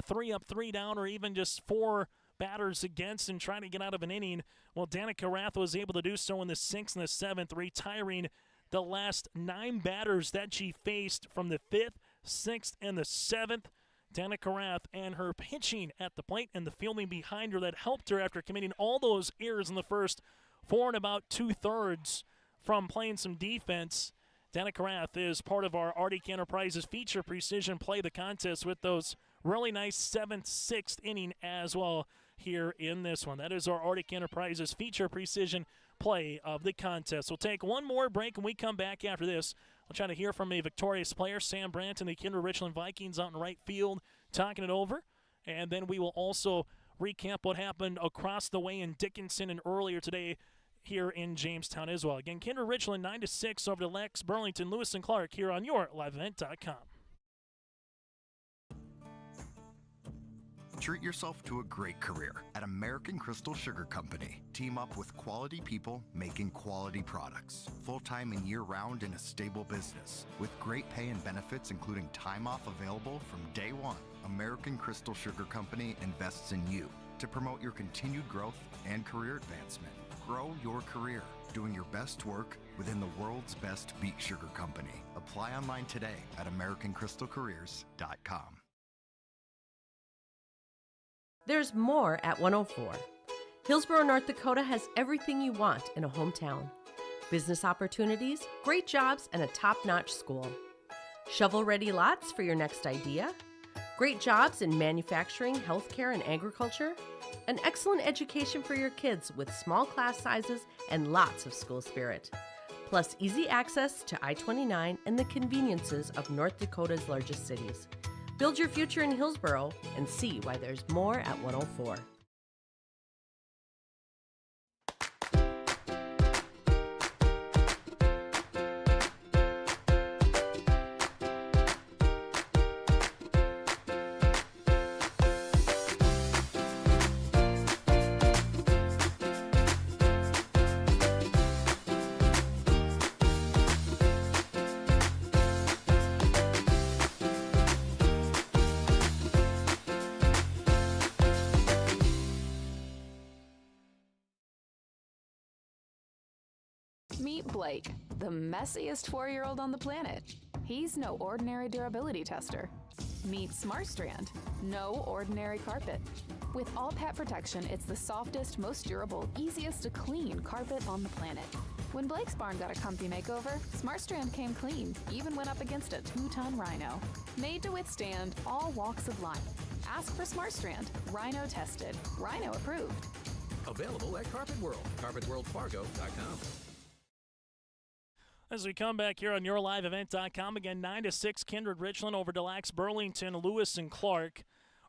3-up, 3-down, or even just 4 batters against and trying to get out of an inning. Well, Danica Rath was able to do so in the 6th and the 7th, retiring the last 9 batters that she faced from the 5th, 6th, and the 7th. Danica Rath and her pitching at the plate and the fielding behind her that helped her after committing all those errors in the first 4 and about 2/3 from playing some defense. Danica Rath is part of our Arctic Enterprises feature precision play the contest with those really nice 7th, 6th inning as well here in this one. That is our Arctic Enterprises feature precision play of the contest. We'll take one more break, and we come back after this. We'll try to hear from a victorious player, Sam Brandt, and the Kindred-Richland Vikings out in right field, talking it over. And then we will also recap what happened across the way in Dickinson and earlier today here in Jamestown as well. Again, Kindred-Richland 9-6 over to Lacs-Burlington, Lewis and Clark here on your liveevent.com. Treat yourself to a great career at American Crystal Sugar Company. Team up with quality people making quality products. Full-time and year-round in a stable business. With great pay and benefits including time off available from day one. American Crystal Sugar Company invests in you to promote your continued growth and career advancement. Grow your career doing your best work within the world's best beet sugar company. Apply online today at AmericanCrystalCareers.com. There's more at 104. Hillsborough, North Dakota has everything you want in a hometown. Business opportunities, great jobs, and a top-notch school. Shovel-ready lots for your next idea. Great jobs in manufacturing, healthcare, and agriculture. An excellent education for your kids with small class sizes and lots of school spirit. Plus easy access to I-29 and the conveniences of North Dakota's largest cities. Build your future in Hillsborough and see why there's more at 104. Meet Blake, the messiest 4-year-old on the planet. He's no ordinary durability tester. Meet SmartStrand, no ordinary carpet. With all pet protection, it's the softest, most durable, easiest to clean carpet on the planet. When Blake's barn got a comfy makeover, SmartStrand came clean, even went up against a 2-ton rhino. Made to withstand all walks of life. Ask for SmartStrand, rhino tested, rhino approved. Available at Carpet World, carpetworldfargo.com. As we come back here on yourliveevent.com, again, 9-6, Kindred-Richland over to Lacs-Burlington, Lewis and Clark.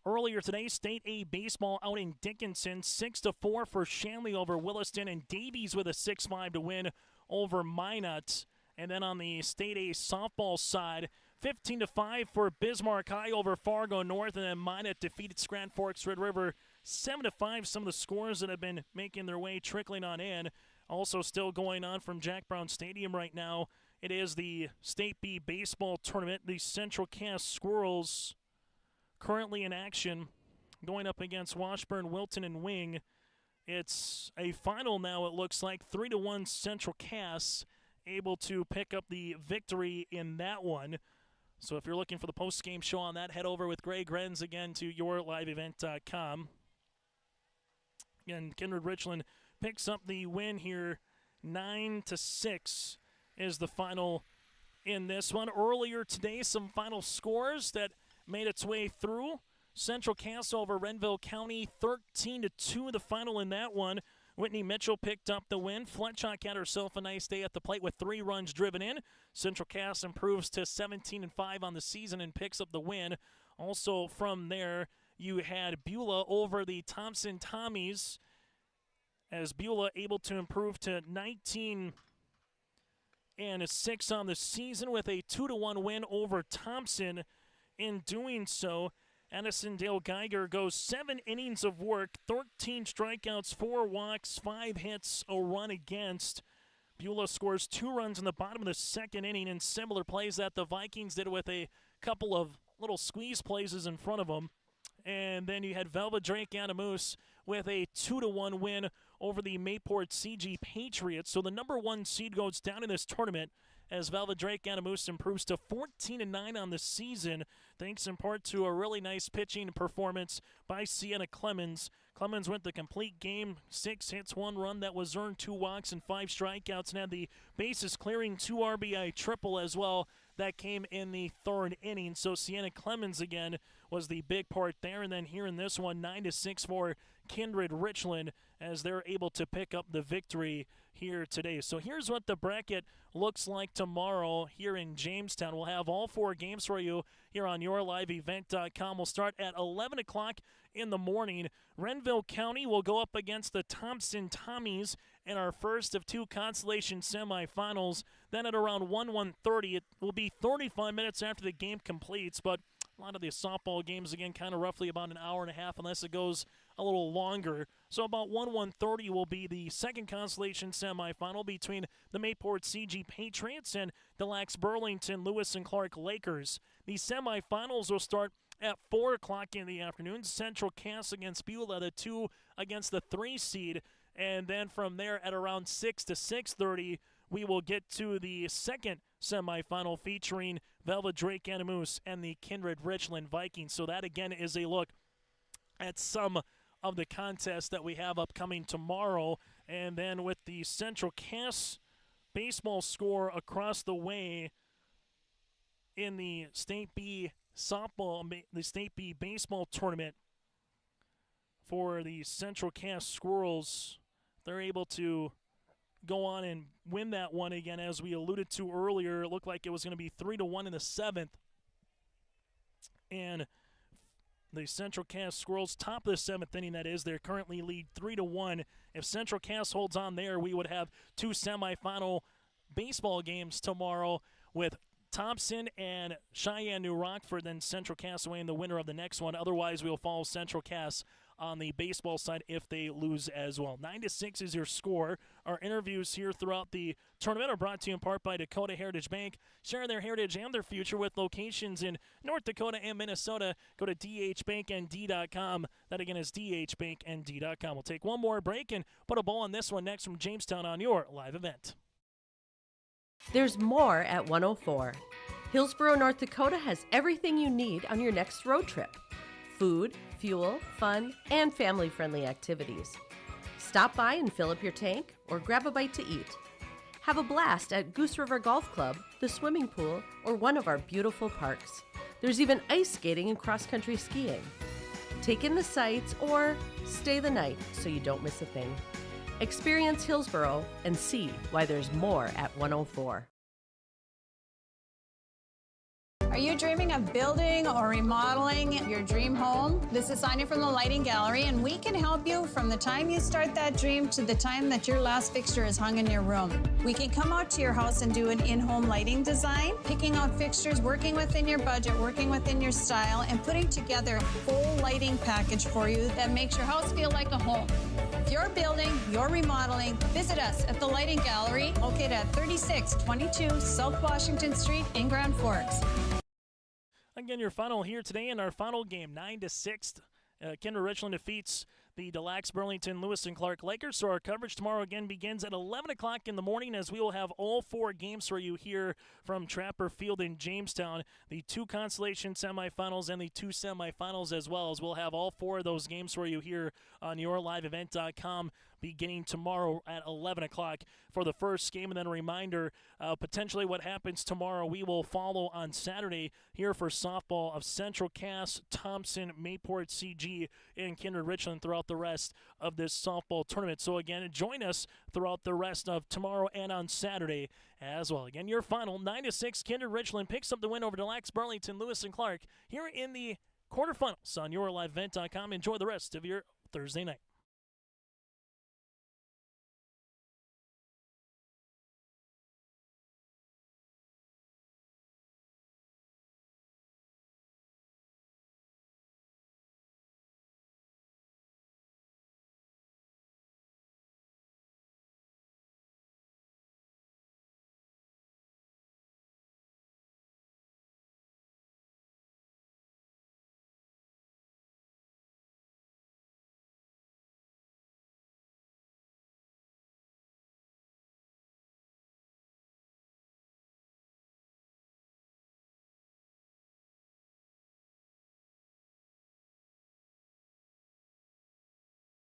Earlier today, State A baseball out in Dickinson, 6-4 for Shanley over Williston, and Davies with a 6-5 to win over Minot. And then on the State A softball side, 15-5 for Bismarck High over Fargo North, and then Minot defeated Grand Forks Red River 7-5. Some of the scores that have been making their way trickling on in. Also still going on from Jack Brown Stadium right now. It is the State B baseball tournament. The Central Cass Squirrels currently in action, going up against Washburn, Wilton, and Wing. It's a final now, it looks like. 3-1 Central Cass, able to pick up the victory in that one. So if you're looking for the post-game show on that, head over with Greg Renz again to yourliveevent.com. Again, Kindred-Richland picks up the win here. 9-6 is the final in this one. Earlier today, some final scores that made its way through. Central Cass over Renville County, 13-2, the final in that one. Whitney Mitchell picked up the win. Fletchock had herself a nice day at the plate with 3 runs driven in. Central Cass improves to 17-5 on the season and picks up the win. Also from there, you had Beulah over the Thompson Tommies, as Beulah able to improve to 19-6 on the season with a 2-1 win over Thompson. In doing so, Addison Dale Geiger goes 7 innings of work, 13 strikeouts, 4 walks, 5 hits, a run against. Beulah scores 2 runs in the bottom of the second inning in similar plays that the Vikings did with a couple of little squeeze plays in front of them. And then you had Velva Drake Adamus with a 2-1 win over the Mayport CG Patriots. So the number 1 seed goes down in this tournament as Velva Drake Adamus improves to 14-9 on the season, thanks in part to a really nice pitching performance by Sienna Clemens. Clemens went the complete game, 6 hits, 1 run that was earned, 2 walks, and 5 strikeouts, and had the bases clearing 2 RBI triple as well. That came in the 3rd inning. So Sienna Clemens again was the big part there. And then here in this one, 9-6 for Kindred-Richland as they're able to pick up the victory here today. So here's what the bracket looks like tomorrow here in Jamestown. We'll have all 4 games for you here on yourliveevent.com. We'll start at 11 o'clock in the morning. Renville County will go up against the Thompson Tommies in our first of 2 consolation semifinals. Then at around 1:30, it will be 35 minutes after the game completes, but a lot of the softball games, again, kind of roughly about an hour and a half unless it goes a little longer. So about 1:30 will be the second consolation semifinal between the Mayport CG Patriots and the Lacs-Burlington Lewis and Clark Lakers. The semifinals will start at 4 o'clock in the afternoon. Central Cass against Beulah, the 2 against the 3 seed. And then from there at around 6 to 6:30, we will get to the second semifinal featuring Velvet Drake Animus and the Kindred-Richland Vikings. So that, again, is a look at some of the contests that we have upcoming tomorrow. And then with the Central Cass baseball score across the way in the State B softball, the State B baseball tournament for the Central Cass Squirrels, they're able to go on and win that one again. As we alluded to earlier, it looked like it was going to be 3-1 in the 7th. And the Central Cass Squirrels top of the 7th inning, that is. They currently lead 3-1. If Central Cass holds on there, we would have 2 semifinal baseball games tomorrow with Thompson and Cheyenne New Rockford, then Central Cass away in the winner of the next one. Otherwise, we'll follow Central Cass on the baseball side if they lose as well. 9-6 is your score. Our interviews here throughout the tournament are brought to you in part by Dakota Heritage Bank, sharing their heritage and their future with locations in North Dakota and Minnesota. Go to dhbanknd.com. That again is dhbanknd.com. We'll take one more break and put a bow on this one next from Jamestown on your live event. There's more at 104. Hillsborough, North Dakota has everything you need on your next road trip. Food, fuel, fun, and family-friendly activities. Stop by and fill up your tank or grab a bite to eat. Have a blast at Goose River Golf Club, the swimming pool, or one of our beautiful parks. There's even ice skating and cross-country skiing. Take in the sights or stay the night so you don't miss a thing. Experience Hillsborough and see why there's more at 104. Are you dreaming of building or remodeling your dream home? This is Sonia from the Lighting Gallery, and we can help you from the time you start that dream to the time that your last fixture is hung in your room. We can come out to your house and do an in-home lighting design, picking out fixtures, working within your budget, working within your style, and putting together a full lighting package for you that makes your house feel like a home. If you're building, you're remodeling, visit us at the Lighting Gallery, located at 3622 South Washington Street in Grand Forks. Again, your final here today in our final game, 9-6. Kindred-Richland defeats the Lacs-Burlington Lewis and Clark Lakers. So our coverage tomorrow again begins at 11 o'clock in the morning, as we will have all 4 games for you here from Trapper Field in Jamestown. The 2 consolation semifinals and the 2 semifinals as well, as we'll have all 4 of those games for you here on yourliveevent.com beginning tomorrow at 11 o'clock for the first game. And then a reminder, potentially what happens tomorrow, we will follow on Saturday here for softball of Central Cass, Thompson, Mayport CG, and Kindred-Richland throughout the rest of this softball tournament. So again, join us throughout the rest of tomorrow and on Saturday as well. Again, your final, 9-6, Kindred-Richland picks up the win over the Lacs-Burlington Lewis and Clark here in the quarterfinals on yourliveevent.com. Enjoy the rest of your Thursday night.